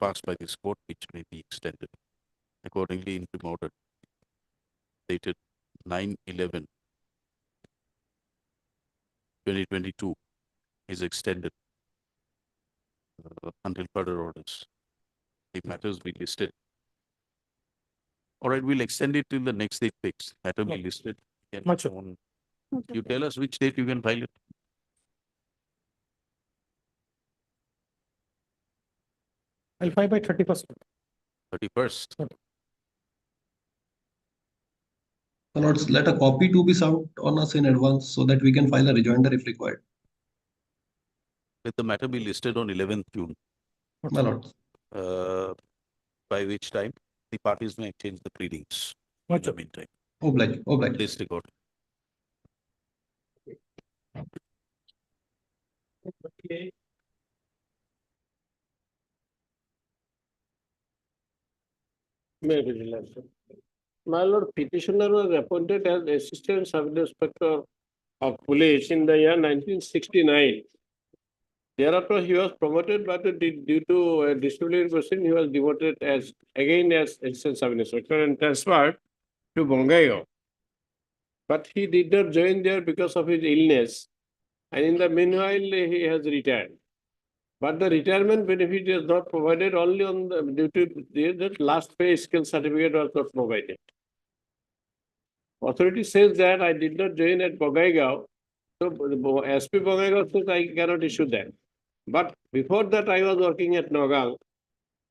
passed by this court, which may be extended. Accordingly, interim order dated 9/11/2022 is extended until further orders. The matters be listed. All right, we'll extend it till the next date fixed. Matter be listed. Much. You tell us which date you can file it. I'll file by 31st. 31st. My lords, let a copy to be served on us in advance so that we can file a rejoinder if required. Let the matter be listed on 11th June. My lords. By which time the parties may exchange the pleadings. In the meantime. Obliged. Please record. May I be relaxed? My lord, petitioner was appointed as Assistant Sub-Inspector of Police in the year 1969. Thereafter, he was promoted, but due to a disciplinary question, he was demoted as Assistant Sub-Inspector and transferred to Bongaigaon. But he did not join there because of his illness, and in the meanwhile, he has retired. But the retirement benefit is not provided only on the due to the last pay skill certificate was not provided. Authority says that I did not join at Bongaigaon, so SP Bongaigaon says I cannot issue that. But before that, I was working at Nogal.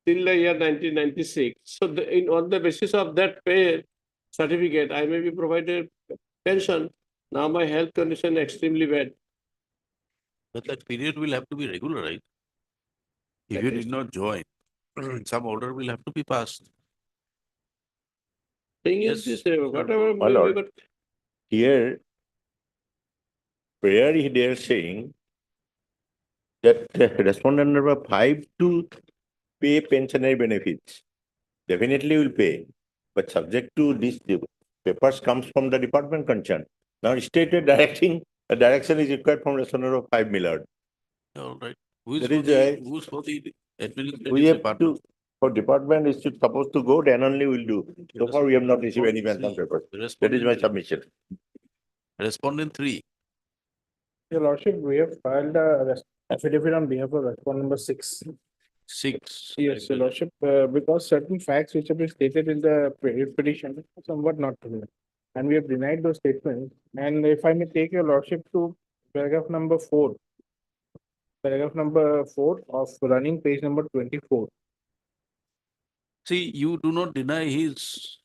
till the year 1996. So on the basis of that pay certificate, I may be provided pension. Now my health condition extremely bad. But that period will have to be regular, right? If you did not join, some order will have to be passed. Thing is Yes, this, whatever. My lord, here, where they are saying that respondent number 5 to pay pensionary benefits, definitely will pay, but subject to this, the papers comes from the department concerned. Now stated a direction is required from respondent of 5 million. All right. Who's That for is, the, who's for the administrative we have department? to, for department is supposed to go, then only we'll do. So far, we have not received any pension papers. That is my submission. Respondent 3. Your Lordship, we have filed a affidavit on behalf of respondent number 6. 6. Yes, Your Lordship, because certain facts which have been stated in the petition are somewhat not true. And we have denied those statements. And if I may take Your Lordship to paragraph number 4. Paragraph number 4 of running page number 24. See, you do not deny his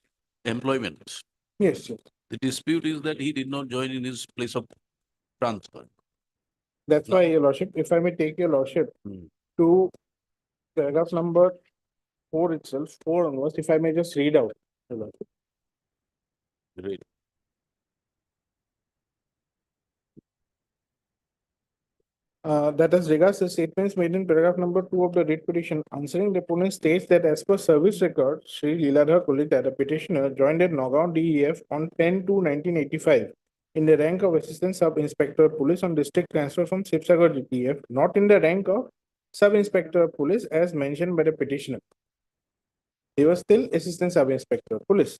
employment. Yes, yes. The dispute is that he did not join in his place of transfer. That's why, Your Lordship, if I may take Your Lordship to paragraph number 4 itself, 4 onwards, if I may just read out. Your Lordship. Great. That as regards the statements made in paragraph number 2 of the writ petition, answering the opponent states that as per service record, Sri Leeladhar Kolita, the petitioner, joined at Nagaon DEF on 10/2/1985 in the rank of Assistant Sub-Inspector of Police on district transfer from Sibsagar DEF, not in the rank of Sub-Inspector of Police as mentioned by the petitioner. He was still Assistant Sub-Inspector of Police.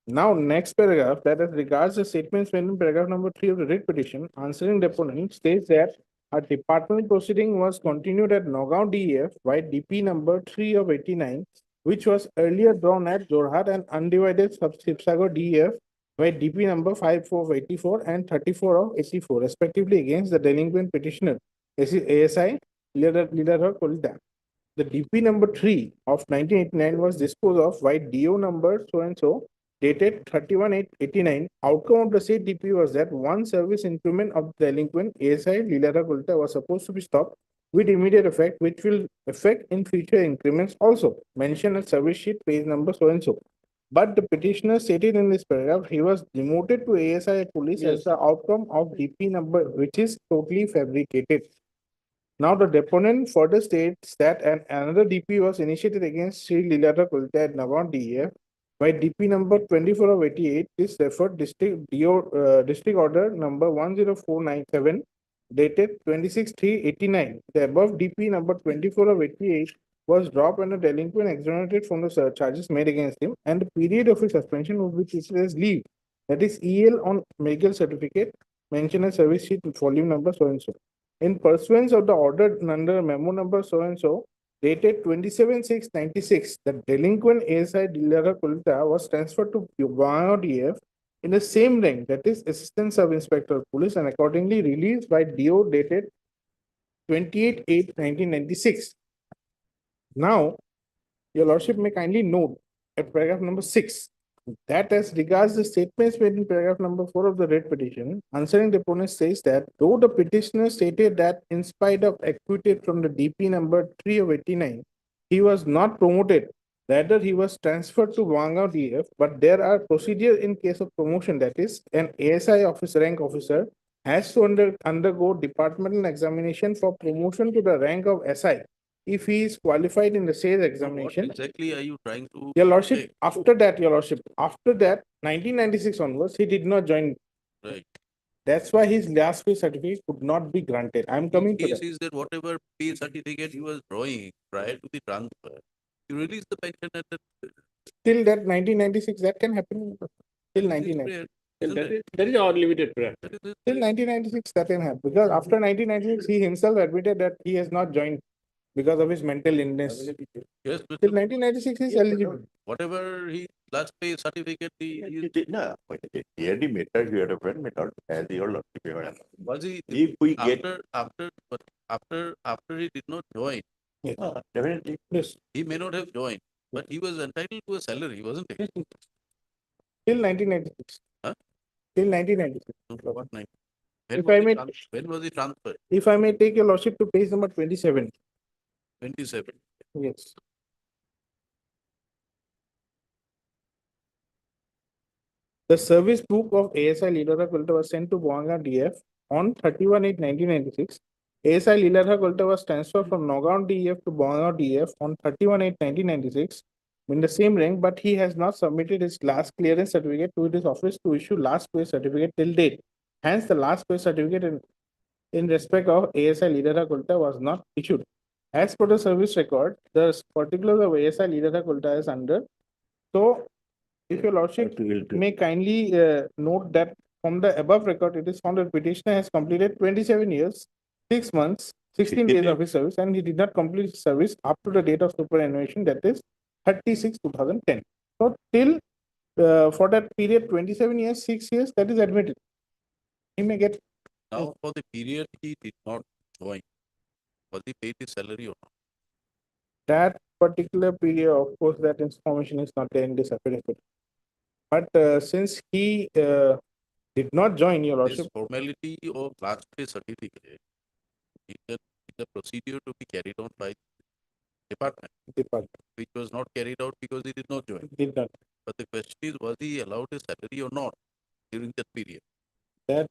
Now, next paragraph, that as regards the statements made in paragraph number 3 of the writ petition, answering the opponent states that a departmental proceeding was continued at Nagaon DEF by DP number 3 of 89, which was earlier drawn at Jorhat and undivided Sibsagar DEF by DP number 54 of 84 and 34 of 84, respectively, against the delinquent petitioner, ASI Leeladhar Kolita. The DP number 3 of 1989 was disposed of by DO number so and so, dated 31/8/89. Outcome of the said DP was that one service increment of the delinquent ASI Leeladhar Kolita was supposed to be stopped with immediate effect, which will affect in future increments also. Mentioned at service sheet page number so and so. But the petitioner stated in this paragraph he was demoted to ASI police as the outcome of DP number, which is totally fabricated. Now, the deponent further states that another DP was initiated against Sri Leeladhar Kolita at Nagaon DEF by DP number 24 of 88. This referred district district order number 10497 dated 26/3/89. The above DP number 24 of 88 was dropped and the delinquent exonerated from the charges made against him, and the period of his suspension would be treated as leave. That is EL on medical certificate mentioned as service sheet volume number so and so. In pursuance of the order under memo number so and so, dated 27/6/96, the delinquent ASI Leeladhar Kolita was transferred to Nagaon DEF in the same rank, that is Assistant Sub-Inspector of Police, and accordingly released by DO dated 28/8/1996. Now, Your Lordship may kindly note at paragraph number 6 that as regards the statements made in paragraph number 4 of the writ petition, answering the opponent says that though the petitioner stated that in spite of acquitted from the DP number 3 of 89, he was not promoted, rather he was transferred to Nagaon DF, but there are procedures in case of promotion, that is an ASI officer rank officer has to undergo departmental examination for promotion to the rank of SI. If he is qualified in the sales examination. What exactly are you trying to Your Lordship, say? after that, Your Lordship, after that, 1996 onwards, he did not join. Right. That's why his last pay certificate could not be granted. I'm coming to Case that. is that whatever pay certificate he was drawing prior to the transfer, you release the pension at that. Till that 1996, that can happen. Till 1990. That is our limited prayer. Till 1996, that can happen. Because after 1996, he himself admitted that he has not joined because of his mental illness. Yes, Till 1996, he is eligible. whatever he last pay certificate he No, here the method, you have a friend method, as your lordship. was he If we get, after he did not join, Definitely. Yes. He may not have joined, but he was entitled to a salary, wasn't he? Till 1996. Huh? Till 1996. What nine? If I may, When was he transferred? if I may take your lordship to page number 27. 27. Yes. The service book of ASI Leeladhar Kulta was sent to Boanga DF on 31/8/1996. ASI Leeladhar Kulta was transferred from Nagaon DF to Boanga DF on 31/8/1996 in the same rank, but he has not submitted his last clearance certificate to his office to issue last pay certificate till date. Hence, the last pay certificate in respect of ASI Leeladhar Kulta was not issued. As per the service record, the particulars of ASI Leeladhar Kulta is under. So, if your lordship may kindly note that from the above record, it is found that petitioner has completed 27 years, 6 months, 16 days of his service, and he did not complete his service up to the date of superannuation, that is 30/6/2010. So till for that period, 27 years, 6 years, that is admitted. He may get. Now, for the period he did not join, was he paid his salary or not? That particular period, of course, that information is not there in this affidavit. But since he did not join, your This lordship, formality of last pay certificate is a procedure to be carried on by department, which was not carried out because he did not join. Did not. But the question is, was he allowed a salary or not during that period? That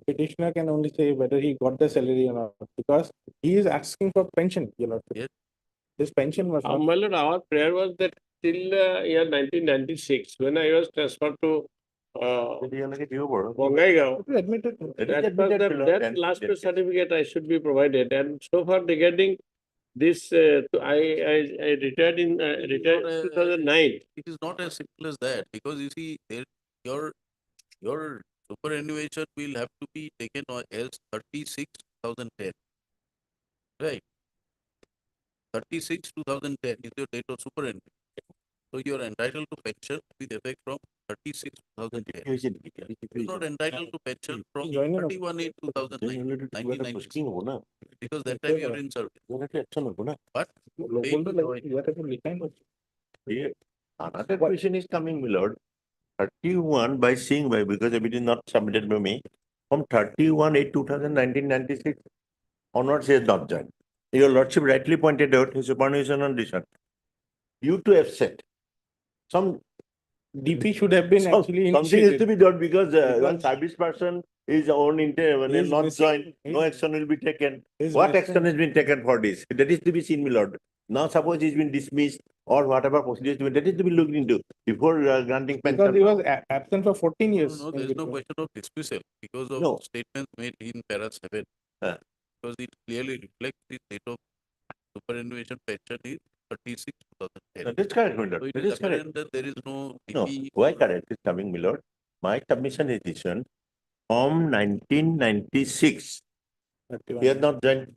petitioner can only say whether he got the salary or not, because he is asking for pension, your lordship. Yes. This pension was not. My lord, our prayer was that till year 1996, when I was transferred to Bongaigaon, Admitted. that last pay certificate I should be provided. And so far regarding this, I retired in retired 2009. It is not as simple as that, because you see, your superannuation will have to be taken as 36/2010. Right? 36/2010 is your date of superannuation. So you are entitled to pension with effect from 36/2010. You are not entitled to pension from 31/8/2009, because that time you are in service. But Another question is coming, my lord. 31 by seeing by, because it is not submitted by me, from 31/8/1996 onwards he has not joined. Your lordship rightly pointed out his superannuation on this one. You to have said some DP should have been actually something has to initiated. be done, because one service person is own when He is not missing- joined, no action will be taken. His What missing- action has been taken for this? That is to be seen, my lord. Now suppose he's been dismissed or whatever procedure is been, that is to be looked into before granting pension. Because he was absent for 14 years. No, there is no question of dismissal because of No. statements made in para 7. Because it clearly reflects the date of superannuation pension is 36/2010. That is correct, my lord. So it That is is correct. apparent that there is no No, DP. why correct is coming, my lord? My submission is this one. From 1996, he has not joined.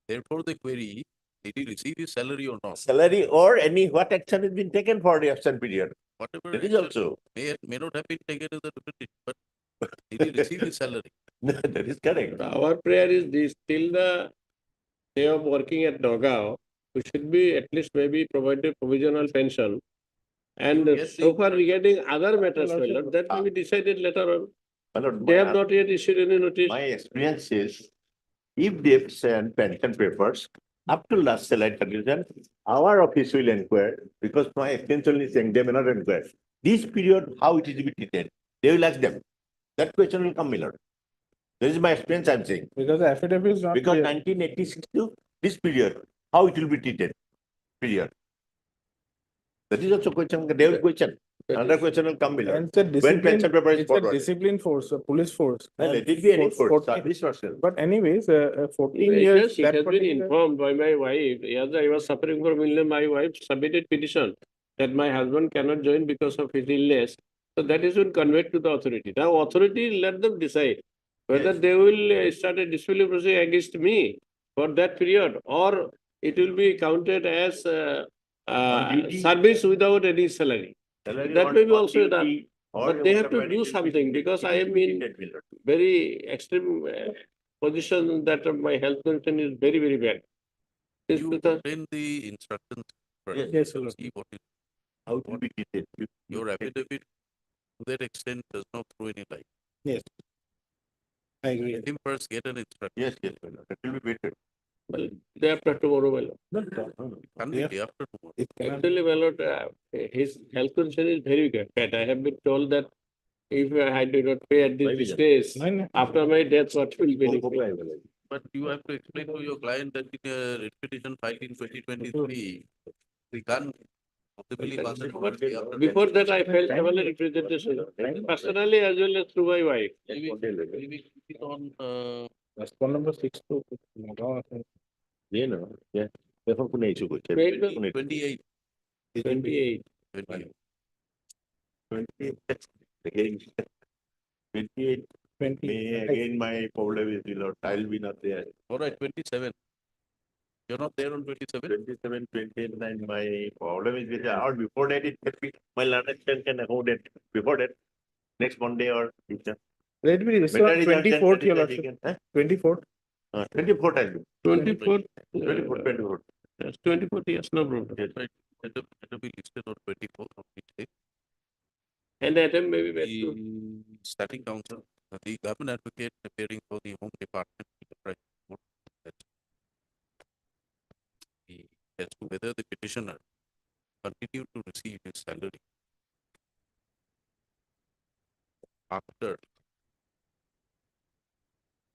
Therefore, the query, did he receive his salary or not? Salary or any, what action has been taken for the absent period? Whatever That is action also. may not have been taken as a different, but did he receive his salary? That is correct. Our prayer is this, till the day of working at Nagaon, we should be at least maybe provided provisional pension. And Yes, so the- far regarding other matters, my lord, that will be decided later on. My lord, They have not yet issued any notice. my experience is, if they send pension papers up to last salary calculation, our office will inquire, because my experience only saying they may not inquire. This period, how it is to be treated, they will ask them. That question will come, my lord. This is my experience I'm saying. Because the affidavit is not Because clear. 1986 to this period, how it will be treated, period. That is also question, they will question. Another question will come, my lord. And it's a When discipline, pension paper is it's a forwarded. discipline force, a police force. Well, And let it be any for- force, 14 service person. But anyways, 14 It years. has that been particular- informed by my wife, as I was suffering from illness, my wife submitted petition that my husband cannot join because of his illness. So that is been conveyed to the authority. Now authority let them decide whether Yes. they will start a disciplinary procedure against me for that period, or it will be counted as On duty. service without any salary. Salary That on- may be on also done. duty or But they have to whatever it do is, something, because it I will am be in treated, my lord. very extreme position that my health condition is very, very bad. This You to the, put in the instructions. Yes. Yes, Lord. See what is, How to be treated. your affidavit to that extent does not throw any light. Yes. I agree. Let him first get an instruction. Yes, yes, my lord. That will be better. well, day after tomorrow, my lord. It can't be day after tomorrow. Actually, my lord, his health condition is very bad. I have been told that if I do not pay at this stage, after my death, what will be? But you have to explain to your client that in a writ petition filed in 2023, we can't possibly pass it over day after. Before that, I felt several representation, personally as well as through my wife. Maybe keep it on, Response number 6 to Yeah, no, yeah. Therefore, kuna issue ko. 28. 28. 28. 28. Again, 28. May again my problem is, I'll be not there. All right, 27. You're not there on 27? 27, 29, my problem is with, or before that, it can be, my learned can accommodate before that, next Monday or future. Let me restore 24th, your lordship. 24th. 24th, I'll do. 24th. 24th. That's 24th, yes, no problem. Yes, right. It will be listed on 24th of each day. And attempt may be best to. The starting counsel, the government advocate appearing for the Home Department. Right. As to whether the petitioner continued to receive his salary after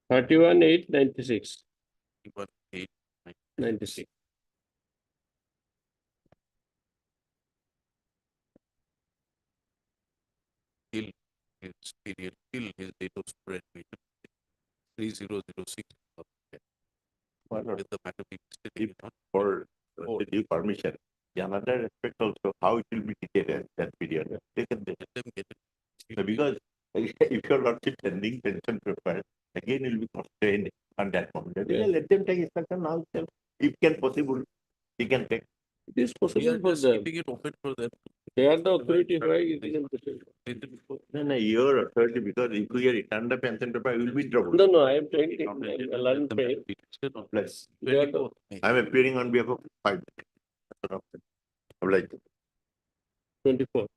31/8/96. 31/8/96. Till his period, till his date of superannuation, 3006. With the matter be listed For the due permission. The another aspect also, how it will be treated at that period. They can let them get it. Because if you're not sending pension paper, again it will be constrained on that moment. Let them take instruction now itself. If can possible, they can take. It is We possible are for just them. keeping it open for them. They are the authority, why is it? No, your authority, because if you return the pension paper, you will be in trouble. No, I am trying to learn pay. Plus, They are the- I am appearing on behalf of 5. Like 24.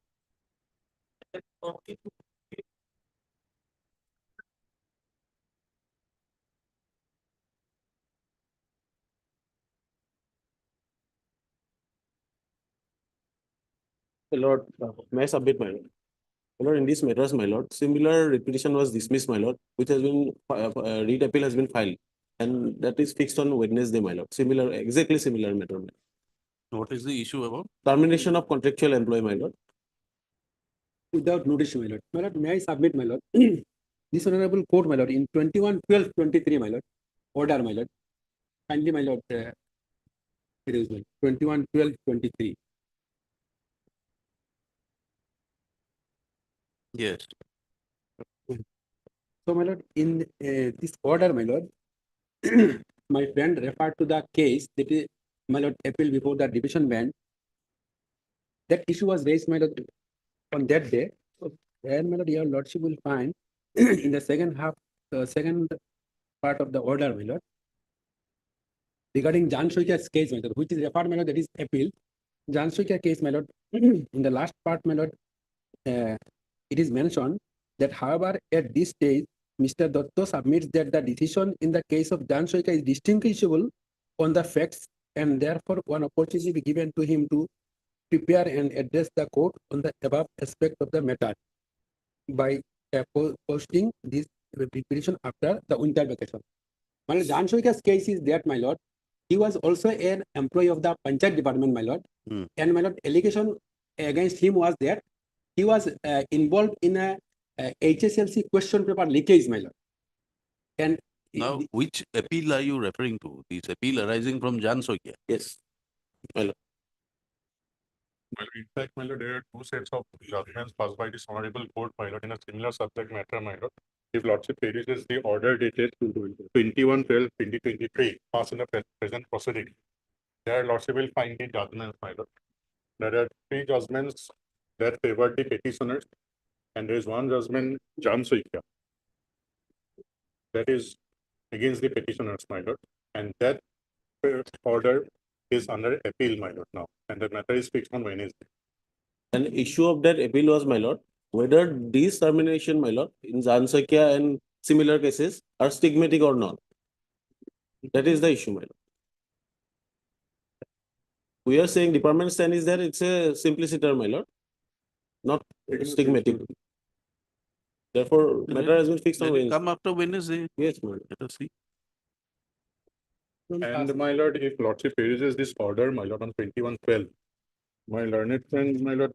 My lord, may I submit, my lord? My lord, in this matters, my lord, similar repetition was dismissed, my lord, which has been, read appeal has been filed. And that is fixed on Wednesday, my lord, similar, exactly similar matter. My lord. What is the issue about? Termination of contractual employee, my lord. Without notice, my lord. My lord, may I submit, my lord? This honorable court, my lord, in 21/12/23, my lord, order, my lord. Kindly, my lord, it is 21/12/23. Yes. So, my lord, in this order, my lord, my friend referred to the case that is, my lord, appeal before the division bench. That issue was raised, my lord, on that day. So, there, my lord, your lordship will find in the second half, second part of the order, my lord, regarding Jan Shoika's case, my lord, which is referred, my lord, that is appeal. Jan Shoika case, my lord, in the last part, my lord, it is mentioned that, however, at this stage, Mr. Dotto submits that the decision in the case of Jan Shoika is distinguishable on the facts, and therefore one opportunity be given to him to prepare and address the court on the above aspect of the matter by posting this petition after the winter vacation. My lord, Jan Shoika's case is that, my lord, he was also an employee of the Panchayat department, my lord, and my lord, allegation against him was that he was involved in a HSLC question paper leakage, my lord. And Now, which appeal are you referring to? This appeal arising from Jan Sokia? Yes. My lord. Well, in fact, my lord, there are two sets of judgments passed by this honorable court, my lord, in a similar subject matter, my lord. If lordship perishes the order dated 21/12/2023, passed in the present proceeding, their lordship will find the judgments, my lord. There are 3 judgments that favored the petitioners, and there is one judgment, Jan Soikia, that is against the petitioners, my lord, and that order is under appeal, my lord, now, and the matter is fixed on Wednesday. An issue of that appeal was, my lord, whether these termination, my lord, in Jansakia and similar cases are stigmatic or not. That is the issue, my lord. We are saying department stand is there, it's a simpliciter, my lord, not stigmatic. Therefore, matter has been fixed on Let it Wednesday. come after Wednesday. Yes, my lord. Let us see. And my lord, if lordship perishes this order, my lord, on 21/12, my learned friend, my lord,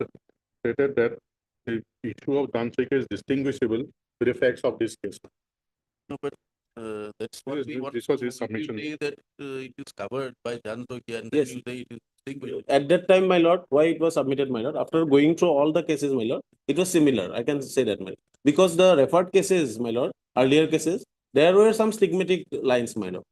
stated that the issue of Jansakia is distinguishable with the facts of this case. No, but that's what we want. This was his to- if you submission. say that it is covered by Jansakia and Yes. then you say it is distinguished. At that time, my lord, why it was submitted, my lord, after going through all the cases, my lord, it was similar. I can say that, my lord. Because the referred cases, my lord, earlier cases, there were some stigmatic lines, my lord.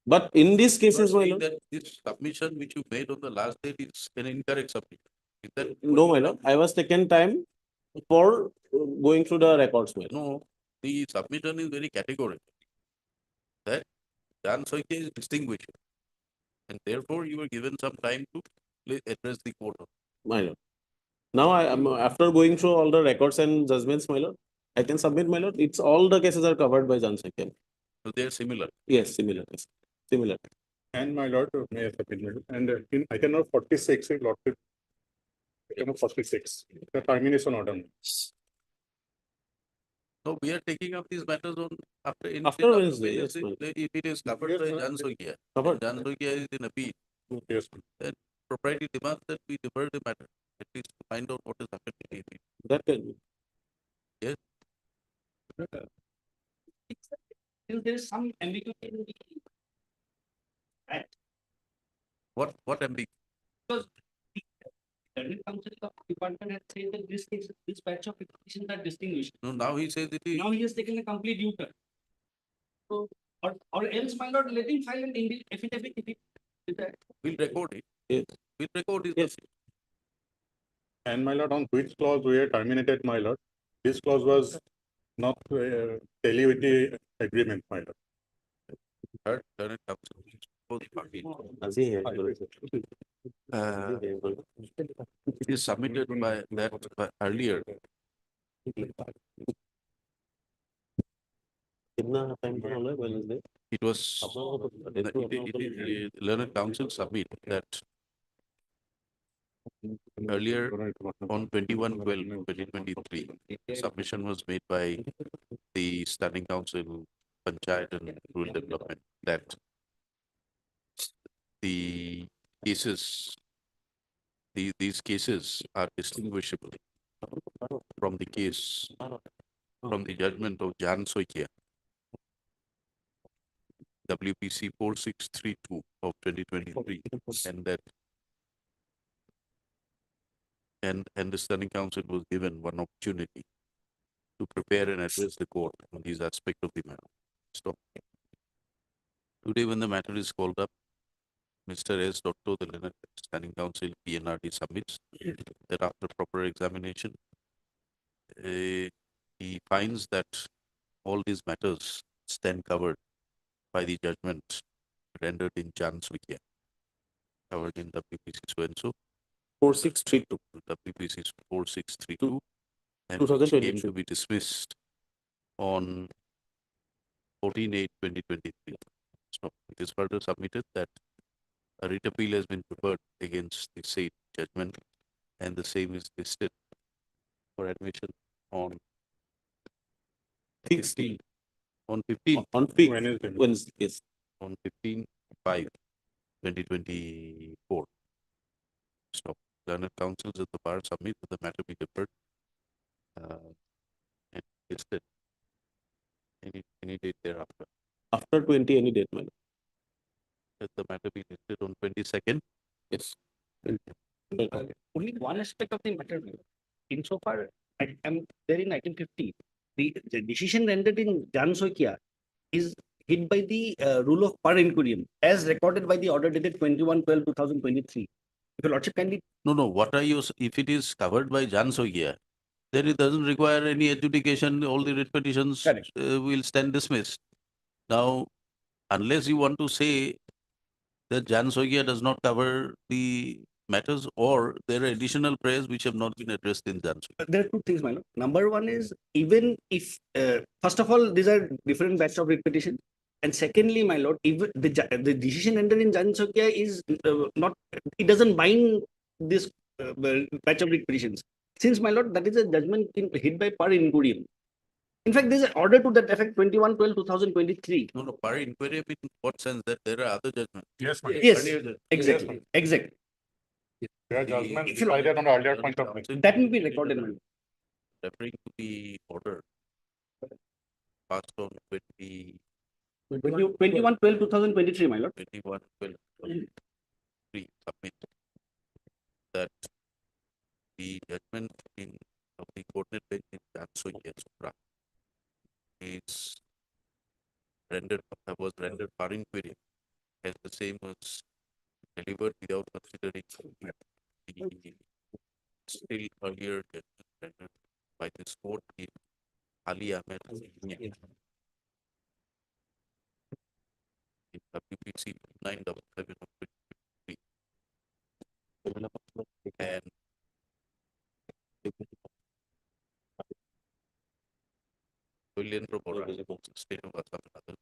But in these You are cases, my saying lord, that this submission which you made on the last date is an incorrect submission. Is that? what no, you my are- lord, I was taken time for going through the records, my lord. No, the submission is very categorical. That Jansakia is distinguished. And therefore you were given some time to address the court. My lord. Now I am, after going through all the records and judgments, my lord, I can submit, my lord, it's all the cases are covered by Jansakia. So they are similar. Yes, similar, yes, similar. And my lord, may I submit, my lord, and in item number 46, if lordship, item number 46, the termination order. So we are taking up these matters on after. After Wednesday, yes, ma'am. If it is covered Yes, by ma'am. Jansakia, Covered. Jansakia is in appeal, Yes, ma'am. then propriety demands that we defer the matter, at least to find out what is happening. in the appeal. That can be. Yes. Still there is some ambiguity in the act. What ambiguity? Because the Learned Counsel of the department has said that this case, this batch of petitions are distinguished. No, now he says it is. Now he has taken a complete U-turn. So, or else, my lord, let him file an affidavit if it. We'll record it. Yes. We'll record it. Yes. And my lord, on which clause we are terminated, my lord, this clause was not tally with the agreement, my lord. Third, Learned Counsel. Both parties. It is submitted by that by earlier. कितना time पर होना है Wednesday? It was, Learned Counsel submit that earlier on 21/12/2023, submission was made by the Standing Council, Panchayat and Rural Development that the cases, these cases are distinguishable from the case, from the judgment of Jansakia, WPC 4632 of 2023, and that and the Standing Council was given one opportunity to prepare and address the court on these aspects of the matter. Stop. Today, when the matter is called up, Mr. S. Dotto, the Learned Standing Council, PNRD, submits that after proper examination, he finds that all these matters stand covered by the judgment rendered in Jansakia, covered in WPC so and so. 4632. WPC 4632, and which came 2022. to be dismissed on 14/8/2023. So it is further submitted that a writ appeal has been prepared against the said judgment, and the same is listed for admission on 15. On 15. On 5th Wednesday. Wednesday, yes. On 15/5/2024. So Learned Counsels of the bar submit that the matter be deferred. And listed any date thereafter. After 20, any date, my lord. Let the matter be listed on 22nd. Yes. Only one aspect of the matter, insofar I am there in 1950, the decision rendered in Jansakia is hit by the rule of per inquirium as recorded by the order dated 21/12/2023. If your lordship kindly. No, what are you, if it is covered by Jansakia, then it doesn't require any adjudication, all the writ petitions will stand dismissed. Now, unless you want to say that Jan Sogia does not cover the matters, or there are additional prayers which have not been addressed in Jan Sogia? There are two things, my lord. Number one is, even if, first of all, these are different batch of repetition. And secondly, my lord, even the decision entered in Jan Sokia is not, it doesn't bind this batch of repetitions. Since, my lord, that is a judgment hit by per inquiry. In fact, there is an order to that effect 21/12/2023. No, per inquiry, in what sense that there are other judgments? Yes, ma'am. Yes, Earlier exactly, exactly. There are judgments If you- decided on the earlier point of view. That will be recorded, my lord. Referring to the order passed on 21/12/2023, my lord. 21/12/2023, submit that the judgment of the coordinate bench in Jan Sogia Supra is rendered, was rendered per inquiry as the same was delivered without considering the still earlier judgment rendered by this court in Ali Ahmed Union in WPC 977 of 2023. And William Probora, State of Assam, and other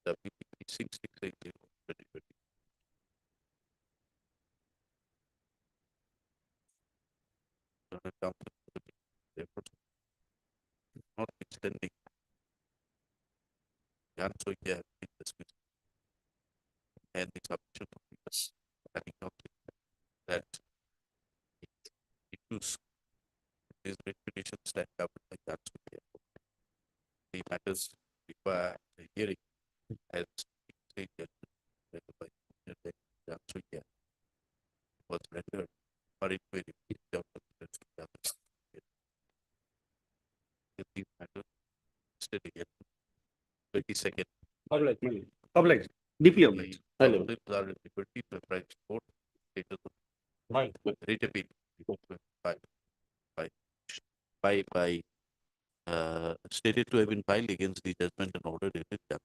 WPC 6680 of 2020. Therefore, notwithstanding Jan Sogia has been dismissed and the submission of figures having noted that issues these reputations stand covered by Jan Sogia. The matters require a hearing as the judgment by Jan Sogia was rendered per inquiry without consideration of the others. These matters still again 22nd. Obliged, my lord. Obliged. DP obliged. Hello. Are at liberty to apply to court status of Right. writ appeal by stated to have been filed against the judgment and order dated Jan.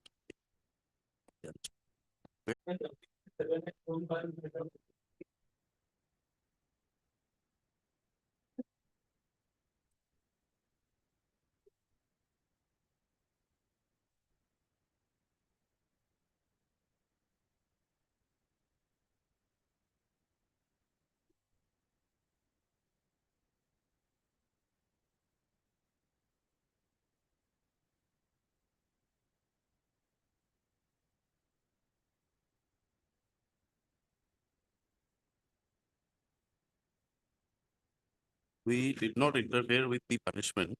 We did not interfere with the punishment,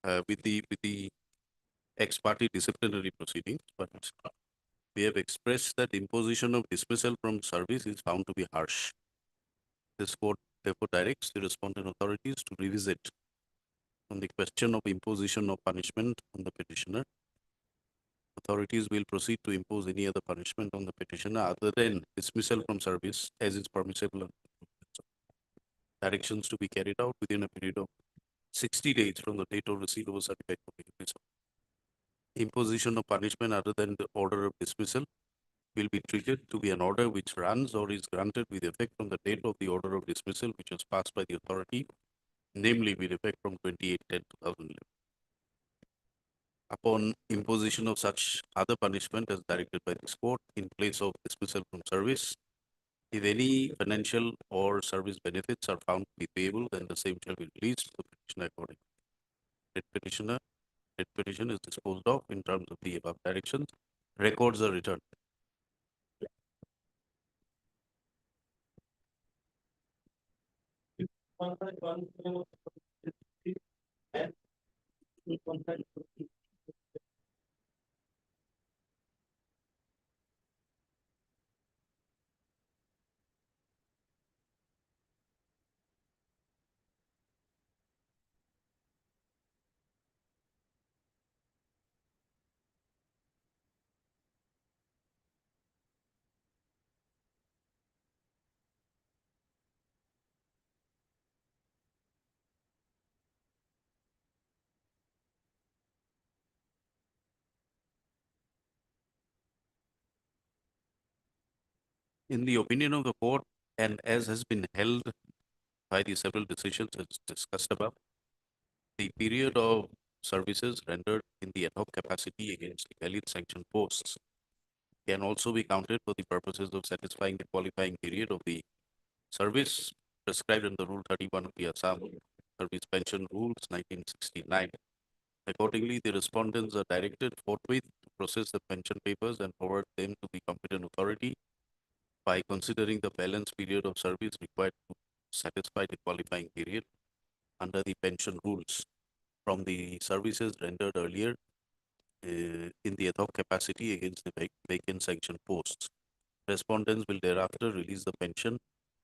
with the ex parte disciplinary proceedings, but we have expressed that imposition of dismissal from service is found to be harsh. This court therefore directs the respondent authorities to revisit on the question of imposition of punishment on the petitioner. Authorities will proceed to impose any other punishment on the petitioner other than dismissal from service as is permissible. Directions to be carried out within a period of 60 days from the date of receipt of a certified copy of dismissal. Imposition of punishment other than the order of dismissal will be treated to be an order which runs or is granted with effect from the date of the order of dismissal which was passed by the authority, namely with effect from 28/10/2011. Upon imposition of such other punishment as directed by this court in place of dismissal from service, if any financial or service benefits are found to be payable, then the same shall be released to the petitioner accordingly. Writ petition is disposed of in terms of the above directions. Records are returned. in the opinion of the court, and as has been held by the several decisions as discussed above, the period of services rendered in the ad hoc capacity against the valid sanctioned posts can also be counted for the purposes of satisfying the qualifying period of the service prescribed under Rule 31 of the Assam Service Pension Rules 1969. Accordingly, the respondents are directed forthwith to process the pension papers and forward them to the competent authority by considering the balance period of service required to satisfy the qualifying period under the pension rules from the services rendered earlier in the ad hoc capacity against the vacant sanction posts. Respondents will thereafter release the pension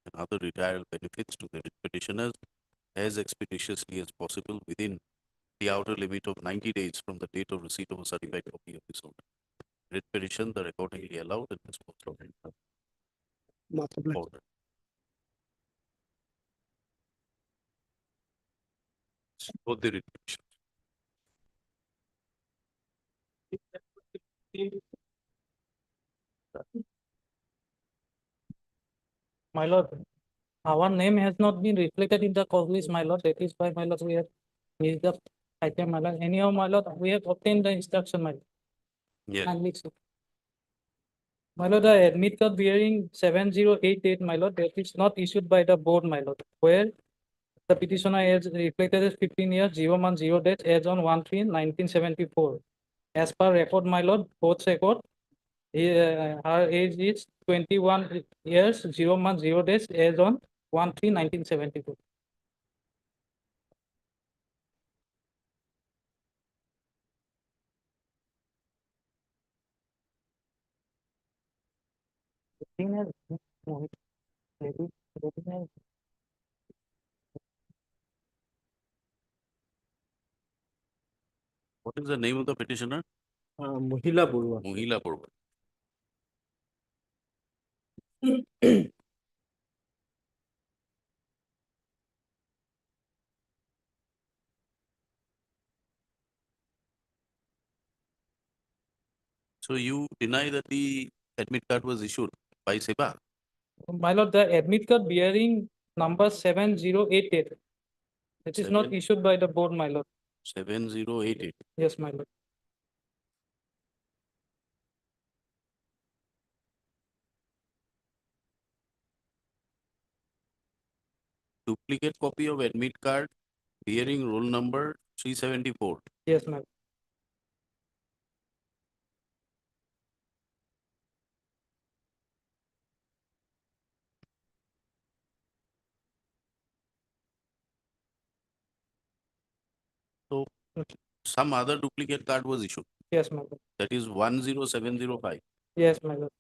and other retirement benefits to the petitioners as expeditiously as possible within the outer limit of 90 days from the date of receipt of a certified copy of this order. Writ petitions are accordingly allowed and disposed of in order. Both the writ petitions. My lord, our name has not been reflected in the cause list, my lord. That is why, my lord, we have raised the item, my lord. Anyhow, my lord, we have obtained the instruction, my lord. Yes. Kindly, sir. My lord, the admit card bearing 7088, my lord, that is not issued by the board, my lord, where the petitioner is reflected as 15 years, 0 month, 0 days, as on 1/3/1974. As per record, my lord, both record, her age is 21 years, 0 month, 0 days, as on 1/3/1974. What is the name of the petitioner? Mohila Burwa. Mohila Purva. So you deny that the admit card was issued by SEBA? My lord, the admit card bearing number 7088. It is not issued by the board, my lord. 7088. Yes, my lord. Duplicate copy of admit card bearing roll number 374. Yes, my lord. So some other duplicate card was issued. Yes, my lord. That is 10705. Yes, my lord.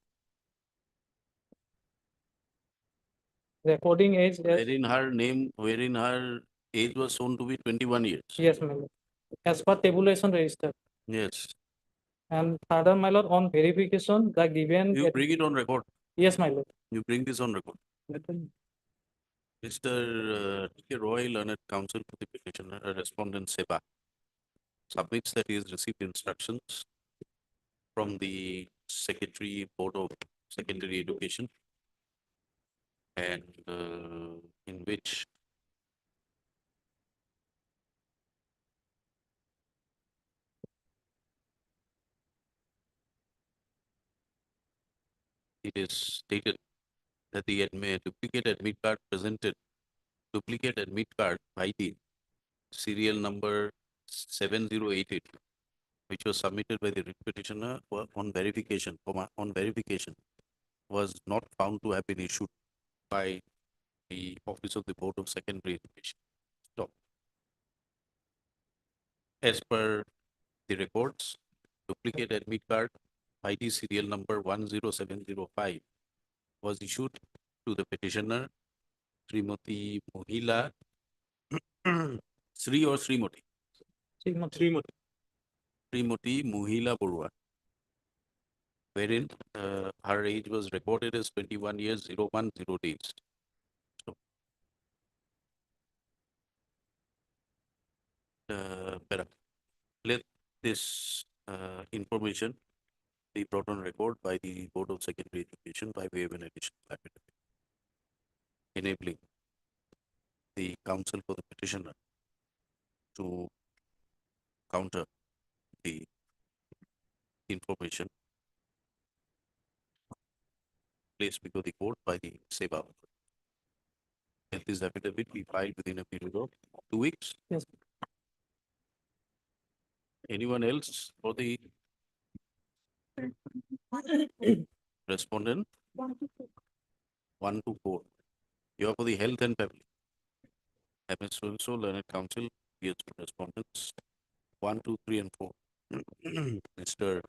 Recording age, yes. Wherein her age was shown to be 21 years. Yes, my lord. As per tabulation register. Yes. And further, my lord, on verification, the given. You bring it on record. Yes, my lord. You bring this on record. Mr. T.K. Roy, learned counsel for the petitioner, respondent SEBA, submits that he has received instructions from the Secretary Board of Secondary Education, and in which it is stated that the duplicate admit card presented, duplicate admit card ID, serial number 7088, which was submitted by the writ petitioner on verification, was not found to have been issued by the Office of the Board of Secondary Education. Stop. As per the records, duplicate admit card ID serial number 10705 was issued to the petitioner, Srimati Mohila, Sri or Srimati? Srimati. Srimati Mohila Burwa, wherein her age was recorded as 21 years, 0 months, 0 days. So, let this information be brought on record by the Board of Secondary Education by way of an additional affidavit, enabling the counsel for the petitioner to counter the information placed before the court by the SEBA. Let this affidavit be filed within a period of 2 weeks. Yes. Anyone else for the respondent? 1 to 4. You are for the health and family. MS also learned counsel, yes, respondents 1, 2, 3, and 4. Mr.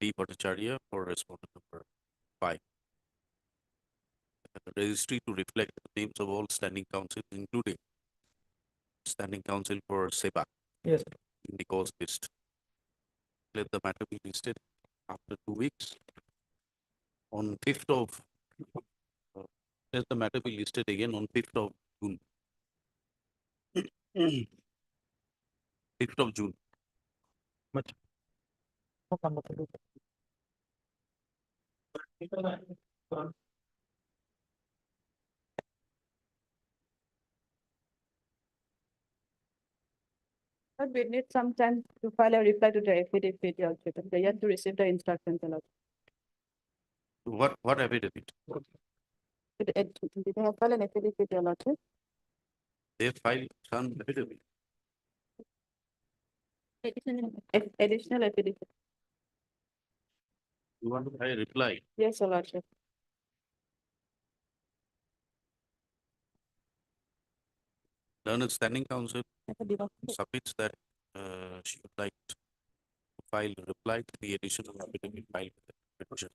D. Bhattacharya for respondent number 5. Registry to reflect the names of all standing counsel, including standing counsel for SEBA Yes. in the cause list. Let the matter be listed after 2 weeks. On 5th of, let the matter be listed again on 5th of June. 5th of June. Much. But we need some time to file a reply to the affidavit also. They have to receive the instructions a lot. What affidavit? Did they have filed an affidavit a lot? They filed some affidavit. Additional affidavit. You want to file a reply? Yes, a lot. Learned standing counsel submits that she would like to file a reply to the additional affidavit filed with the petition.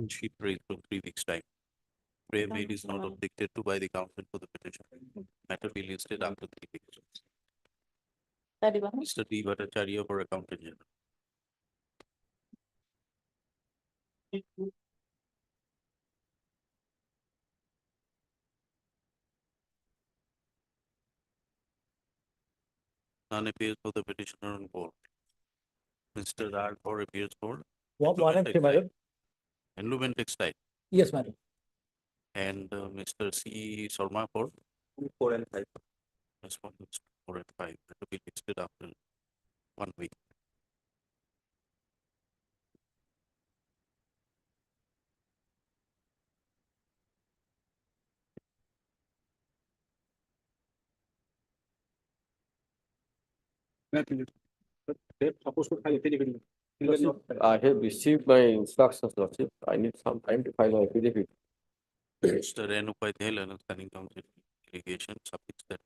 She prayed for 3 weeks' time. Prayer made is not objected to by the counsel for the petition. Matter be listed after 3 weeks. Mr. D. Bhattacharya for Accountant General. None appears for the petitioner on call. Mr. R. for appears for One and three, madam. Endowment Textile. Yes, madam. And Mr. C. Sarma for 4 and 5. respondents 4 and 5. That will be listed after 1 week. They're supposed to file affidavit. I have received my instructions, Lordship. I need some time to file my affidavit. Mr. N. Upadhyay, Learned Standing Counsel Irrigation submits that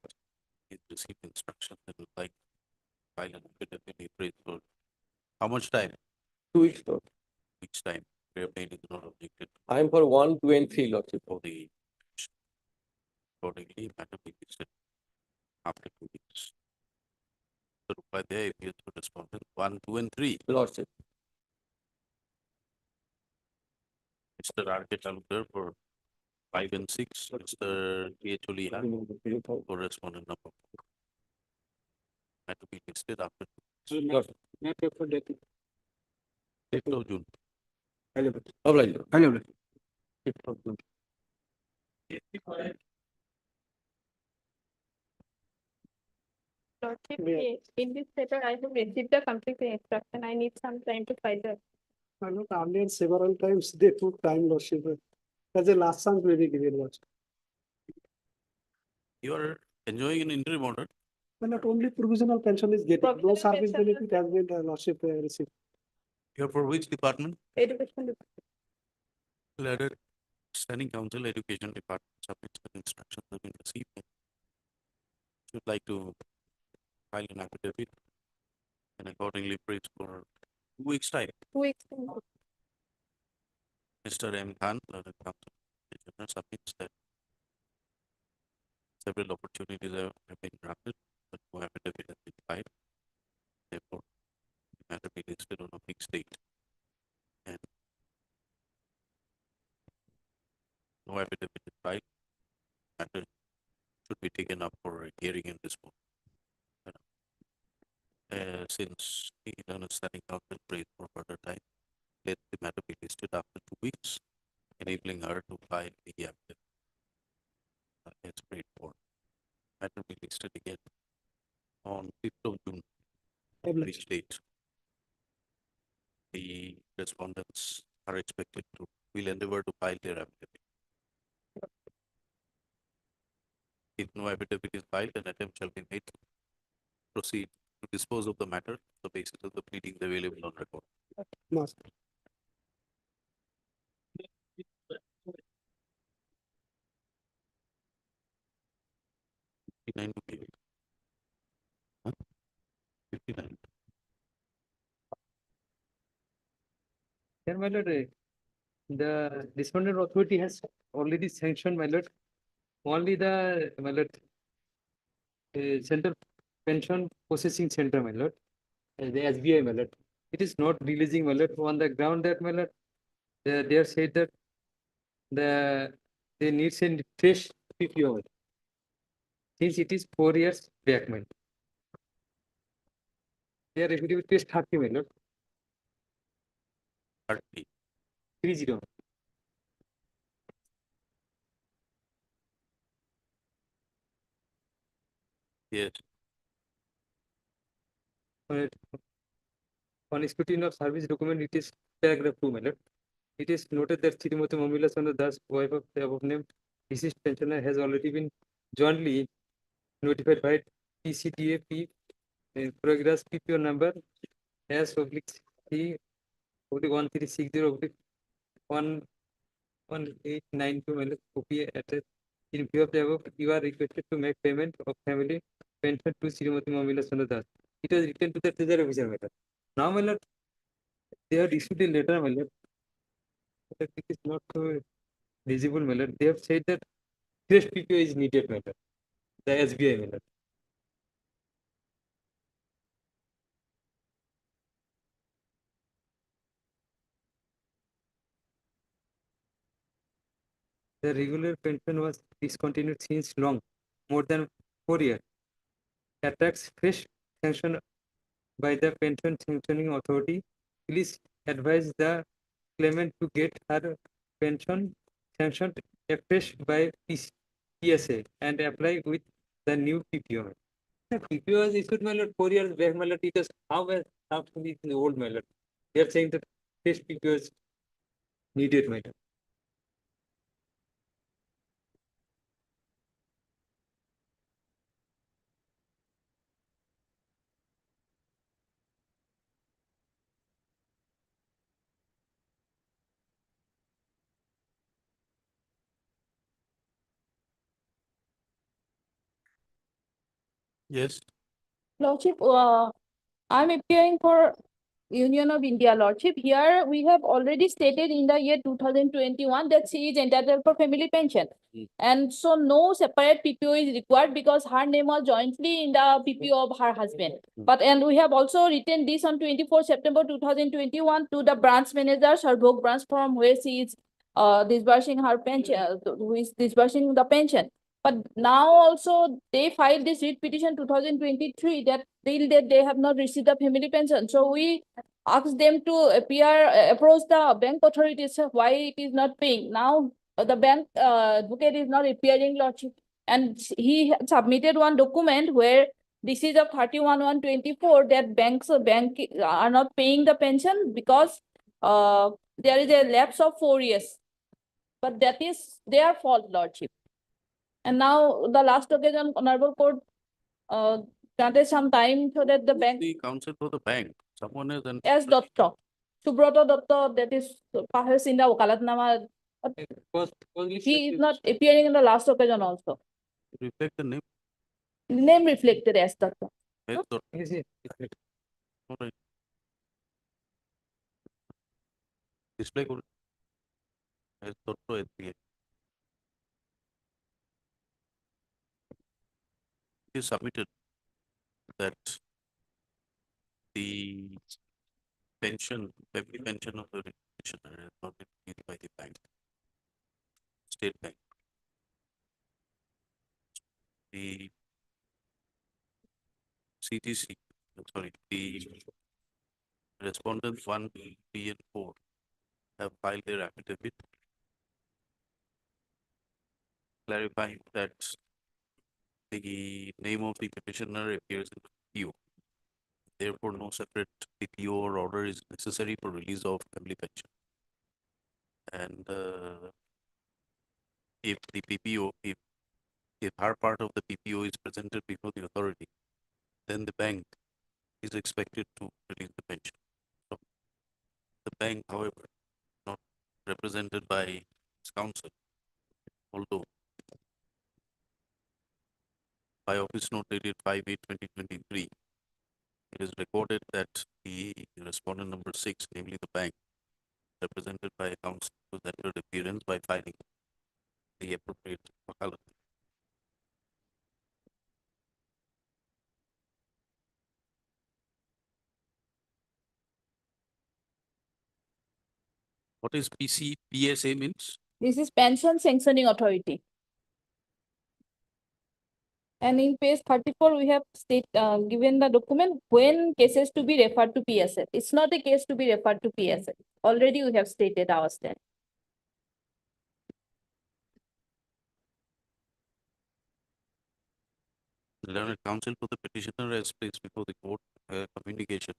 he received instructions and would like to file an affidavit. He prays for how much time? 2 weeks, Lord. Each time prayer made is not objected I am for 1, 2, and 3, Lordship. for the accordingly matter be listed after 2 weeks. Mr. Upadhyay appears for respondent 1, 2, and 3. Lordship. Mr. R. K. Talukdar for 5 and 6. Mr. K. Cholia for respondent number 4. Matter be listed after 2 weeks. Lordship. 5th of June. Obliged, Lord. 5th of June. Lordship, in this letter, I have received the conflicting instruction. I need some time to file the. I know earlier several times they took time, Lordship. As a last chance may be given, Lordship. You are enjoying an interim order. But not only provisional pension is getting, no Provisional service pension. benefit has been, Lordship, received. You are for which department? Education. Letter Standing Counsel Education Department submits the instructions have been received. Should like to file an affidavit and accordingly prays for 2 weeks' time. 2 weeks. Mr. M. Khan, Learned Counsel Petitioner submits that several opportunities have been granted, but no affidavit has been filed. Therefore, the matter be listed on a fixed date. And no affidavit is filed. Matter should be taken up for a hearing in this board. since the understanding not been raised for further time, let the matter be listed after 2 weeks, enabling her to file the affidavit. As prayed for. Matter be listed again on 5th of June, which date the respondents are expected to, will endeavor to file their affidavit. If no affidavit is filed, an attempt shall be made to proceed to dispose of the matter on the basis of the pleadings available on record. Master. Fifty-nine to be. Huh? 59. Here, my lord, the respondent authority has already sanctioned, my lord, only the, my lord, Central Pension Processing Center, my lord, the SBI, my lord. It is not releasing, my lord, on the ground that, my lord, they are said that they need a fresh PPO, since it is 4 years back, my lord. Their affidavit is 30, my lord. 30. 30. Yes. On scrutiny of service document, it is paragraph 2, my lord. It is noted that Srimati Mamila Chandra Das, wife of the above named deceased pensioner, has already been jointly notified by PCDAP progress PPO number as /C /1360 /1892 copy address. In view of the above, you are requested to make payment of family pension to Srimati Mamila Chandra Das. It was written to the treasury officer, my lord. Now, my lord, they have issued a letter, my lord. But it is not visible, my lord. They have said that fresh PPO is needed, my lord. The SBI, my lord. The regular pension was discontinued since long, more than 4 years. Attracts fresh sanction by the pension sanctioning authority. Please advise the claimant to get her pension sanctioned afresh by PSA and apply with the new PPO. The PPO was issued, my lord, 4 years back, my lord. It is how to be old, my lord. They are saying that fresh PPO is needed, my lord. Yes. Lordship, I'm appearing for Union of India, Lordship. Here we have already stated in the year 2021 that she is entitled for family pension. And so no separate PPO is required because her name was jointly in the PPO of her husband. And we have also written this on 24 September 2021 to the branch manager, Sarbhog branch from where she is disbursing her pension, who is disbursing the pension. But now also they filed this writ petition 2023 that till that they have not received the family pension. So we asked them to approach the bank authorities why it is not paying. Now the bank advocate is not appearing, Lordship. And he submitted one document where this is of 31/1/24 that bank are not paying the pension because there is a lapse of 4 years. But that is their fault, Lordship. And now the last occasion, Honorable Court granted some time so that the bank, The counsel for the bank, someone is in. as Dr. Subrata Datta, that is perhaps in the Wakalatnama, he is not appearing in the last occasion also. Reflect the name. Name reflected as Dr. Yes, sir. All right. Display code. As Dr. SBI. He submitted that the pension, family pension of the pensioner has not been paid by the bank, state bank. The CTC sorry, the respondents 1, 3 and 4 have filed their affidavit clarifying that the name of the petitioner appears in the PO. Therefore, no separate PPO or order is necessary for release of family pension. And if the PPO, if her part of the PPO is presented before the authority, then the bank is expected to release the pension. So the bank, however, not represented by its counsel, although by office note dated 5/8/2023, it is recorded that the respondent number 6, namely the bank, represented by a counsel, was entered appearance by filing the appropriate wakalat. What is PSA means? This is Pension Sanctioning Authority. And in page 34, we have given the document when cases to be referred to PSL. It's not a case to be referred to PSL. Already we have stated our stand. The learned counsel for the petitioner has placed before the court a communication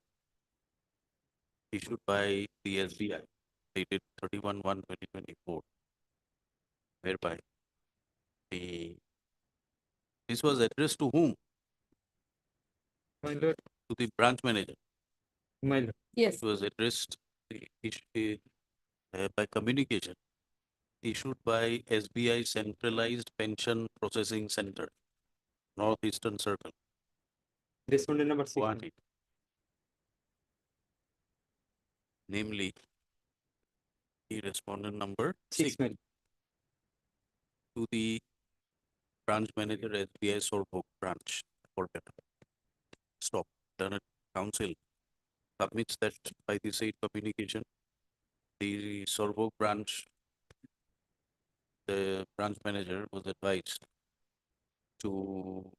issued by the SBI dated 31/1/2024, whereby this was addressed to whom? My lord. To the branch manager. My lord. Yes. It was addressed by communication issued by SBI Centralized Pension Processing Center, Northeastern Circle. Respondent number 6. Guwahati. Namely, the respondent number 6 to the branch manager SBI Sorbog branch, Kolkata. Stop. Learned counsel submits that by the said communication, the Sorbog branch, the branch manager was advised to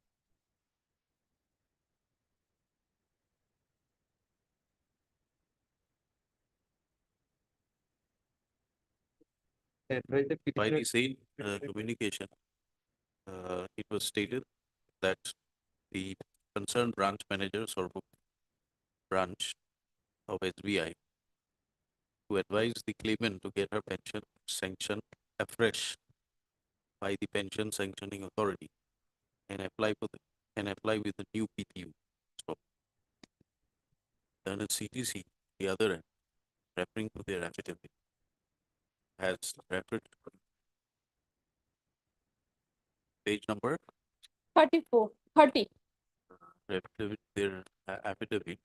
by the same communication, it was stated that the concerned branch manager, Sorbog branch of SBI, to advise the claimant to get her pension sanctioned afresh by the pension sanctioning authority and apply with the new PPU. So, then CTC, the other end, referring to their affidavit, has referred to page number 30. Their affidavit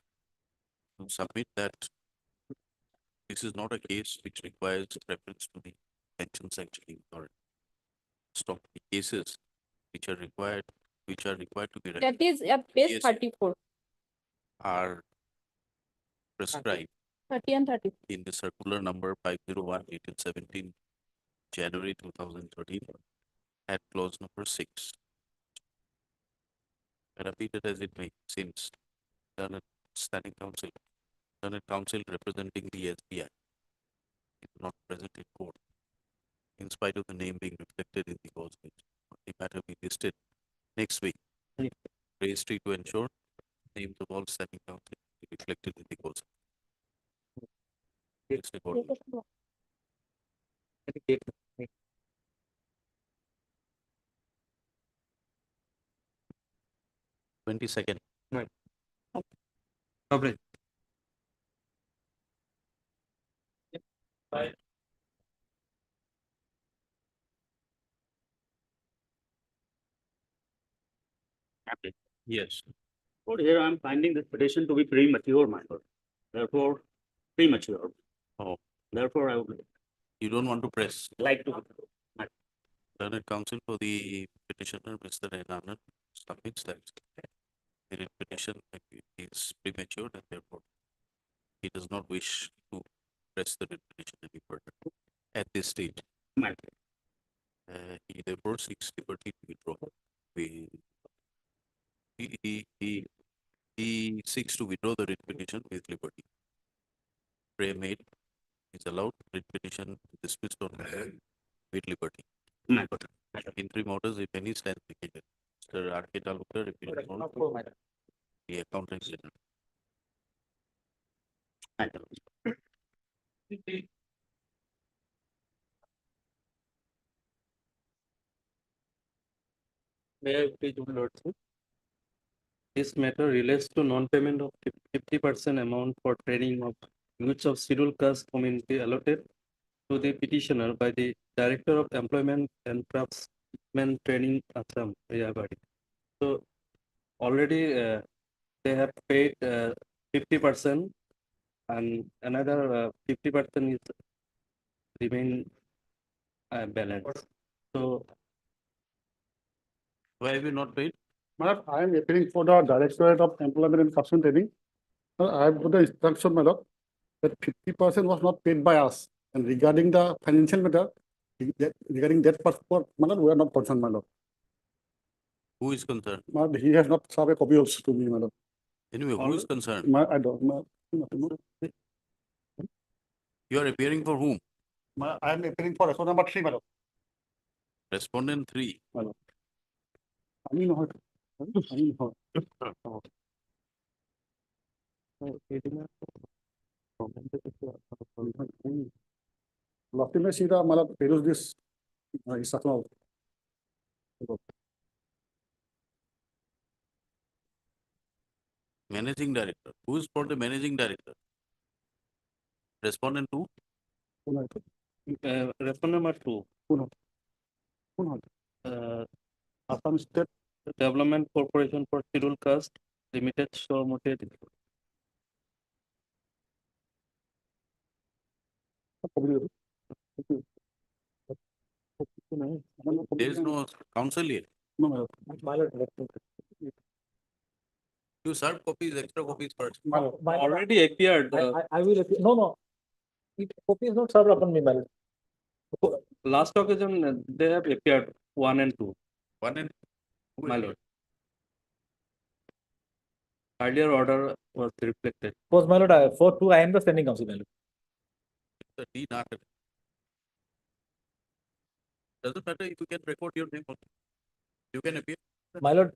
to submit that this is not a case which requires reference to the pension sanctioning authority. Stop the cases which are required to be That is at page Yes. 34. are prescribed 30 and 30. in the circular number 501 dated 17 January 2013 at clause number 6. Repeated as it may, since Learned Standing Counsel, Learned Counsel representing the SBI is not present in court, in spite of the name being reflected in the cause page. The matter be listed next week. Registry to ensure names of all standing counsel be reflected in the cause. Yes, report. 22nd. Problem. Bye. Yes. But here I'm finding this petition to be premature, my lord. Therefore, premature. Oh. Therefore, I would You don't want to press. like to. Learned counsel for the petitioner, Mr. Anand, submits that the petition is premature and therefore he does not wish to press the petition any further at this stage. He therefore seeks liberty to withdraw. He he seeks to withdraw the writ petition with liberty. Pray made is allowed, writ petition dismissed on matter with liberty. Interim orders, if any, stands vacated. Mr. R.K. Talukdar, appearing on the accountant general. May I please, my lordship? This matter relates to non-payment of 50% amount for training of units of scheduled caste community allotted to the petitioner by the Director of Employment and Craftsmen Training, Assam, Rayabadi. So already they have paid 50% and another 50% is remain balance. So why have you not paid? Madam, I am appealing for the Directorate of Employment and Custom Training. I have put the instruction, my lord, that 50% was not paid by us. And regarding the financial matter, regarding that passport, my lord, we are not concerned, my lord. Who is concerned? He has not served a copy also to me, my lord. Anyway, who is concerned? I don't know. You are appearing for whom? I am appealing for response number 3, my lord. Respondent 3. My lord. I mean, what? I mean, what? Lofty see the malab produce this instruction. Managing Director. Who is for the Managing Director? Respondent 2? Respondent number 2. Assam State Development Corporation for Scheduled Caste Limited, Sormote. There is no counsel here. No, You serve copies, extra copies first. Already appeared. I will appear. No. Copy is not served upon me, my lord. Last occasion, they have appeared 1 and 2. 1 and 2. My lord. Earlier order was reflected. Suppose, my lord, for 2, I am the standing counsel, my lord. The D not. Doesn't matter if you can record your name also. You can appear. My lord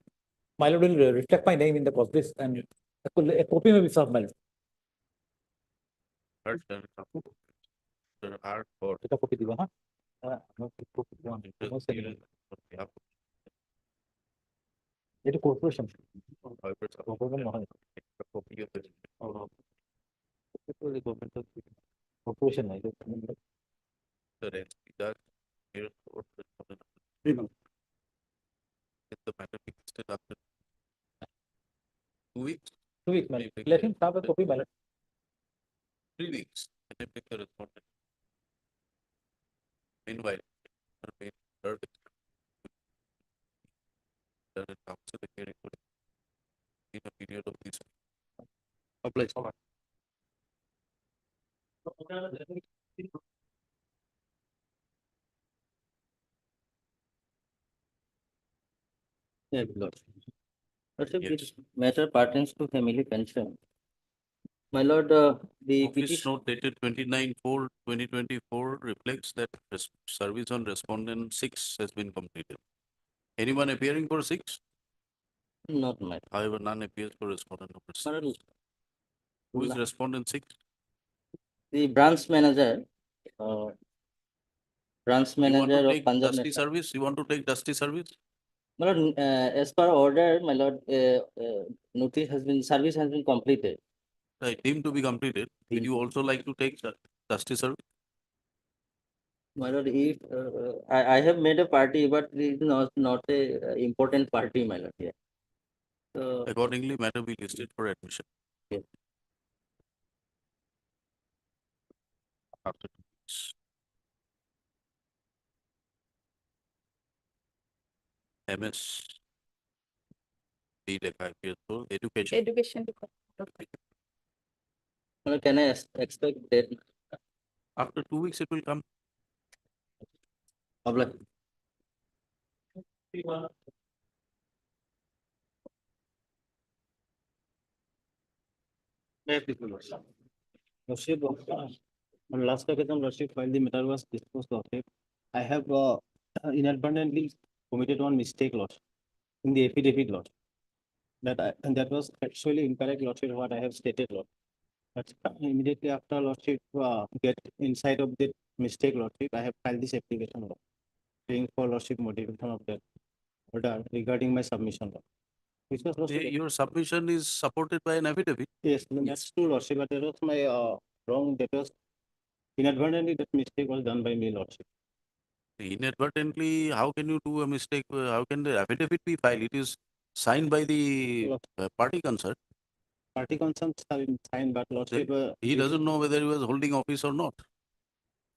will reflect my name in the post list and a copy may be served, my lord. There are four. এটা copy দিব হ্যাঁ এটা corporation নহয় corporation নাই The matter be listed after 2 weeks. 2 weeks, man. Let him have a copy, my lord. 3 weeks. And then pick the respondent. Meanwhile, the council hearing in a period of this. Obliged. Yeah, Lord. Lordship, this matter pertains to family pension. My lord, the Office note dated 29/4/2024 reflects that service on respondent 6 has been completed. Anyone appearing for 6? Not my. However, none appears for respondent number 6. Lord, Who is respondent 6? the branch manager of Punjab Dusty National. service? You want to take dusty service? My lord, as per order, my lord, service has been completed. Right, deemed to be completed. Would you also like to take dusty service? My lord, if I have made a party, but it is not a important party, my lord. Yeah. So Accordingly, matter be listed for admission. Yes. After 2 weeks. MS. D lecha appears for education. Education. my lord, can I expect that? After 2 weeks, it will come. Obliged. Lordship, on last occasion, Lordship, while the matter was disposed of it, I have inadvertently committed one mistake, Lordship, in the affidavit, Lordship. And that was actually incorrect, Lordship, what I have stated, Lord. But immediately after, Lordship, get insight of the mistake, Lordship, I have filed this application, Lord, praying for Lordship modification of that order regarding my submission, Lord. Which was, Lordship, Your submission is supported by an affidavit. yes, that's true, Lordship, but that was my wrong, that was inadvertently that mistake was done by me, Lordship. Inadvertently, how can you do a mistake? How can the affidavit be filed? It is signed by the party concerned. Party concerned signed, but Lordship, He due to- doesn't know whether he was holding office or not.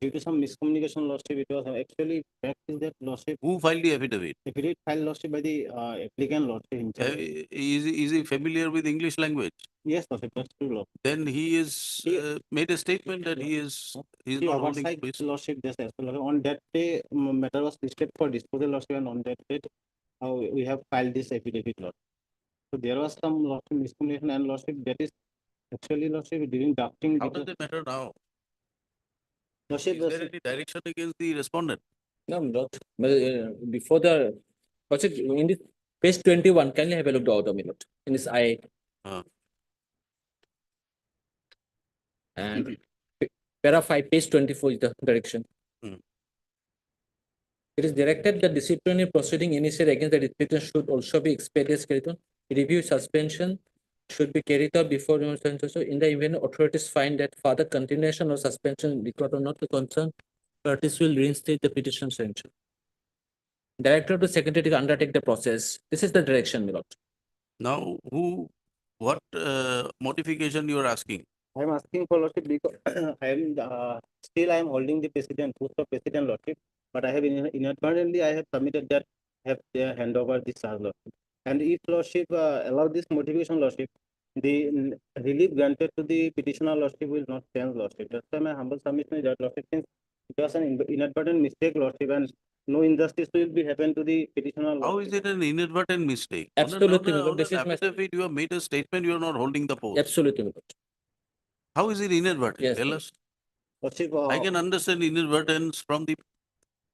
due to some miscommunication, Lordship, it was actually fact is that Lordship. Who filed the affidavit? Affidavit filed, Lordship, by the applicant, Lordship himself. Is he familiar with English language? Yes, Lordship, that's true, Lord. Then he is made a statement that he is The not holding oversight, office. Lordship, just as well. On that day, matter was listed for disposal, Lordship, and on that date, we have filed this affidavit, Lord. So there was some Lordship miscommunication, and Lordship, that is actually, Lordship, during drafting. How does it matter now? Lordship, Is there any direction against the respondent? No, not, before the, Lordship, in this page 21, can you have a look at the order, my lord? In this I. And para 5, page 24 is the direction. It is directed that disciplinary proceeding initiated against the discipline should also be expedient skeleton. Review suspension should be carried out before in the event authorities find that further continuation or suspension required or not, the concerned parties will reinstate the petition sanction. Director to secretary to undertake the process. This is the direction, my lord. Now, what modification you are asking? I am asking for Lordship because I am still I am holding the president, post of president, Lordship, but I have inadvertently I have submitted that have hand over this charge, Lordship. And if Lordship allow this modification, Lordship, the relief granted to the petitioner, Lordship, will not change, Lordship. That's why my humble submission is that, Lordship, since it was an inadvertent mistake, Lordship, and no injustice will be happen to the petitioner. How is it an inadvertent mistake? Absolutely, my lord. On This an is my affidavit, you have made a statement, you are not holding the post. absolutely, my lord. How is it inadvertent? Yes, Tell sir. us. Lordship, I can understand inadvertence from the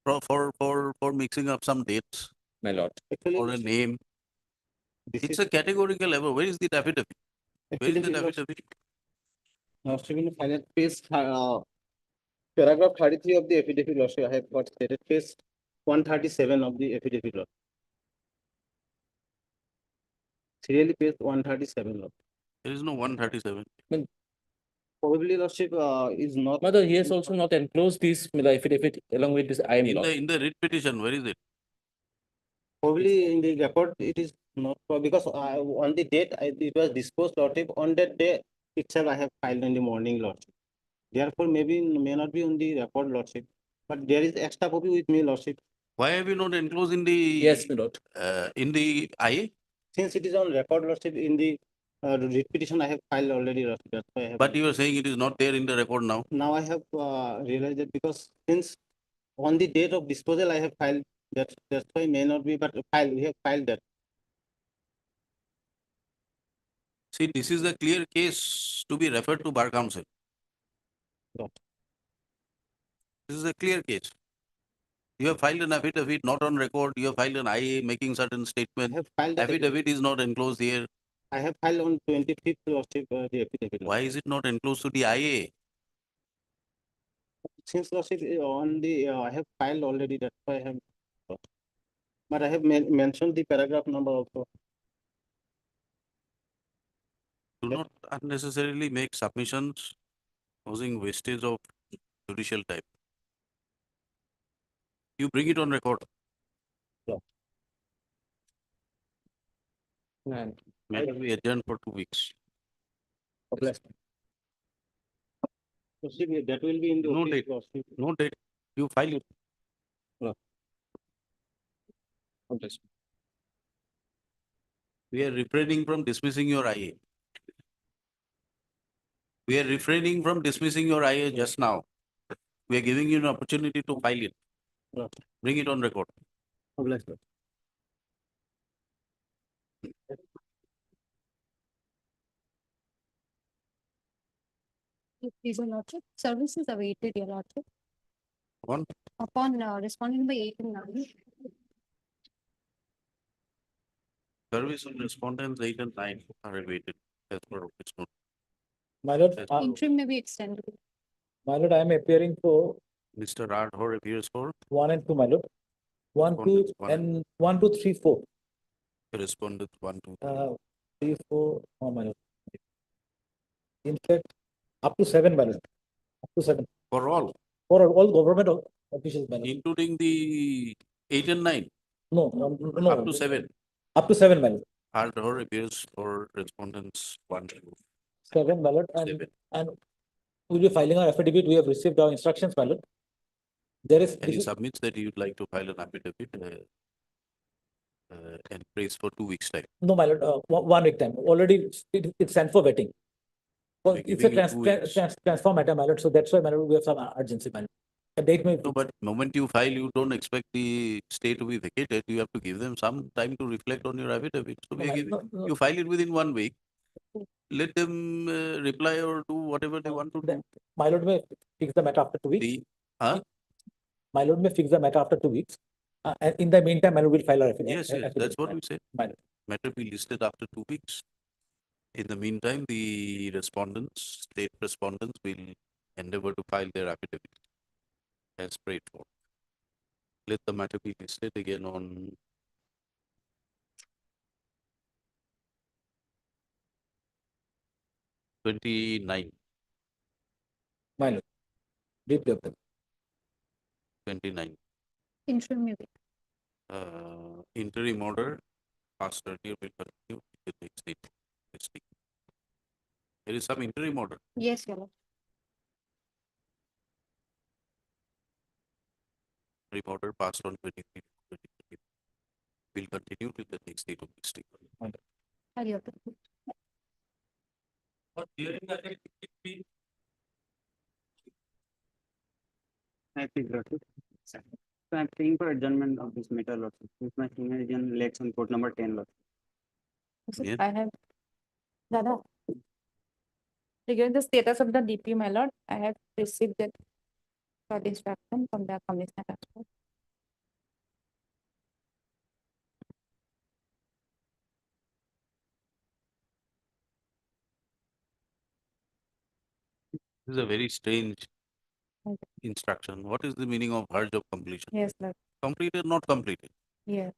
for mixing up some dates my lord. or a name. It's a categorical error. Where is the affidavit? Where is the affidavit? Lordship, in the final page, paragraph 33 of the affidavit, Lordship, I have got stated page 137 of the affidavit, Lord. Serially page 137, Lord. There is no 137. Probably, Lordship, is not. Mother, he has also not enclosed this affidavit along with this I am lord. In the writ petition, where is it? Probably in the record, it is not, because on the date it was disposed, Lordship, on that day itself I have filed in the morning, Lordship. Therefore, maybe may not be on the record, Lordship, but there is extra copy with me, Lordship. Why have you not enclosed in the Yes, my lord. In the IA? Since it is on record, Lordship, in the writ petition I have filed already, Lordship. That's why I have. But you are saying it is not there in the record now. Now I have realized that because since on the date of disposal I have filed, that's why may not be, but we have filed that. See, this is a clear case to be referred to Bar Council. This is a clear case. You have filed an affidavit not on record. You have filed an IA making certain statement. Affidavit is not enclosed here. I have filed on 25th, Lordship, the affidavit. Why is it not enclosed to the IA? Since, Lordship, on the I have filed already, that's why I have. But I have mentioned the paragraph number also. Do not unnecessarily make submissions causing wastage of judicial time. You bring it on record. Matter be adjourned for 2 weeks. Lordship, that will be in the No office, date. Lordship. No date. You file it. We are refraining from dismissing your IA. We are refraining from dismissing your IA just now. We are giving you an opportunity to file it. Bring it on record. Please, your lordship, service is awaited, your lordship. One, Upon responding by 8 and 9. service on respondents 8 and 9 are awaited as per office note. My lord, As per Interim may be extended. my lord, I am appearing for Mr. Radhor appears for 1 and 2, my lord. 1, 2, Respondents, one and 1, 2, 3, 4. respondents 1, 2, 3. 3, 4, oh, my lord. In fact, up to 7, my lord. Up to 7. For all, For all government officials, my lord. including the 8 and 9, No, no. up to 7. Up to 7, my lord. Radhor appears for respondents 1, 2, 7, my lord. 7. And we'll be filing our affidavit. We have received our instructions, my lord. There is, And he submits that he would like to file an affidavit and prays for 2 weeks time. no, my lord, 1 week time. Already it's sent for vetting. Well, We're it's a giving you 2 weeks. transform matter, my lord. So that's why, my lord, we have some urgency, my lord. A date may. No, but moment you file, you don't expect the stay to be vacated. You have to give them some time to reflect on your affidavit. So we are giving, you file it within 1 week. Let them reply or do whatever they want to do. My lord may fix the matter after 2 weeks. Huh? My lord may fix the matter after 2 weeks. And in the meantime, my lord will file our affidavit. Yes, yes, that's what we said. My lord. Matter be listed after 2 weeks. In the meantime, the respondents, state respondents will endeavor to file their affidavit as prayed for. Let the matter be listed again on 29. My lord. Deeply observed. 29. Interim may be. Interim order passed earlier will continue to the next date. Next week. There is some interim order. Yes, your lord. Interim order passed on 23. Will continue till the next date of this week. I'll yield. I think, Lordship. So I'm praying for adjournment of this matter, Lordship. Since my senior is in late on court number 10, Lordship. I have, Dada. Regarding the status of the DP, my lord, I have received that short instruction from the commissioner as well. This is a very strange instruction. What is the meaning of verge of completion? Yes, Lord. Completed, not completed. Yes.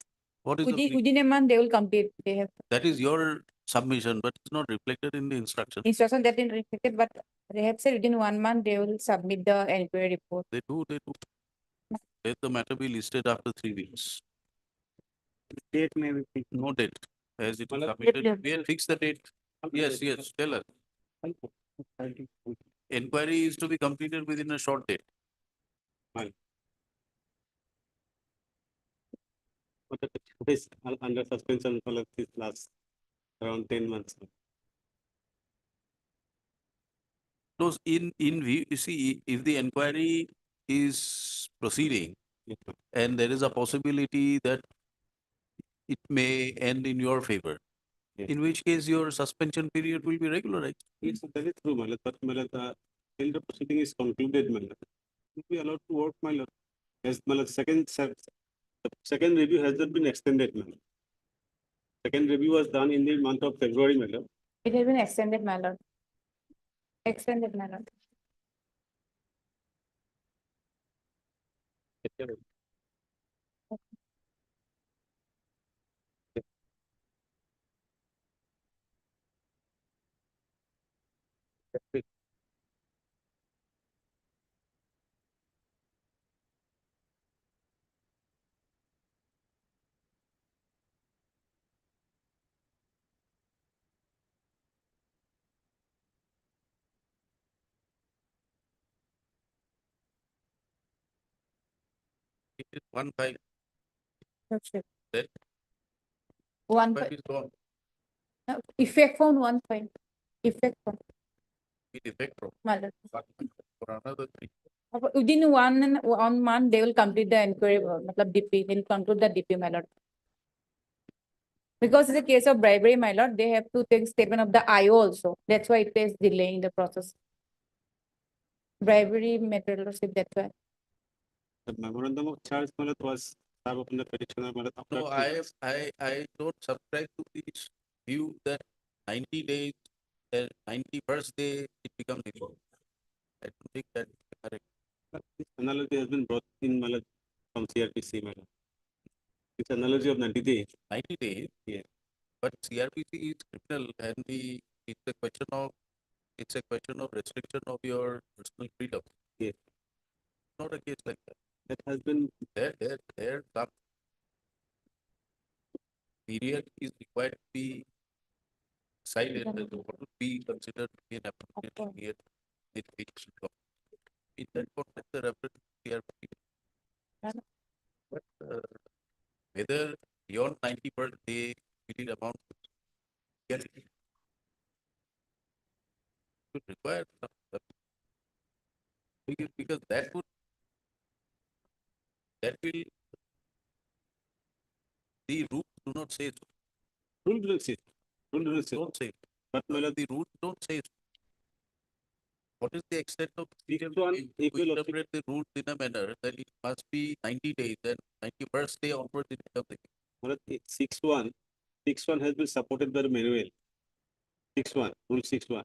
What is the Within a month, they will complete. They have that is your submission, but it's not reflected in the instruction. instruction that is reflected, but they have said within 1 month, they will submit the inquiry report. They do. Let the matter be listed after 3 weeks. Date may be fixed. No date. As it is Well, submitted, date- we will fix the date. Yes, yes, tell us. Inquiry is to be completed within a short date. But the case is under suspension for this last around 10 months. Those in view, you see, if the inquiry is proceeding and there is a possibility that it may end in your favor, in which case your suspension period will be regularized. Yes, that is true, my lord. But my lord, till the proceeding is concluded, my lord, will be allowed to work, my lord. As my lord, the second review has not been extended, my lord. Second review was done in the month of February, my lord. It has been extended, my lord. Extended, my lord. It is 1 file. Lordship. That 1 file file. is gone. No, effect from 1 file. Effect from, With effect from my lord. for another 3. Within 1 month, they will complete the inquiry, matlab DP, they'll conclude the DP, my lord. Because it's a case of bribery, my lord, they have to take statement of the IO also. That's why it is delaying the process. bribery matter, Lordship, that's why. The memorandum of charge was served upon the petitioner after No, I don't subscribe to this view that 90 days, 91st day, it becomes illegal. I don't think that is correct. This analogy has been brought in from CRPC, madam. This analogy of 90 days. 90 days. Yeah. But CRPC is criminal and it's a question of restriction of your personal freedom. Yes. Not a case like that. That has been There some period is required to be decided that what would be considered to be an appropriate period in which to in that context, the reference to CRPC. But whether beyond 90th day, it is amount can would require some because that will the rules do not say so. Rule don't say. Rule Don't say. But the rules don't say so. What is the extent of freedom if we interpret the rules in a manner that it must be 90 days and 91st day onwards it becomes Well, 6.1 has been supported by the manual. 6.1, rule 6.1.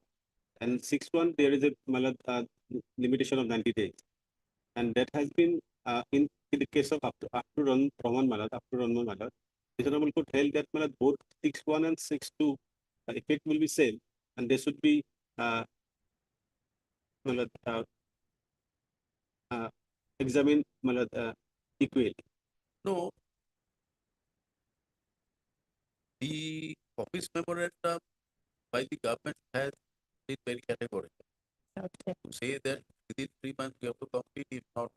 And 6.1, there is a limitation of 90 days. And that has been in the case of up to Raman Malad, the Honorable Court held that both 6.1 and 6.2 effect will be same, and they should be examined equally. No. The office memorandum by the government has been very categorical. Okay. To say that within 3 months you have to complete, if not,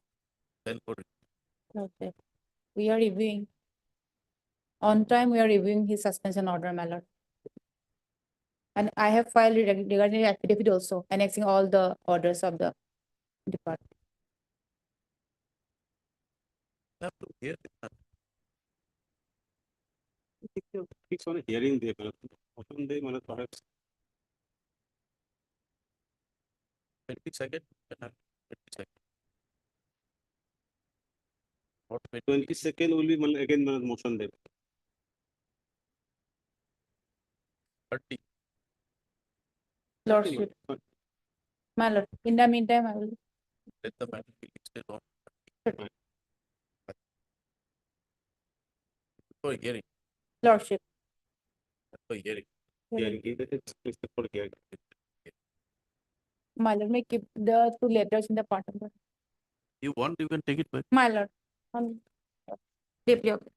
then for it. Okay. We are reviewing. On time, we are reviewing his suspension order, my lord. And I have filed regarding the affidavit also, annexing all the orders of the department. You have to hear it. Fix on a hearing day, often they perhaps 22nd. 22nd. What 22nd will be again motion day. 30. Lordship. My lord, in the meantime, I will. Let the matter be listed on. For hearing. Lordship. For hearing. For hearing. My lord, may keep the 2 letters in the part of the. You want, you can take it back. My lord. Deeply okay.